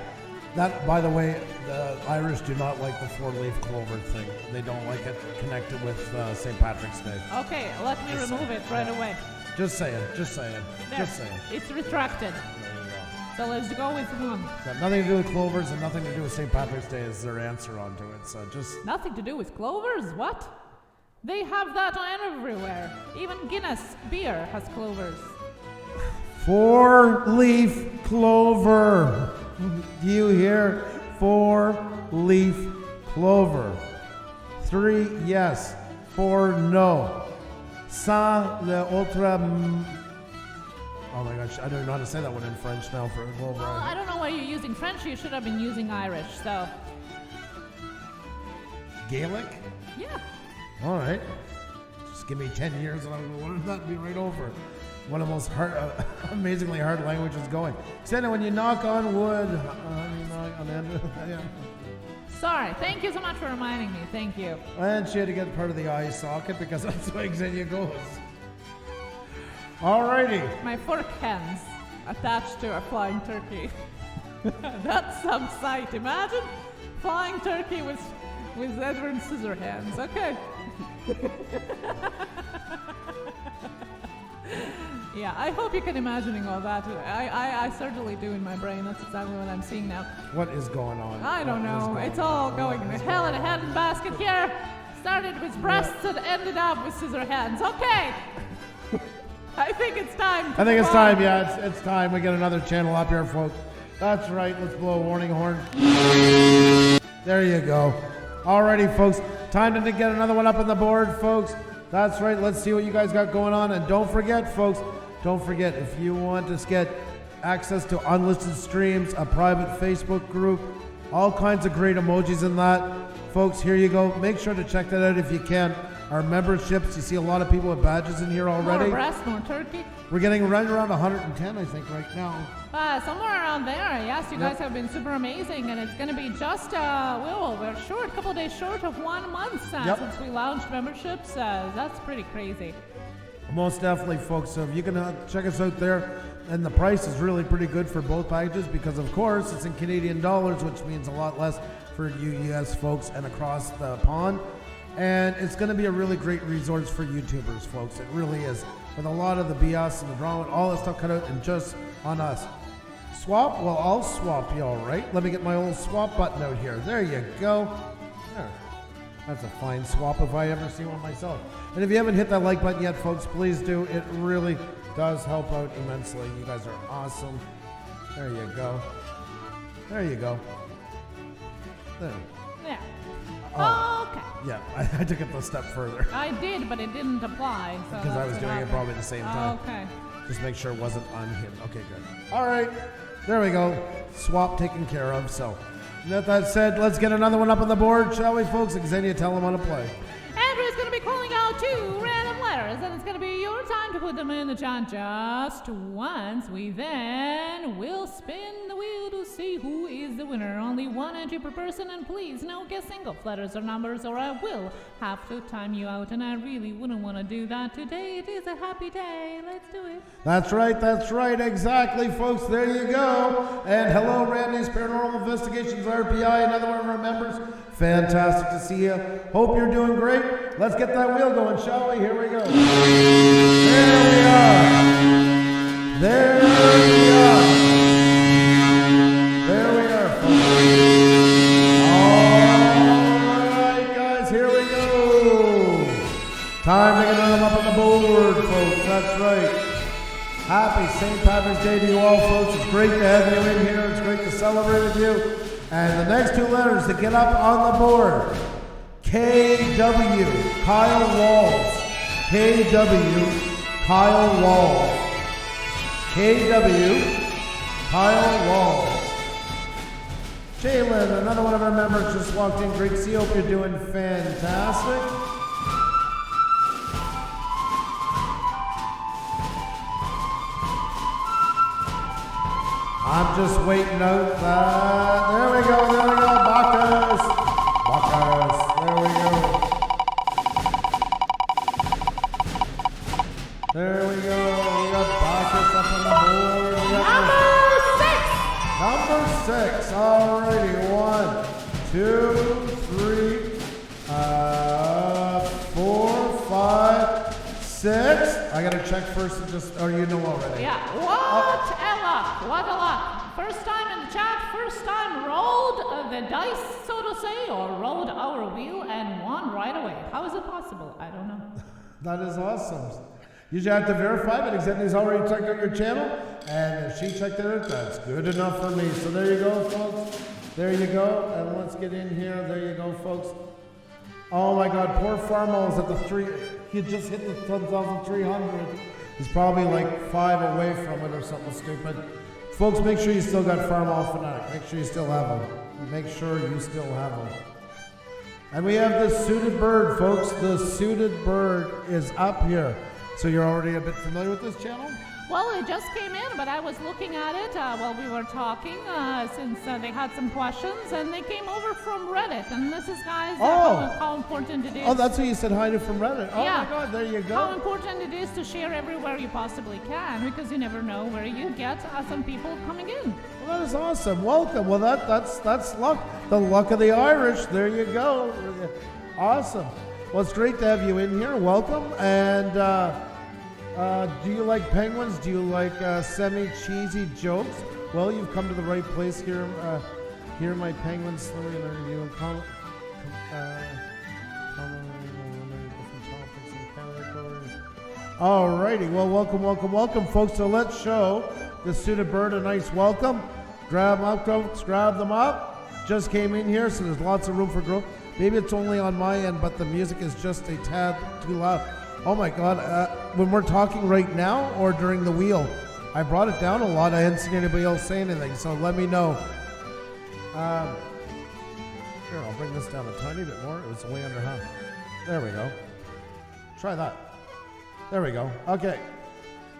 That, by the way, the Irish do not like the four-leaf clover thing. They don't like it connected with St. Patrick's Day. Okay, let me remove it right away. Just saying, just saying, There. just saying. It's retracted. There you go. So let's go with one. It's got nothing to do with clovers and nothing to do with St. Patrick's Day is their answer onto it. So just Nothing to do with clovers? What? They have that everywhere. Even Guinness beer has clovers. four-leaf clover. Do you hear? Four-leaf clover. 3, yes. 4, no. Sans l'autre. Oh my gosh, I don't know how to say that one in French now for clover. Well, I don't know why you're using French. You should have been using Irish, so. Gaelic? Yeah. All right. Just give me 10 years and I'm going to learn that and be right over. One of the most amazingly hard languages going. Except when you knock on wood, you knock on end. Yeah. Sorry. Thank you so much for reminding me. Thank you. And she had to get part of the eye socket because that's where Xenia goes. Alrighty. My fork hands attached to a flying turkey. That's some sight. Imagine flying turkey with Edward Scissorhands. Okay. Yeah, I hope you can imagining all that. I certainly do in my brain. That's exactly what I'm seeing now. What is going on? I don't What is know. going It's all on? going to hell in a handbasket here. Started with breasts and ended up with scissor hands. Okay. I think it's time. I think it's time, yeah, it's time. We get another channel up here, folks. That's right, let's blow a warning horn. There you go. Alrighty, folks, time to get another one up on the board, folks. That's right, let's see what you guys got going on. And don't forget, folks, don't forget, if you want to get access to unlisted streams, a private Facebook group, all kinds of great emojis in that, folks, here you go. Make sure to check that out if you can. Our memberships, you see a lot of people with badges in here already. More breast, more turkey. We're getting right around 110, I think, right now. Somewhere around there. Yes, you guys have been super amazing, and it's going to be just, we're short, a couple of days short of 1 month since we launched memberships. That's pretty crazy. Most definitely, folks. So if you can check us out there, and the price is really pretty good for both packages because, of course, it's in Canadian dollars, which means a lot less for you US folks and across the pond. And it's going to be a really great resource for YouTubers, folks. It really is. With a lot of the BS and the drama and all that stuff cut out and just on us. Swap? Well, I'll swap you, all right. Let me get my old swap button out here. There you go. There. That's a fine swap if I ever see one myself. And if you haven't hit that like button yet, folks, please do. It really does help out immensely. You guys are awesome. There you go. There you go. There. Yeah. Oh. Okay. Yeah, I took it a step further. I did, but it didn't apply. So Because I was doing it probably at the same time. Okay. Just make sure it wasn't unhidden. Okay, good. All right. There we go. Swap taken care of. So, with that said, let's get another one up on the board, shall we, folks? Xenia, tell them how to play. Andrew's going to be calling out to it's gonna be your time to put them in the chat just once. We then will spin the wheel to see who is the winner. Only one entry per person, and please no guessing of letters or numbers, or I will have to time you out, and I really wouldn't want to do that today. It is a happy day. Let's do it. That's right, exactly, folks. There you go. And hello, Randy's Paranormal Investigations RPI, another one of our members. Fantastic to see you. Hope you're doing great. Let's get that wheel going, shall we? Here we go. There we are. There we are. There we are, folks. All right, guys, here we go. Time to get them up on the board, folks. That's right. Happy St. Patrick's Day to you all, folks. It's great to have you in here. It's great to celebrate with you. And the next two letters to get up on the board, KW, Kyle Walls. KW, Kyle Walls. KW, Kyle Walls. Jalen, another one of our members just walked in. Great to see you. Hope you're doing fantastic. I'm just waiting out that. There we go, Bacchus. There we go. There we go. We got Bacchus up on the board. Number 6. Alrighty. 1, 2, 3, 4, 5, 6. I gotta check first and just, you know already. Yeah. What a luck. First time in the chat, first time rolled the dice, so to say, or rolled our wheel and won right away. How is it possible? I don't know. That is awesome. You just have to verify, but Xenia's already checked out your channel, and if she checked it out, that's good enough for me. So there you go, folks. There you go, and let's get in here. There you go, folks. Oh my God, poor Farmall is at the 3. He just hit the 10,300. He's probably like 5 away from it or something stupid. Folks, make sure you still got Farmall Fanatic. Make sure you still have them. Make sure you still have them. And we have the Suited Bird, folks. The Suited Bird is up here. So you're already a bit familiar with this channel? Well, it just came in, but I was looking at it while we were talking since they had some questions, and they came over from Reddit. And this is, guys, how important it is. Oh, that's what you said hi to from Reddit. Oh, yeah. My God, there you go. How important it is to share everywhere you possibly can, because you never know where you get some people coming in. Well, that is awesome. Welcome. Well, that's luck. The luck of the Irish. There you go. Awesome. Well, it's great to have you in here. Welcome. And do you like penguins? Do you like semi-cheesy jokes? Well, you've come to the right place here. Hear my penguins slowly and review and comment different topics and categories. Alrighty, well, welcome, folks. So let's show the Suited Bird a nice welcome. Grab them up, folks. Grab them up. Just came in here, so there's lots of room for growth. Maybe it's only on my end, but the music is just a tad too loud. Oh my God, when we're talking right now or during the wheel, I brought it down a lot. I hadn't seen anybody else say anything, so let me know. Here, I'll bring this down a tiny bit more. It was way under half. There we go. Try that. There we go. Okay.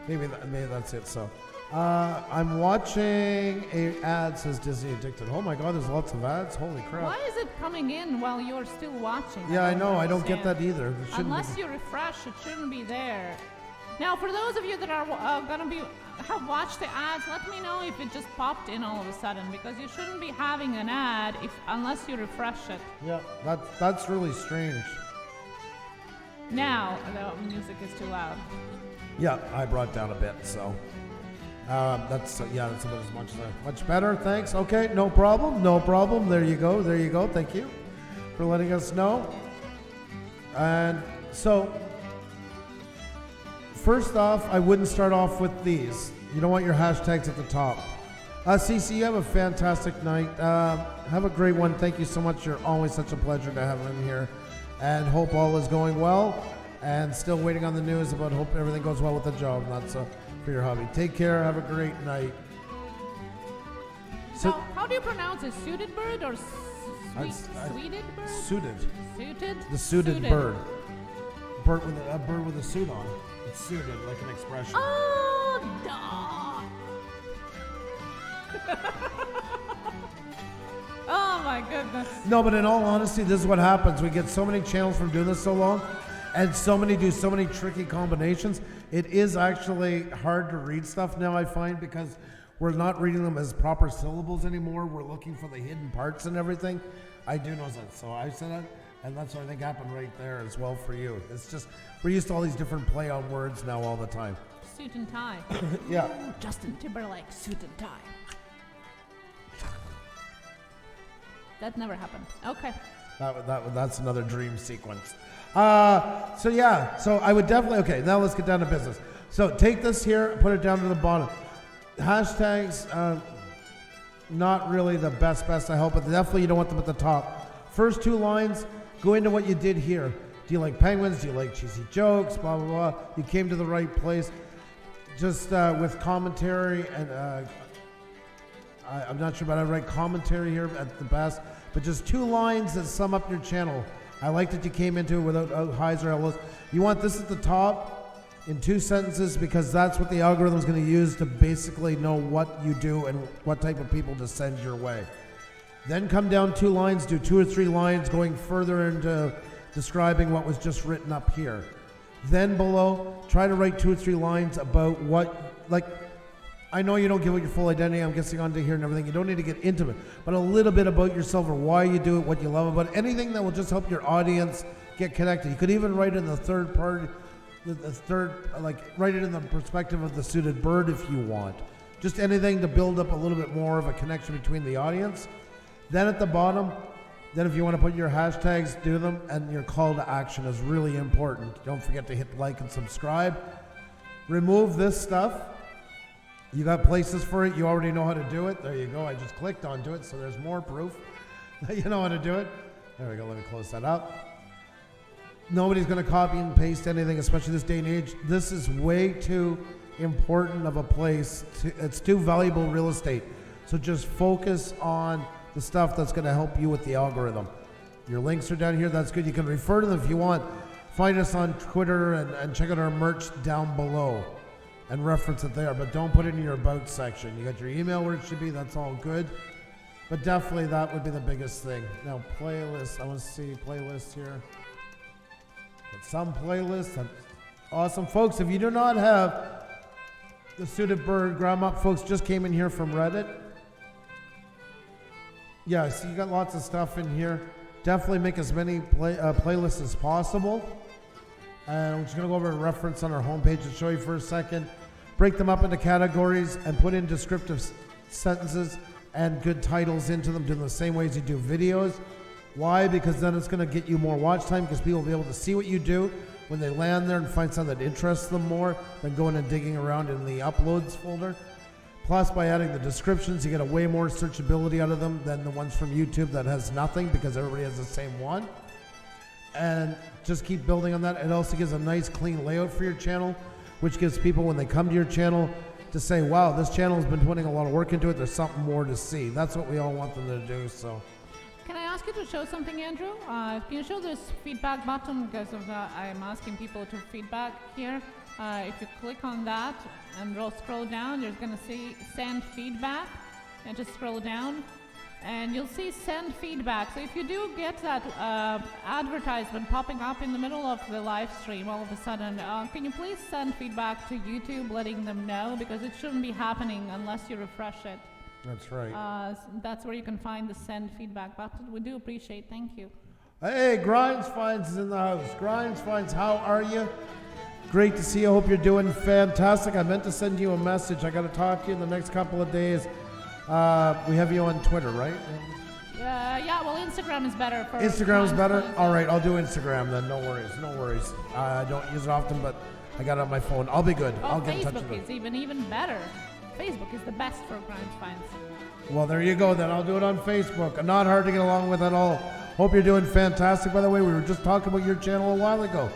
Maybe that's it. So, I'm watching a ad says Disney Addicted. Oh my God, there's lots of ads. Holy crap. Why is it coming in while you're still watching? Yeah, I know. I don't get that either. Unless you refresh, it shouldn't be there. Now, for those of you that are have watched the ads, let me know if it just popped in all of a sudden, because you shouldn't be having an ad unless you refresh it. Yeah, that's really strange. Now the music is too loud. Yeah, I brought down a bit, so that's about as much better. Thanks. Okay, no problem. There you go. Thank you for letting us know. And so, first off, I wouldn't start off with these. You don't want your hashtags at the top. CC, you have a fantastic night. Have a great one. Thank you so much. You're always such a pleasure to have in here. And hope all is going well. And still waiting on the news about hope everything goes well with the job. That's for your hobby. Take care. Have a great night. So, how do you pronounce it? Suited bird or sweeted bird? Suited. Suited? The suited bird. bird with a suit on. It's suited, like an expression. Oh, duh. Oh my goodness. No, but in all honesty, this is what happens. We get so many channels from doing this so long, and so many do so many tricky combinations. It is actually hard to read stuff now, I find, because we're not reading them as proper syllables anymore. We're looking for the hidden parts and everything. I do know that, so I said that, and that's what I think happened right there as well for you. It's just, we're used to all these different play on words now all the time. Suit and tie. Yeah. Ooh, Justin Timberlake, suit and tie. That never happened. Okay. That's another dream sequence. So I would definitely, okay, now let's get down to business. So take this here, put it down to the bottom. Hashtags, not really the best I hope, but definitely you don't want them at the top. First two lines, go into what you did here. Do you like penguins? Do you like cheesy jokes? Blah, blah, blah. You came to the right place. Just with commentary and I'm not sure about how to write commentary here at the best, but just two lines that sum up your channel. I like that you came into it without highs or lows. You want this at the top in two sentences because that's what the algorithm is going to use to basically know what you do and what type of people to send your way. Then come down two lines, do 2 or 3 lines going further into describing what was just written up here. Then below, try to write 2 or 3 lines about what, like, I know you don't give out your full identity, I'm guessing onto here and everything, you don't need to get intimate, but a little bit about yourself or why you do it, what you love about it, anything that will just help your audience get connected. You could even write in the third part, write it in the perspective of the suited bird if you want. Just anything to build up a little bit more of a connection between the audience. Then at the bottom, then if you want to put your hashtags, do them, and your call to action is really important. Don't forget to hit like and subscribe. Remove this stuff. You got places for it. You already know how to do it. There you go. I just clicked onto it, so there's more proof that you know how to do it. There we go. Let me close that up. Nobody's going to copy and paste anything, especially this day and age. This is way too important of a place. It's too valuable real estate. So just focus on the stuff that's going to help you with the algorithm. Your links are down here. That's good. You can refer to them if you want. Find us on Twitter and check out our merch down below and reference it there, but don't put it in your about section. You got your email where it should be, that's all good. But definitely that would be the biggest thing. Now playlists, I want to see playlists here. Got some playlists, awesome. Folks, if you do not have the Suited Bird, grab 'em up. Folks just came in here from Reddit. Yeah, so you got lots of stuff in here. Definitely make as many playlists as possible. And I'm just going to go over a reference on our homepage and show you for a second. Break them up into categories and put in descriptive sentences and good titles into them, doing the same way as you do videos. Why? Because then it's going to get you more watch time because people will be able to see what you do when they land there and find something that interests them more than going and digging around in the uploads folder. Plus, by adding the descriptions, you get a way more searchability out of them than the ones from YouTube that has nothing because everybody has the same one. And just keep building on that. It also gives a nice clean layout for your channel, which gives people when they come to your channel to say, wow, this channel has been putting a lot of work into it. There's something more to see. That's what we all want them to do. So, can I ask you to show something, Andrew? Can you show this feedback button because of I'm asking people to feedback here. If you click on that and scroll down, you're going to see send feedback, and just scroll down. And you'll see send feedback. So if you do get that advertisement popping up in the middle of the live stream all of a sudden, can you please send feedback to YouTube letting them know, because it shouldn't be happening unless you refresh it. that's right. That's where you can find the send feedback button. We do appreciate, thank you. Hey, Grinds is in the house. Grinds, how are you? Great to see you. Hope you're doing fantastic. I meant to send you a message. I got to talk to you in the next couple of days. We have you on Twitter, right? Yeah, well, Instagram is better. Instagram is better? All right, I'll do Instagram then. No worries. I don't use it often, but I got it on my phone. I'll be good. I'll get in touch with Facebook is even better. Facebook is the best for Grind Finds. Well, there you go then. I'll do it on Facebook. Not hard to get along with at all. Hope you're doing fantastic. By the way, we were just talking about your channel a while ago.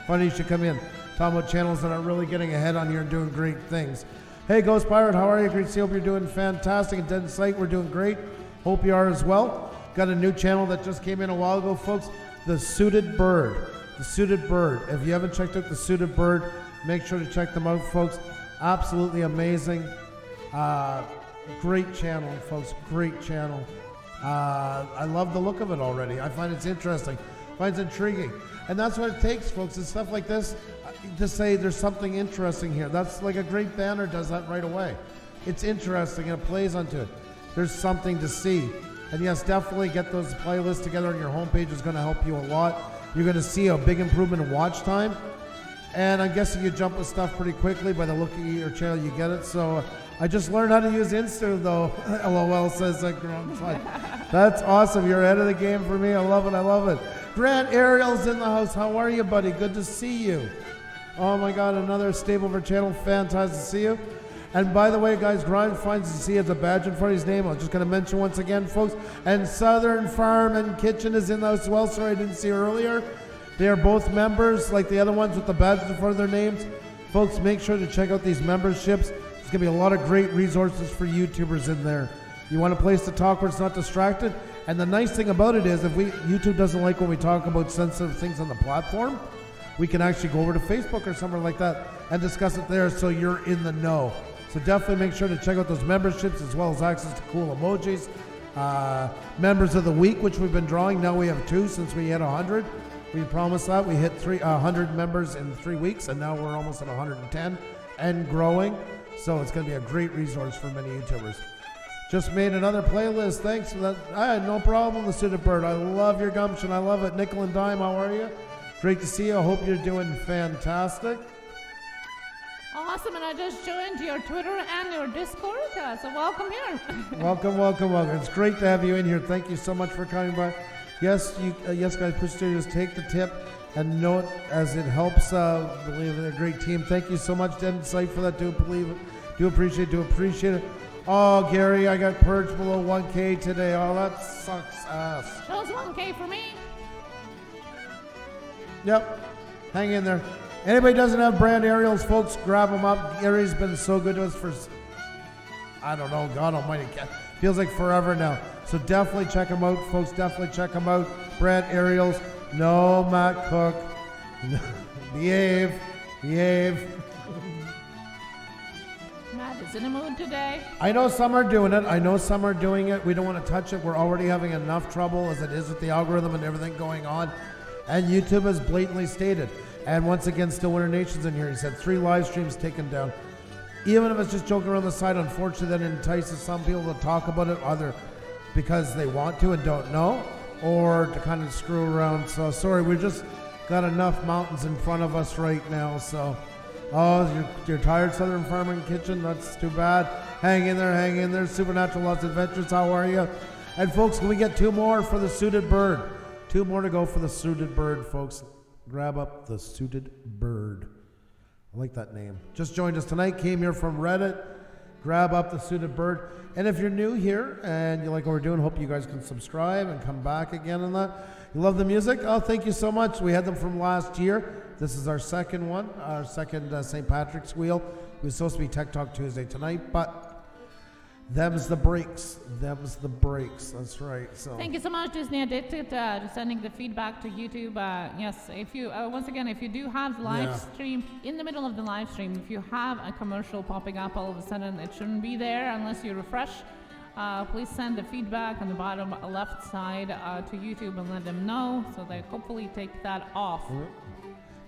Funny you should come in. Talking about channels that are really getting ahead on here and doing great things. Hey, Ghost Pirate, how are you? Great to see you. Hope you're doing fantastic. And Dead in Sight, we're doing great. Hope you are as well. Got a new channel that just came in a while ago, folks. The Suited Bird. The Suited Bird. If you haven't checked out The Suited Bird, make sure to check them out, folks. Absolutely amazing. Great channel, folks. Great channel. I love the look of it already. I find it's interesting. I find it intriguing. And that's what it takes, folks. It's stuff like this to say there's something interesting here. That's like a great banner does that right away. It's interesting and it plays onto it. There's something to see. And yes, definitely get those playlists together on your homepage is going to help you a lot. You're going to see a big improvement in watch time. And I'm guessing you jump with stuff pretty quickly by the look of your channel, you get it. So I just learned how to use Insta though. LOL says that. That's awesome. You're ahead of the game for me. I love it. I love it. Grant Ariel's in the house. How are you, buddy? Good to see you. Oh my God, another stable of our channel. Fantastic to see you. And by the way, guys, Grant finds to see has a badge in front of his name. I'm just going to mention once again, folks. And Southern Farm and Kitchen is in the house as well. Sorry I didn't see her earlier. They are both members, like the other ones with the badges in front of their names. Folks, make sure to check out these memberships. There's going to be a lot of great resources for YouTubers in there. You want a place to talk where it's not distracted? And the nice thing about it is if YouTube doesn't like when we talk about sensitive things on the platform, we can actually go over to Facebook or somewhere like that and discuss it there so you're in the know. So definitely make sure to check out those memberships as well as access to cool emojis. Members of the week, which we've been drawing. Now we have 2 since we hit 100. We promised that. We hit 100 members in 3 weeks, and now we're almost at 110 and growing. So it's going to be a great resource for many YouTubers. Just made another playlist. Thanks for that. No problem, The Suited Bird. I love your gumption. I love it. Nickel and Dime, how are you? Great to see you. I hope you're doing fantastic. Awesome, and I just joined your Twitter and your Discord, so welcome here. welcome, welcome, welcome. It's great to have you in here. Thank you so much for coming by. Yes, yes, guys, Pusa Studios, take the tip and note as it helps. Believe in a great team. Thank you so much, Den Sight, for that. Do appreciate it. Oh, Gary, I got purged below 1K today. Oh, that sucks ass. Shows 1K for me. Yep, hang in there. Anybody doesn't have brand aerials, folks, grab them up. Gary's been so good to us for, I don't know, God almighty, feels like forever now. So definitely check them out, folks. Definitely check them out. Brand aerials. No, Matt Cook. Behave. Matt is in a mood today. I know some are doing it. We don't want to touch it. We're already having enough trouble as it is with the algorithm and everything going on. And YouTube has blatantly stated. And once again, Stillwater Nation's in here. He said 3 live streams taken down. Even if it's just joking around the side, unfortunately, that entices some people to talk about it, either because they want to and don't know, or to kind of screw around. So sorry, we just got enough mountains in front of us right now. So, you're tired, Southern Farm and Kitchen? That's too bad. Hang in there. Supernatural Lost Adventures, how are you? And folks, can we get 2 more for the Suited Bird? 2 more to go for the Suited Bird, folks. Grab up the Suited Bird. I like that name. Just joined us tonight, came here from Reddit. Grab up the Suited Bird. And if you're new here and you like what we're doing, hope you guys can subscribe and come back again on that. You love the music? Oh, thank you so much. We had them from last year. This is our second one, our second St. Patrick's wheel. It was supposed to be Tech Talk Tuesday tonight, but them's the breaks. That's right. So thank you so much, Disney Addicted, sending the feedback to YouTube. Yes, if you once again, if you do have live stream in the middle of the live stream, if you have a commercial popping up all of a sudden, it shouldn't be there unless you refresh. Please send the feedback on the bottom left side to YouTube and let them know so they hopefully take that off.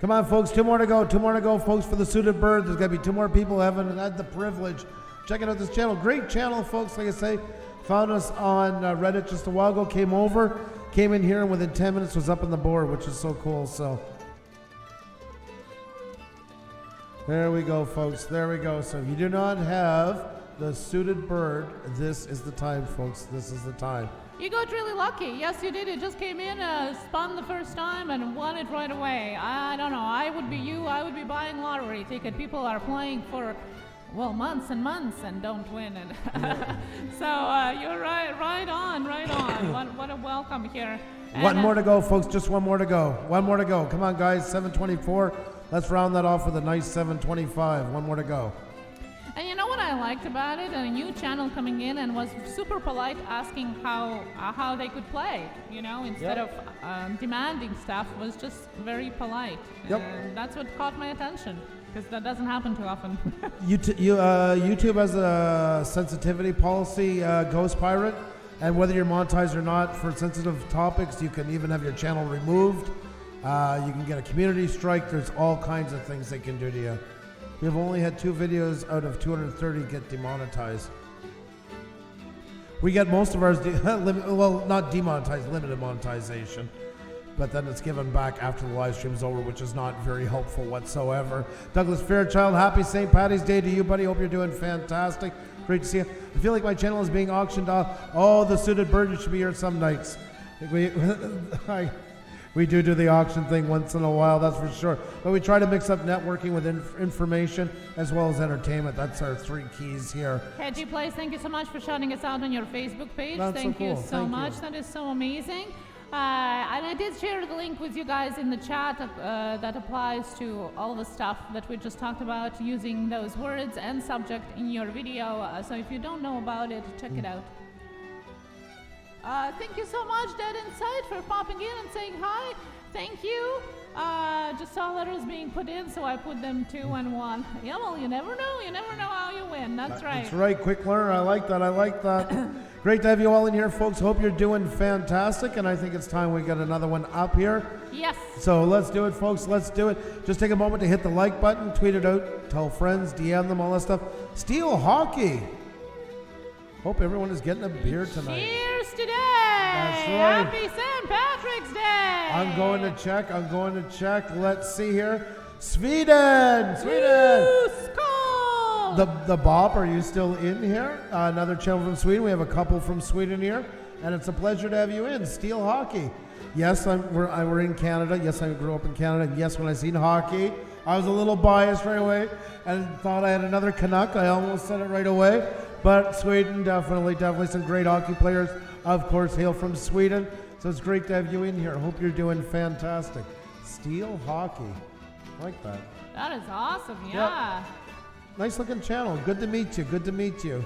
Come on, folks. 2 more to go, folks, for the Suited Bird. There's going to be 2 more people who haven't had the privilege checking out this channel. Great channel, folks. Like I say, found us on Reddit just a while ago, came in here, and within 10 minutes was up on the board, which is so cool. So there we go, folks. There we go. So if you do not have the Suited Bird, this is the time, folks. This is the time. You got really lucky. Yes, you did. It just came in, spun the first time, and won it right away. I don't know. I would be you. I would be buying lottery ticket. People are playing for months and months and don't win. And so you're right on. What a welcome here. And one more to go, folks. Just one more to go. Come on, guys. 724. Let's round that off with a nice 725. One more to go. And you know what I I liked about it, a new channel coming in and was super polite, asking how they could play. You know, instead of demanding stuff, was just very polite. Yep. And that's what caught my attention, because that doesn't happen too often. YouTube has a sensitivity policy, Ghost Pirate, and whether you're monetized or not for sensitive topics, you can even have your channel removed. You can get a community strike. There's all kinds of things they can do to you. We've only had 2 videos out of 230 get demonetized. We get most of ours, not demonetized, limited monetization. But then it's given back after the live stream's over, which is not very helpful whatsoever. Douglas Fairchild, happy St. Patty's Day to you, buddy. Hope you're doing fantastic. Great to see you. I feel like my channel is being auctioned off. Oh, the suited bird, you should be here some nights. We do the auction thing once in a while, that's for sure. But we try to mix up networking with information as well as entertainment. That's our 3 keys here. Hedgie Place, thank you so much for shouting us out on your Facebook page. That's thank so cool. you so much. That is so amazing. And I did share the link with you guys in the chat that applies to all the stuff that we just talked about, using those words and subject in your video. So if you don't know about it, check it out. Thank you so much, Dead Inside, for popping in and saying hi. Thank you. Just saw letters being put in, so I put them 2 and 1. Yeah, well, you never know. You never know how you win. That's right. That's right. Quick learner. I like that. I like that. Great to have you all in here, folks. Hope you're doing fantastic, and I think it's time we get another one up here. Yes. So let's do it, folks. Let's do it. Just take a moment to hit the like button, tweet it out, tell friends, DM them, all that stuff. Steel Hockey. Hope everyone is getting a beer tonight. Cheers today. That's right. Happy St. Patrick's Day. I'm going to check. Let's see here. Sweden. Woo, skål. The Bob, are you still in here? Another channel from Sweden. We have a couple from Sweden here, and it's a pleasure to have you in. Steel Hockey. Yes, we're in Canada. Yes, I grew up in Canada. Yes, when I seen hockey, I was a little biased right away and thought I had another Canuck. I almost said it right away. But Sweden, definitely some great hockey players, of course, hail from Sweden. So it's great to have you in here. Hope you're doing fantastic. Steel Hockey. I like that. That is awesome, yeah. Yep. Nice looking channel. Good to meet you.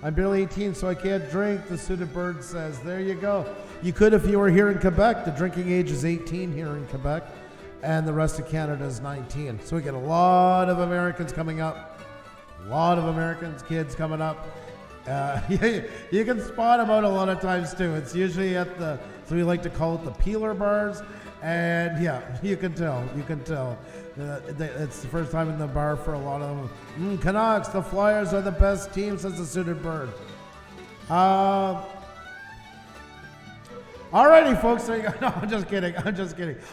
I'm barely 18, so I can't drink, the suited bird says. There you go. You could if you were here in Quebec. The drinking age is 18 here in Quebec, and the rest of Canada is 19. So we get a lot of Americans coming up. A lot of Americans, kids coming up. You can spot them out a lot of times too. It's usually at so we like to call it the peeler bars. And yeah, you can tell. It's the first time in the bar for a lot of them. Canucks, the Flyers are the best team, says the suited bird. Alrighty, folks. There you go. No, I'm just kidding.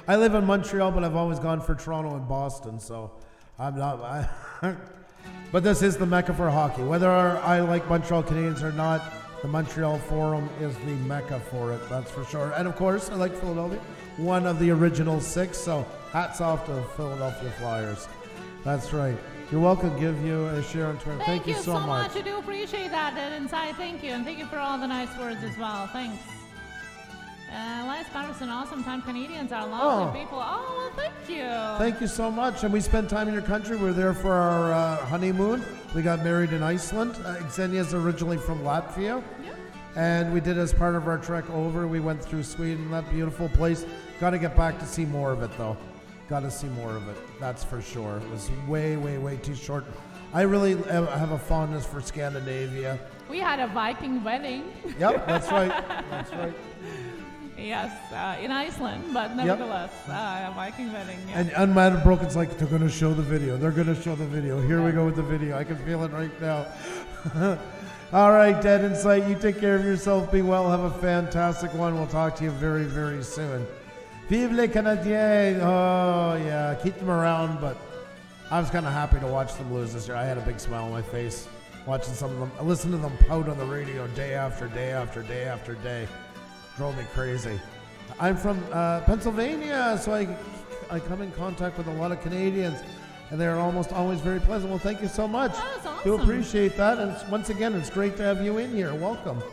I live in Montreal, but I've always gone for Toronto and Boston, so I'm not. But this is the mecca for hockey. Whether I like Montreal Canadiens or not, the Montreal Forum is the mecca for it, that's for sure. And of course, I like Philadelphia, one of the original 6, so hats off to Philadelphia Flyers. That's right. You're welcome. Give you a share on Twitter. Thank you so much. I do appreciate that, Inside. Thank you. And thank you for all the nice words as well. Thanks. Elias Patterson, awesome time. Canadians are lovely people. Oh, well, thank you. Thank you so much. And we spent time in your country. We were there for our honeymoon. We got married in Iceland. Xenia's originally from Latvia. Yeah. And we did as part of our trek over. We went through Sweden, that beautiful place. Got to get back to see more of it, though. Got to see more of it. That's for sure. It was way, way, way too short. I really have a fondness for Scandinavia. We had a Viking wedding. Yep, that's right. That's right. Yes, in Iceland, but nevertheless, a Viking wedding. Yeah. And Unmatted Broken's like, they're going to show the video. They're going to show the video. Here we go with the video. I can feel it right now. All right, Dead Insight, you take care of yourself. Be well. Have a fantastic one. We'll talk to you very, very soon. Vive les Canadiens. Oh, yeah. Keep them around, but I was kind of happy to watch them lose this year. I had a big smile on my face watching some of them. I listened to them pout on the radio day after day after day after day. Drove me crazy. I'm from Pennsylvania, so I come in contact with a lot of Canadians, and they're almost always very pleasant. Well, thank you so much. Oh, that's awesome. Do appreciate that, and once again, it's great to have you in here. Welcome.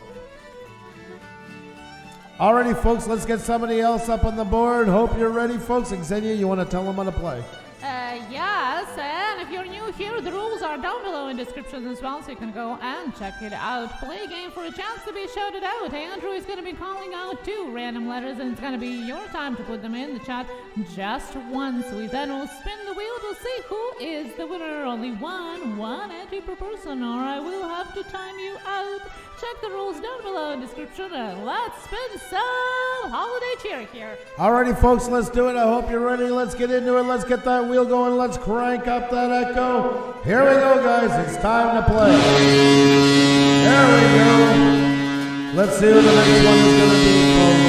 Alrighty, folks, let's get somebody else up on the board. Hope you're ready, folks. Xenia, you want to tell them how to play? Yes, and if you're new here, the rules are down below in description as well, so you can go and check it out. Play a game for a chance to be shouted out. Andrew is going to be calling out 2 random letters, and it's going to be your time to put them in the chat just once. We then will spin the wheel to see who is the winner. Only one entry per person, or I will have to time you out. Check the rules down below in description, and let's spin some holiday cheer here. Alrighty, folks, let's do it. I hope you're ready. Let's get into it. Let's get that wheel going. Let's crank up that echo. Here we go, guys. It's time to play. There we go. Let's see who the next one is going to be, folks.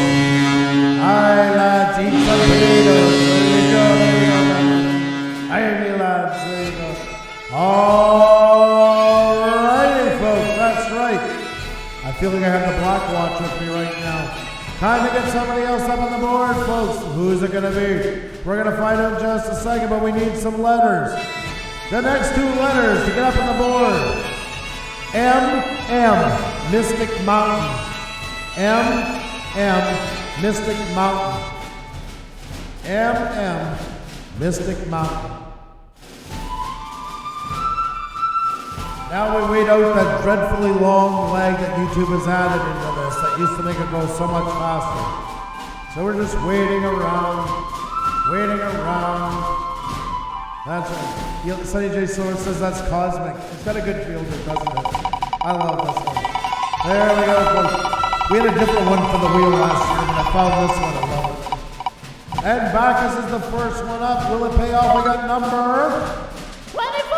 Aye, lads, eat some potatoes. There you go. There you go, lads. Aye, lads. There you go. Alrighty, folks. That's right. I feel like I have the Black Watch with me right now. Time to get somebody else up on the board, folks. Who's it going to be? We're going to find out in just a second, but we need some letters. The next 2 letters to get up on the board. M, Mystic Mountain. M, Mystic Mountain. M, Mystic Mountain. Now we wait out that dreadfully long lag that YouTube has added into this that used to make it go so much faster. So we're just waiting around. That's right. Sunny J. Source says that's cosmic. It's got a good feel to it, doesn't it? I love this one. There we go, folks. We had a different one for the wheel last year, but I found this one. I love it. And Bacchus is the first one up. Will it pay off? We got number 24!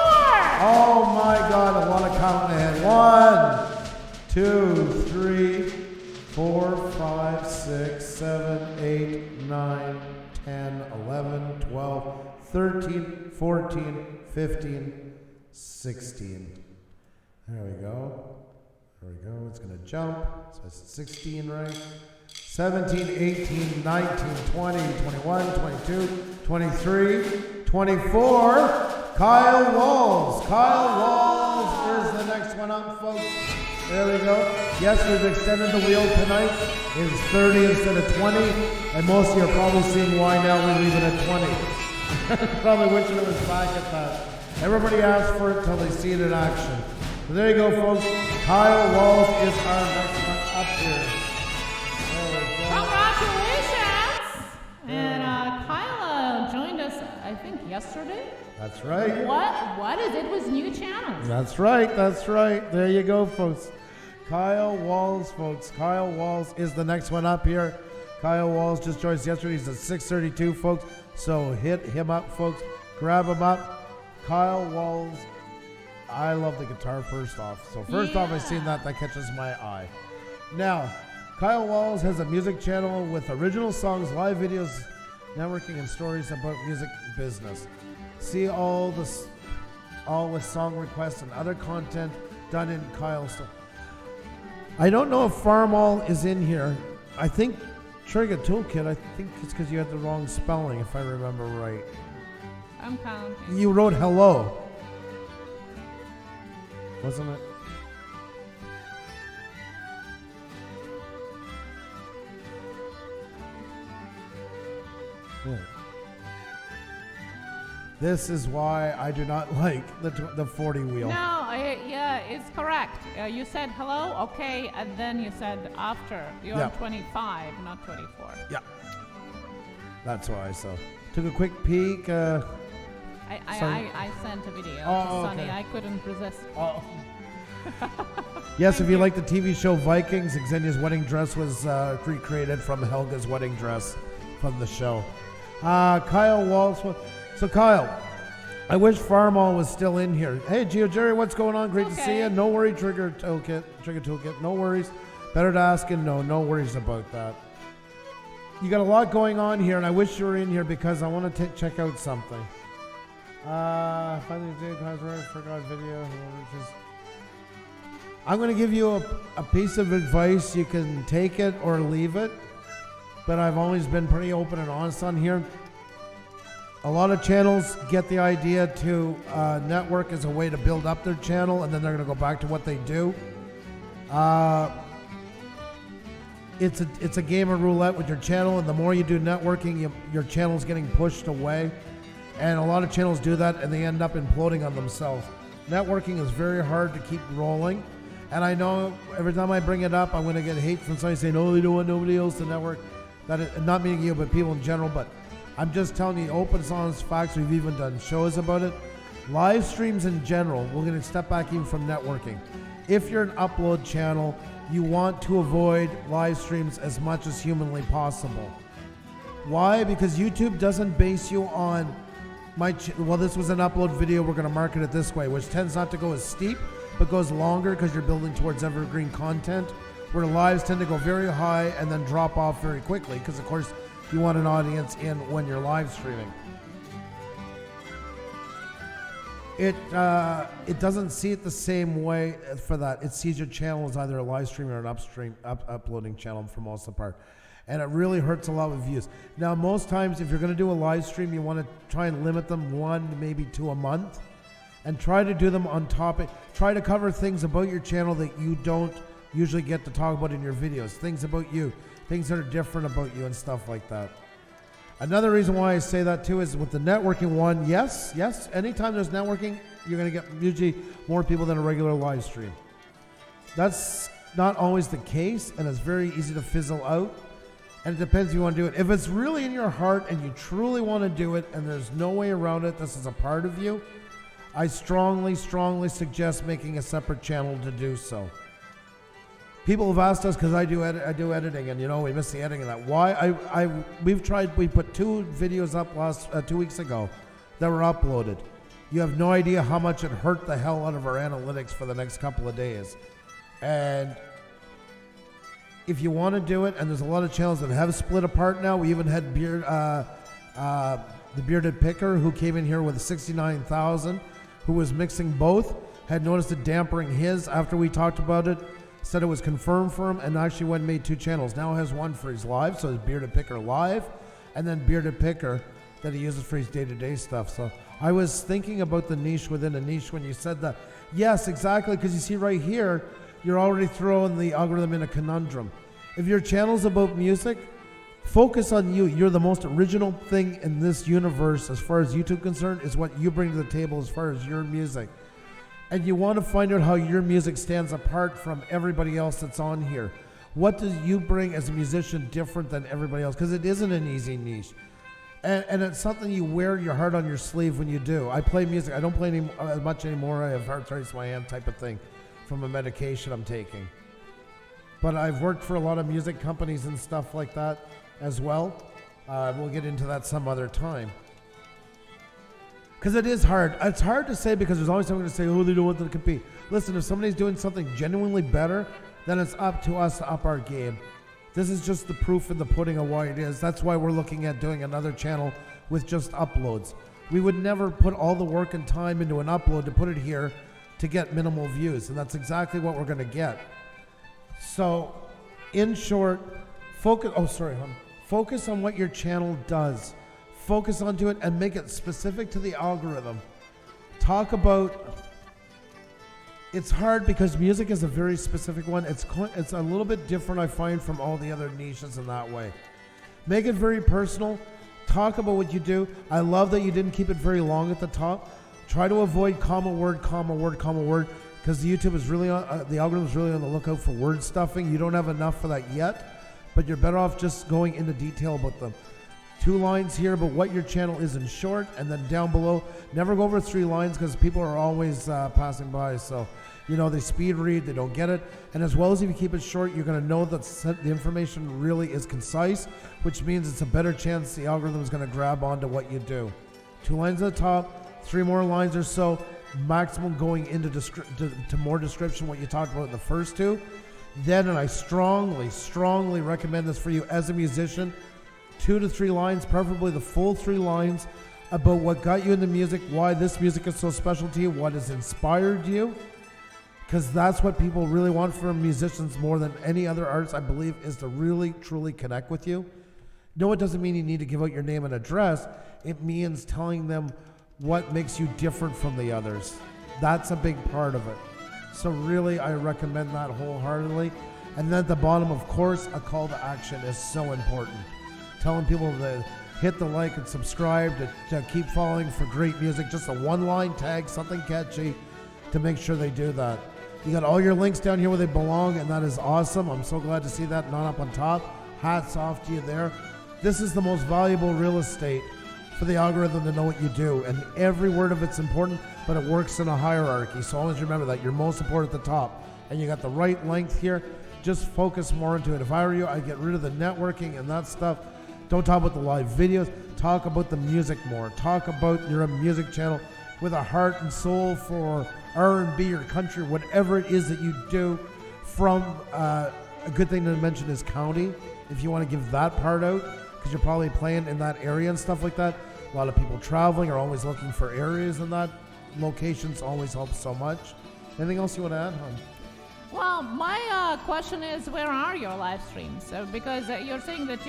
Oh my God, a lot of counting ahead. 1, 2, 3, 4, 5, 6, 7, 8, 9, 10, 11, 12, 13, 14, 15, 16. There we go. It's going to jump. So it's 16, right? 17, 18, 19, 20, 21, 22, 23, 24. Kyle Walls. Kyle Walls is the next one up, folks. There we go. Yes, we've extended the wheel tonight. It's 30 instead of 20. And most of you are probably seeing why now we leave it at 20. Probably wishing it was back at that. Everybody asks for it till they see it in action. So there you go, folks. Kyle Walls is our next one up here. Congratulations! And Kyle joined us, I think, yesterday. That's right. What is it with new channels? That's right. There you go, folks. Kyle Walls, folks. Kyle Walls is the next one up here. Kyle Walls just joined us yesterday. He's at 632, folks. So hit him up, folks. Grab him up. Kyle Walls. I love the guitar first off. So first off, I seen that catches my eye. Now, Kyle Walls has a music channel with original songs, live videos, networking, and stories about music business. See all with song requests and other content done in Kyle's. I don't know if Farmall is in here. I think Trigger Toolkit, I think it's because you had the wrong spelling, if I remember right. I'm counting. You wrote hello. Wasn't it? Yeah. This is why I do not like the 40 wheel. No, yeah, it's correct. You said hello, okay, and then you said after. You're 25, not 24. Yeah. That's why I saw. Took a quick peek. I sent a video to Sonny. Okay. I couldn't resist. Oh. Yes, if you like the TV show Vikings, Xenia's wedding dress was recreated from Helga's wedding dress from the show. Kyle Walls. So Kyle, I wish Farmall was still in here. Hey, Geo Jerry, what's going on? Great to see you. No worry, Trigger Toolkit. No worries. Better to ask and no worries about that. You got a lot going on here, and I wish you were in here because I want to check out something. Finally, forgot video. I'm going to give you a piece of advice. You can take it or leave it, but I've always been pretty open and honest on here. A lot of channels get the idea to network as a way to build up their channel, and then they're going to go back to what they do. It's a game of roulette with your channel, and the more you do networking, your channel's getting pushed away. And a lot of channels do that, and they end up imploding on themselves. Networking is very hard to keep rolling. And I know every time I bring it up, I'm going to get hate from somebody saying, oh, they don't want nobody else to network. That is, not meaning you, but people in general. But I'm just telling you, open, honest facts. We've even done shows about it. Live streams in general, we're going to step back even from networking. If you're an upload channel, you want to avoid live streams as much as humanly possible. Why? Because YouTube doesn't base you on well, this was an upload video, we're going to market it this way, which tends not to go as steep, but goes longer because you're building towards evergreen content, where lives tend to go very high and then drop off very quickly because, of course, you want an audience in when you're live streaming. It doesn't see it the same way for that. It sees your channel as either a live stream or an uploading channel for most of the part. And it really hurts a lot with views. Now, most times, if you're going to do a live stream, you want to try and limit them 1, maybe 2 a month, and try to do them on topic. Try to cover things about your channel that you don't usually get to talk about in your videos. Things about you, things that are different about you and stuff like that. Another reason why I say that too is with the networking one, yes, anytime there's networking, you're going to get usually more people than a regular live stream. That's not always the case, and it's very easy to fizzle out. And it depends if you want to do it. If it's really in your heart and you truly want to do it and there's no way around it, this is a part of you, I strongly suggest making a separate channel to do so. People have asked us, because I do editing, and we miss the editing of that. Why? We put 2 videos up 2 weeks ago that were uploaded. You have no idea how much it hurt the hell out of our analytics for the next couple of days. And if you want to do it, and there's a lot of channels that have split apart now. We even had the Bearded Picker, who came in here with 69,000, who was mixing both, had noticed it dampering his after we talked about it, said it was confirmed for him, and actually went and made 2 channels. Now has one for his live, so his Bearded Picker live, and then Bearded Picker that he uses for his day-to-day stuff. So I was thinking about the niche within a niche when you said that. Yes, exactly, because you see right here, you're already throwing the algorithm in a conundrum. If your channel's about music, focus on you. You're the most original thing in this universe as far as YouTube concerned, is what you bring to the table as far as your music. And you want to find out how your music stands apart from everybody else that's on here. What does you bring as a musician different than everybody else? Because it isn't an easy niche. And it's something you wear your heart on your sleeve when you do. I play music. I don't play as much anymore. I have arthritis in my hand type of thing from a medication I'm taking. But I've worked for a lot of music companies and stuff like that as well. We'll get into that some other time. Because it is hard. It's hard to say because there's always someone going to say, oh, they don't want them to compete. Listen, if somebody's doing something genuinely better, then it's up to us to up our game. This is just the proof in the pudding of why it is. That's why we're looking at doing another channel with just uploads. We would never put all the work and time into an upload to put it here to get minimal views, and that's exactly what we're going to get. So, in short, focus on what your channel does. Focus onto it and make it specific to the algorithm. Talk about, it's hard because music is a very specific one. It's a little bit different, I find, from all the other niches in that way. Make it very personal. Talk about what you do. I love that you didn't keep it very long at the top. Try to avoid comma word, because the YouTube is really the algorithm is really on the lookout for word stuffing. You don't have enough for that yet, but you're better off just going into detail about them. 2 lines here about what your channel is in short, and then down below, never go over 3 lines because people are always passing by. So, they speed read, they don't get it. And as well as if you keep it short, you're going to know that the information really is concise, which means it's a better chance the algorithm is going to grab onto what you do. 2 lines at the top, 3 more lines or so, maximum going into to more description, what you talked about in the first 2. Then, and I strongly recommend this for you as a musician, 2 to 3 lines, preferably the full 3 lines, about what got you into music, why this music is so special to you, what has inspired you, because that's what people really want from musicians more than any other artist, I believe, is to really, truly connect with you. No, it doesn't mean you need to give out your name and address. It means telling them what makes you different from the others. That's a big part of it. So really, I recommend that wholeheartedly. And then at the bottom, of course, a call to action is so important. Telling people hit the like and subscribe to keep following for great music. Just a one-line tag, something catchy, to make sure they do that. You got all your links down here where they belong, and that is awesome. I'm so glad to see that not up on top. Hats off to you there. This is the most valuable real estate for the algorithm to know what you do, and every word of it's important, but it works in a hierarchy. So always remember that you're most important at the top, and you got the right length here. Just focus more into it. If I were you, I'd get rid of the networking and that stuff. Don't talk about the live videos. Talk about the music more. Talk about your music channel with a heart and soul for R&B or country, whatever it is that you do. From a good thing to mention is county, if you want to give that part out, because you're probably playing in that area and stuff like that. A lot of people traveling are always looking for areas, and that locations always help so much. Anything else you want to add, hon? Well, my question is, where are your live streams? Because you're saying that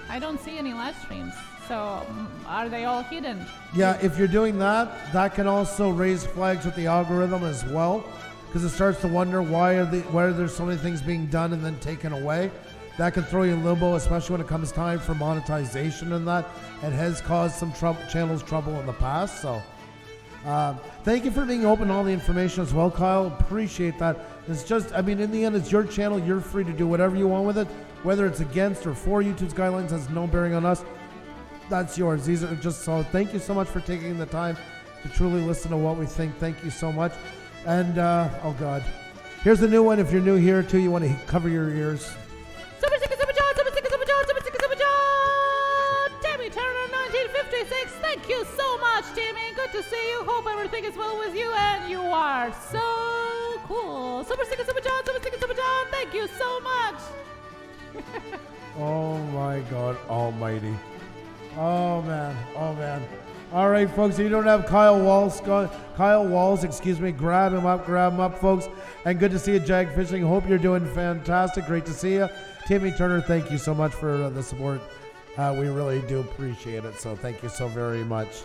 I don't see any live streams. So are they all hidden? Yeah, if you're doing that, that can also raise flags with the algorithm as well, because it starts to wonder why are there so many things being done and then taken away. That can throw you in limbo, especially when it comes time for monetization and that. It has caused some channels trouble in the past. So thank you for being open to all the information as well, Kyle. Appreciate that. It's just, I mean, in the end, it's your channel. You're free to do whatever you want with it. Whether it's against or for YouTube's guidelines has no bearing on us. That's yours. These are just, so thank you so much for taking the time to truly listen to what we think. Thank you so much. And, oh God. Here's the new one. If you're new here too, you want to cover your ears. Super Sticker, Super John, Super Sticker, Super John, Super Sticker, Super John! Timmy Turner, 1956. Thank you so much, Timmy. Good to see you. Hope everything is well with you, and you are so cool. Super Sticker, Super John, Super Sticker, Super John. Thank you so much. Oh my God Almighty. Oh man. Oh man. All right, folks, if you don't have Kyle Walls, grab him up, folks. And good to see you, Jag Fishing. Hope you're doing fantastic. Great to see you. Timmy Turner, thank you so much for the support. We really do appreciate it. So thank you so very much.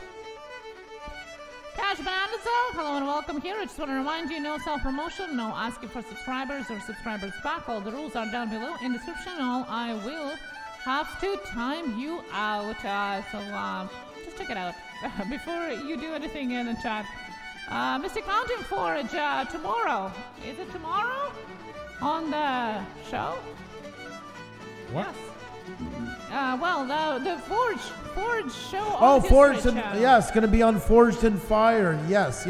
Cash Bandizo, hello and welcome here. I just want to remind you, no self-promotion, no asking for subscribers or subscribers back. All the rules are down below in the description. All I will have to time you out. So just check it out before you do anything in the chat. Mystic Mountain Forge tomorrow. Is it tomorrow on the show? What? Yes. Well, the Forge show. Oh, Forged and yes, going to be on Forged in Fire. Yes.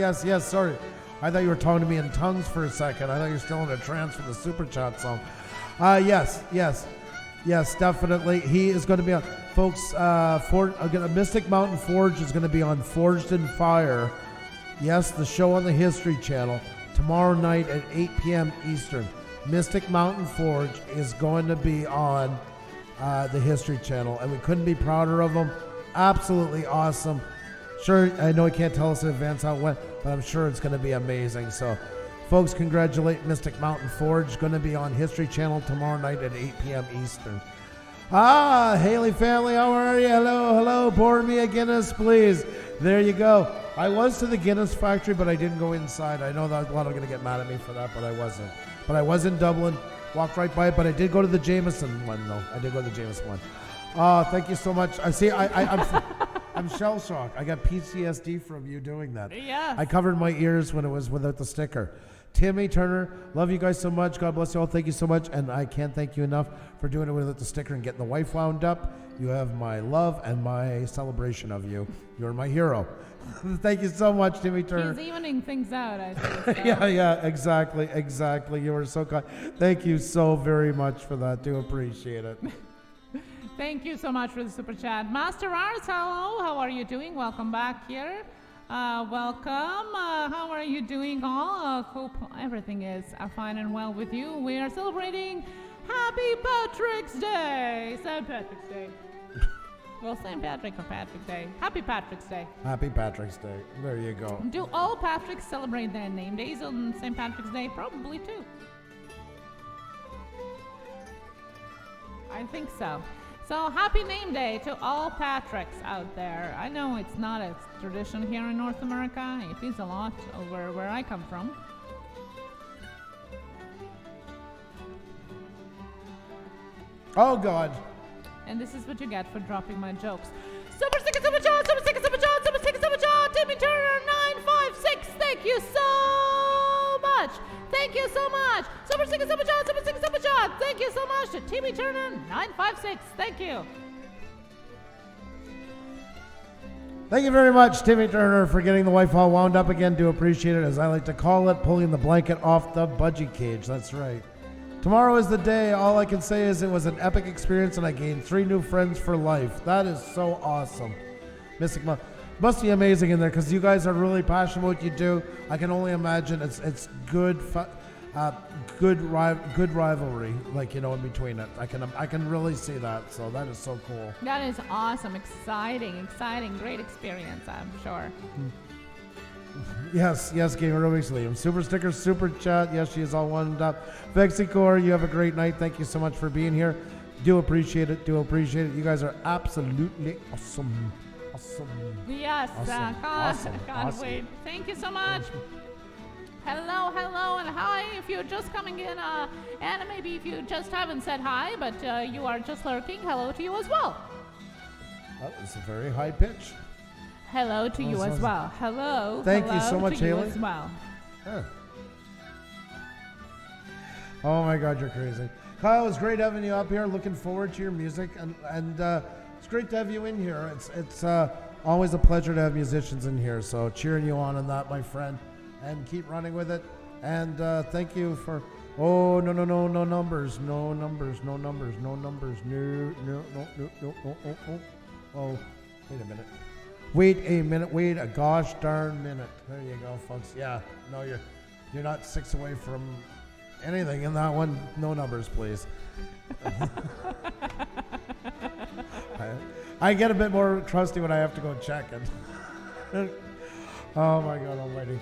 Sorry, I thought you were talking to me in tongues for a second. I thought you were still in a trance for the super chat song. Yes, definitely. He is going to be on, folks. Mystic Mountain Forge is going to be on Forged in Fire. Yes, the show on the History Channel tomorrow night at 8 p.m. Eastern. Mystic Mountain Forge is going to be on the History Channel, and we couldn't be prouder of them. Absolutely awesome. Sure, I know he can't tell us in advance how it went, but I'm sure it's going to be amazing. So, folks, congratulate Mystic Mountain Forge. Going to be on History Channel tomorrow night at 8 p.m. Eastern. Haley family, how are you? Hello. Pour me a Guinness, please. There you go. I was to the Guinness factory, but I didn't go inside. I know that a lot are going to get mad at me for that, but I wasn't. But I was in Dublin, walked right by it, but I did go to the Jameson one, though. I did go to the Jameson one. Thank you so much. I'm shell-shocked. I got PTSD from you doing that. Yeah. I covered my ears when it was without the sticker. Timmy Turner, love you guys so much. God bless you all. Thank you so much. And I can't thank you enough for doing it without the sticker and getting the wife wound up. You have my love and my celebration of you. You're my hero. Thank you so much, Timmy Turner. He's evening things out, I think. So. Yeah, exactly. You were so kind. Thank you so very much for that. Do appreciate it. Thank you so much for the super chat. Master Ars, hello. How are you doing? Welcome back here. Welcome. How are you doing all? Hope everything is fine and well with you. We are celebrating Happy Patrick's Day. St. Patrick's Day. Well, St. Patrick or Patrick Day. Happy Patrick's Day. Happy Patrick's Day. There you go. Do all Patricks celebrate their name days on St. Patrick's Day? Probably too. I think so. So happy name day to all Patricks out there. I know it's not a tradition here in North America. It is a lot over where I come from. Oh God. And this is what you get for dropping my jokes. Super sticker, super chat, super sticker, super chat, super sticker, super chat. Timmy Turner 956. Thank you so much. Thank you so much. Super sticker, super chat, super sticker, super chat. Thank you so much to Timmy Turner 956. Thank you. Thank you very much, Timmy Turner, for getting the wife all wound up again. Do appreciate it, as I like to call it, pulling the blanket off the budgie cage. That's right. Tomorrow is the day. All I can say is it was an epic experience, and I gained 3 new friends for life. That is so awesome. Mystic must be amazing in there, because you guys are really passionate about what you do. I can only imagine it's good good rivalry, like, you know, in between it. I can really see that. So that is so cool. That is awesome, exciting, great experience, I'm sure. Yes, Gamer Rubik's Liam. Super sticker, super chat. Yes, she is all wound up. Vexicor, you have a great night. Thank you so much for being here. Do appreciate it. You guys are absolutely awesome. Yes, can't wait. Thank you so much. Hello, and hi if you're just coming in, and maybe if you just haven't said hi, but you are just lurking, hello to you as well. That was a very high pitch. Hello to you as well. Hello. Thank you so much, to Haley. You as well. Yeah. Oh my God, you're crazy. Kyle, it's great having you up here. Looking forward to your music, and it's great to have you in here. It's always a pleasure to have musicians in here. So cheering you on that, my friend. And keep running with it. And thank you for. Oh, no numbers. No. Oh, wait a minute. Wait a gosh darn minute. There you go, folks. Yeah, no, you're not 6 away from anything in that one. No numbers, please. I get a bit more trusty when I have to go check it. Oh my God almighty.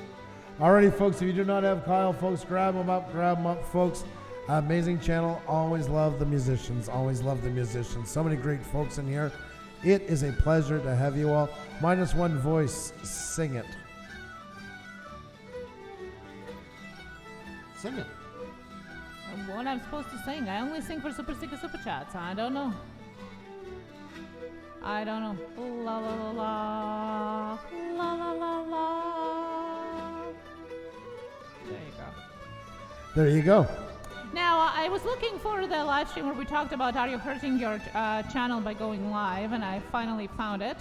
Alrighty, folks, if you do not have Kyle, folks, grab him up, folks. Amazing channel. Always love the musicians. So many great folks in here. It is a pleasure to have you all. -1 voice. Sing it. Sing it. What I'm supposed to sing? I only sing for super sticker, super chats. I don't know. La la la la. La la la la. There you go. Now, I was looking for the live stream where we talked about are you hurting your channel by going live, and I finally found it.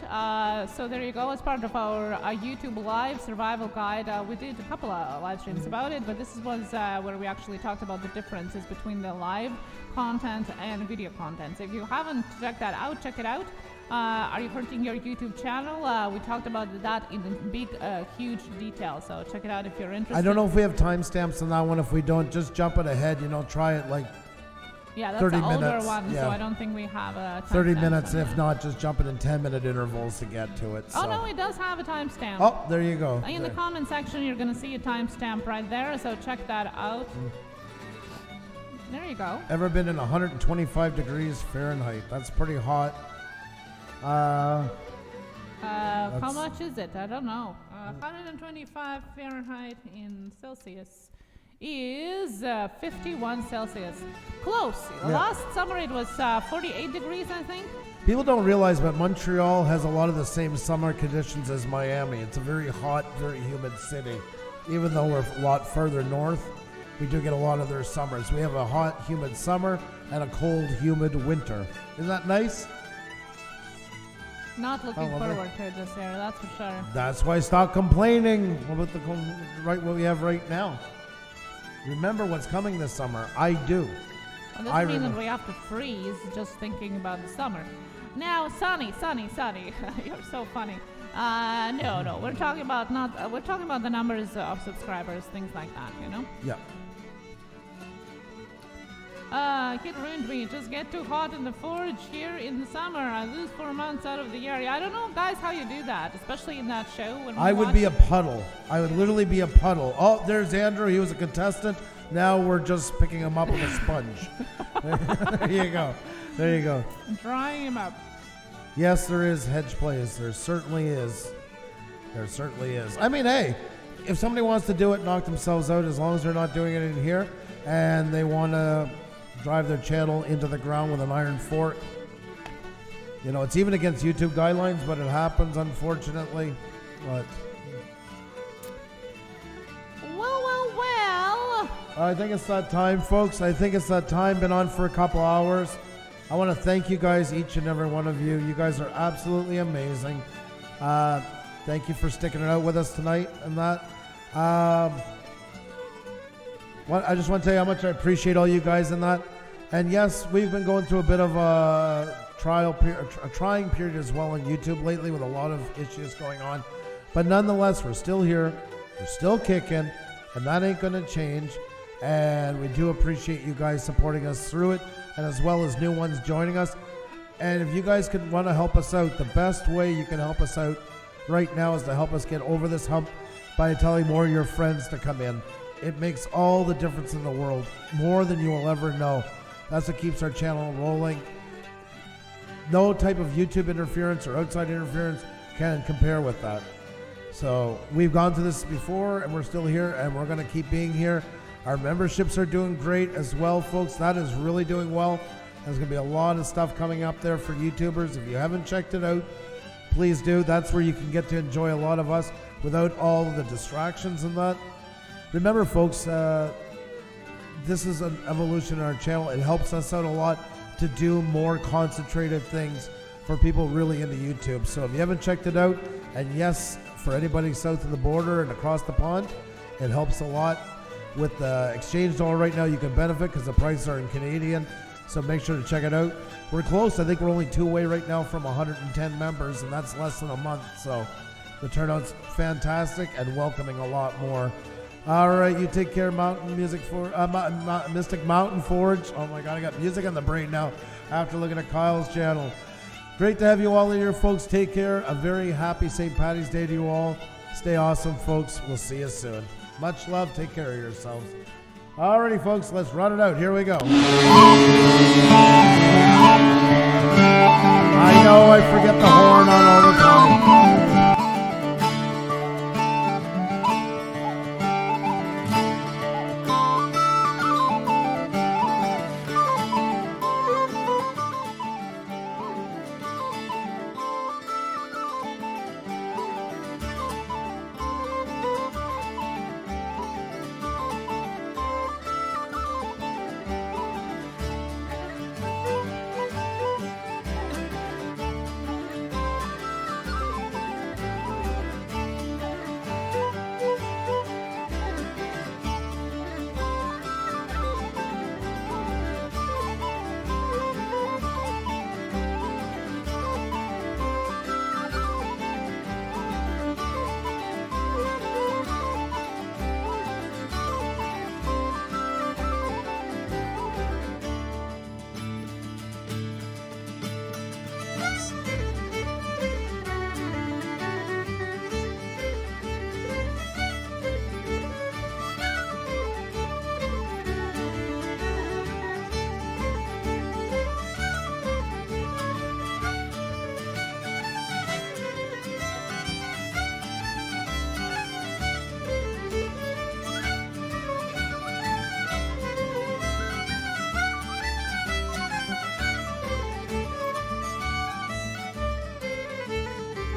So there you go. As part of our YouTube live survival guide, we did a couple of live streams about it, but this was where we actually talked about the differences between the live content and video content. So if you haven't checked that out, check it out. Are you hurting your YouTube channel? We talked about that in big, huge detail. So check it out if you're interested. I don't know if we have timestamps on that one. If we don't, just jump it ahead. Try it like 30 minutes. Yeah, that's the older one, so I don't think we have a timestamp. 30 minutes, if not, just jump it in 10-minute intervals to get to it. So. Oh, no, it does have a timestamp. Oh, there you go. In the comment section, you're going to see a timestamp right there, so check that out. There you go. Ever been in 125 degrees Fahrenheit? That's pretty hot. How much is it? I don't know. 125 Fahrenheit in Celsius is 51 Celsius. Close. Yeah. Last summer it was 48 degrees, I think. People don't realize, but Montreal has a lot of the same summer conditions as Miami. It's a very hot, very humid city. Even though we're a lot further north, we do get a lot of their summers. We have a hot, humid summer and a cold, humid winter. Isn't that nice? Not looking forward to this year, that's for sure. That's why stop complaining about what we have right now. Remember what's coming this summer. I do. Well, this doesn't mean that we have to freeze just thinking about the summer. Now, Sunny, you're so funny. No, we're talking about we're talking about the numbers of subscribers, things like that, you know? Yeah. Kid ruined me. Just get too hot in the forge here in the summer. I lose 4 months out of the year. I don't know, guys, how you do that, especially in that show. When I would be a puddle. I would literally be a puddle. Oh, there's Andrew. He was a contestant. Now we're just picking him up with a sponge. There you go. Drying him up. Yes, there is hedge plays. There certainly is. I mean, hey, if somebody wants to do it, knock themselves out, as long as they're not doing it in here, and they want to drive their channel into the ground with an iron fork, You know, it's even against YouTube guidelines, but it happens, unfortunately. But well. I think it's that time, folks. I think it's that time. Been on for a couple hours. I want to thank you guys, each and every one of you. You guys are absolutely amazing. Thank you for sticking it out with us tonight and that. I just want to tell you how much I appreciate all you guys in that. And yes, we've been going through a bit of a trying period as well on YouTube lately with a lot of issues going on. But nonetheless, we're still here. We're still kicking, and that ain't going to change. And we do appreciate you guys supporting us through it, and as well as new ones joining us. And if you guys could want to help us out, the best way you can help us out right now is to help us get over this hump by telling more of your friends to come in. It makes all the difference in the world, more than you will ever know. That's what keeps our channel rolling. No type of YouTube interference or outside interference can compare with that. So we've gone through this before, and we're still here, and we're going to keep being here. Our memberships are doing great as well, folks. That is really doing well. There's going to be a lot of stuff coming up there for YouTubers. If you haven't checked it out, please do. That's where you can get to enjoy a lot of us without all of the distractions and that. Remember, folks, this is an evolution in our channel. It helps us out a lot to do more concentrated things for people really into YouTube. So if you haven't checked it out, and yes, for anybody south of the border and across the pond, it helps a lot. With the exchange dollar right now, you can benefit because the prices are in Canadian. So make sure to check it out. We're close. I think we're only 2 away right now from 110 members, and that's less than a month. So the turnout's fantastic and welcoming a lot more. All right, you take care, Mystic Mountain Forge. Oh my God, I got music on the brain now after looking at Kyle's channel. Great to have you all in here, folks. Take care. A very happy St. Patty's Day to you all. Stay awesome, folks. We'll see you soon. Much love. Take care of yourselves. Alrighty, folks, let's run it out. Here we go. I know I forget the horn.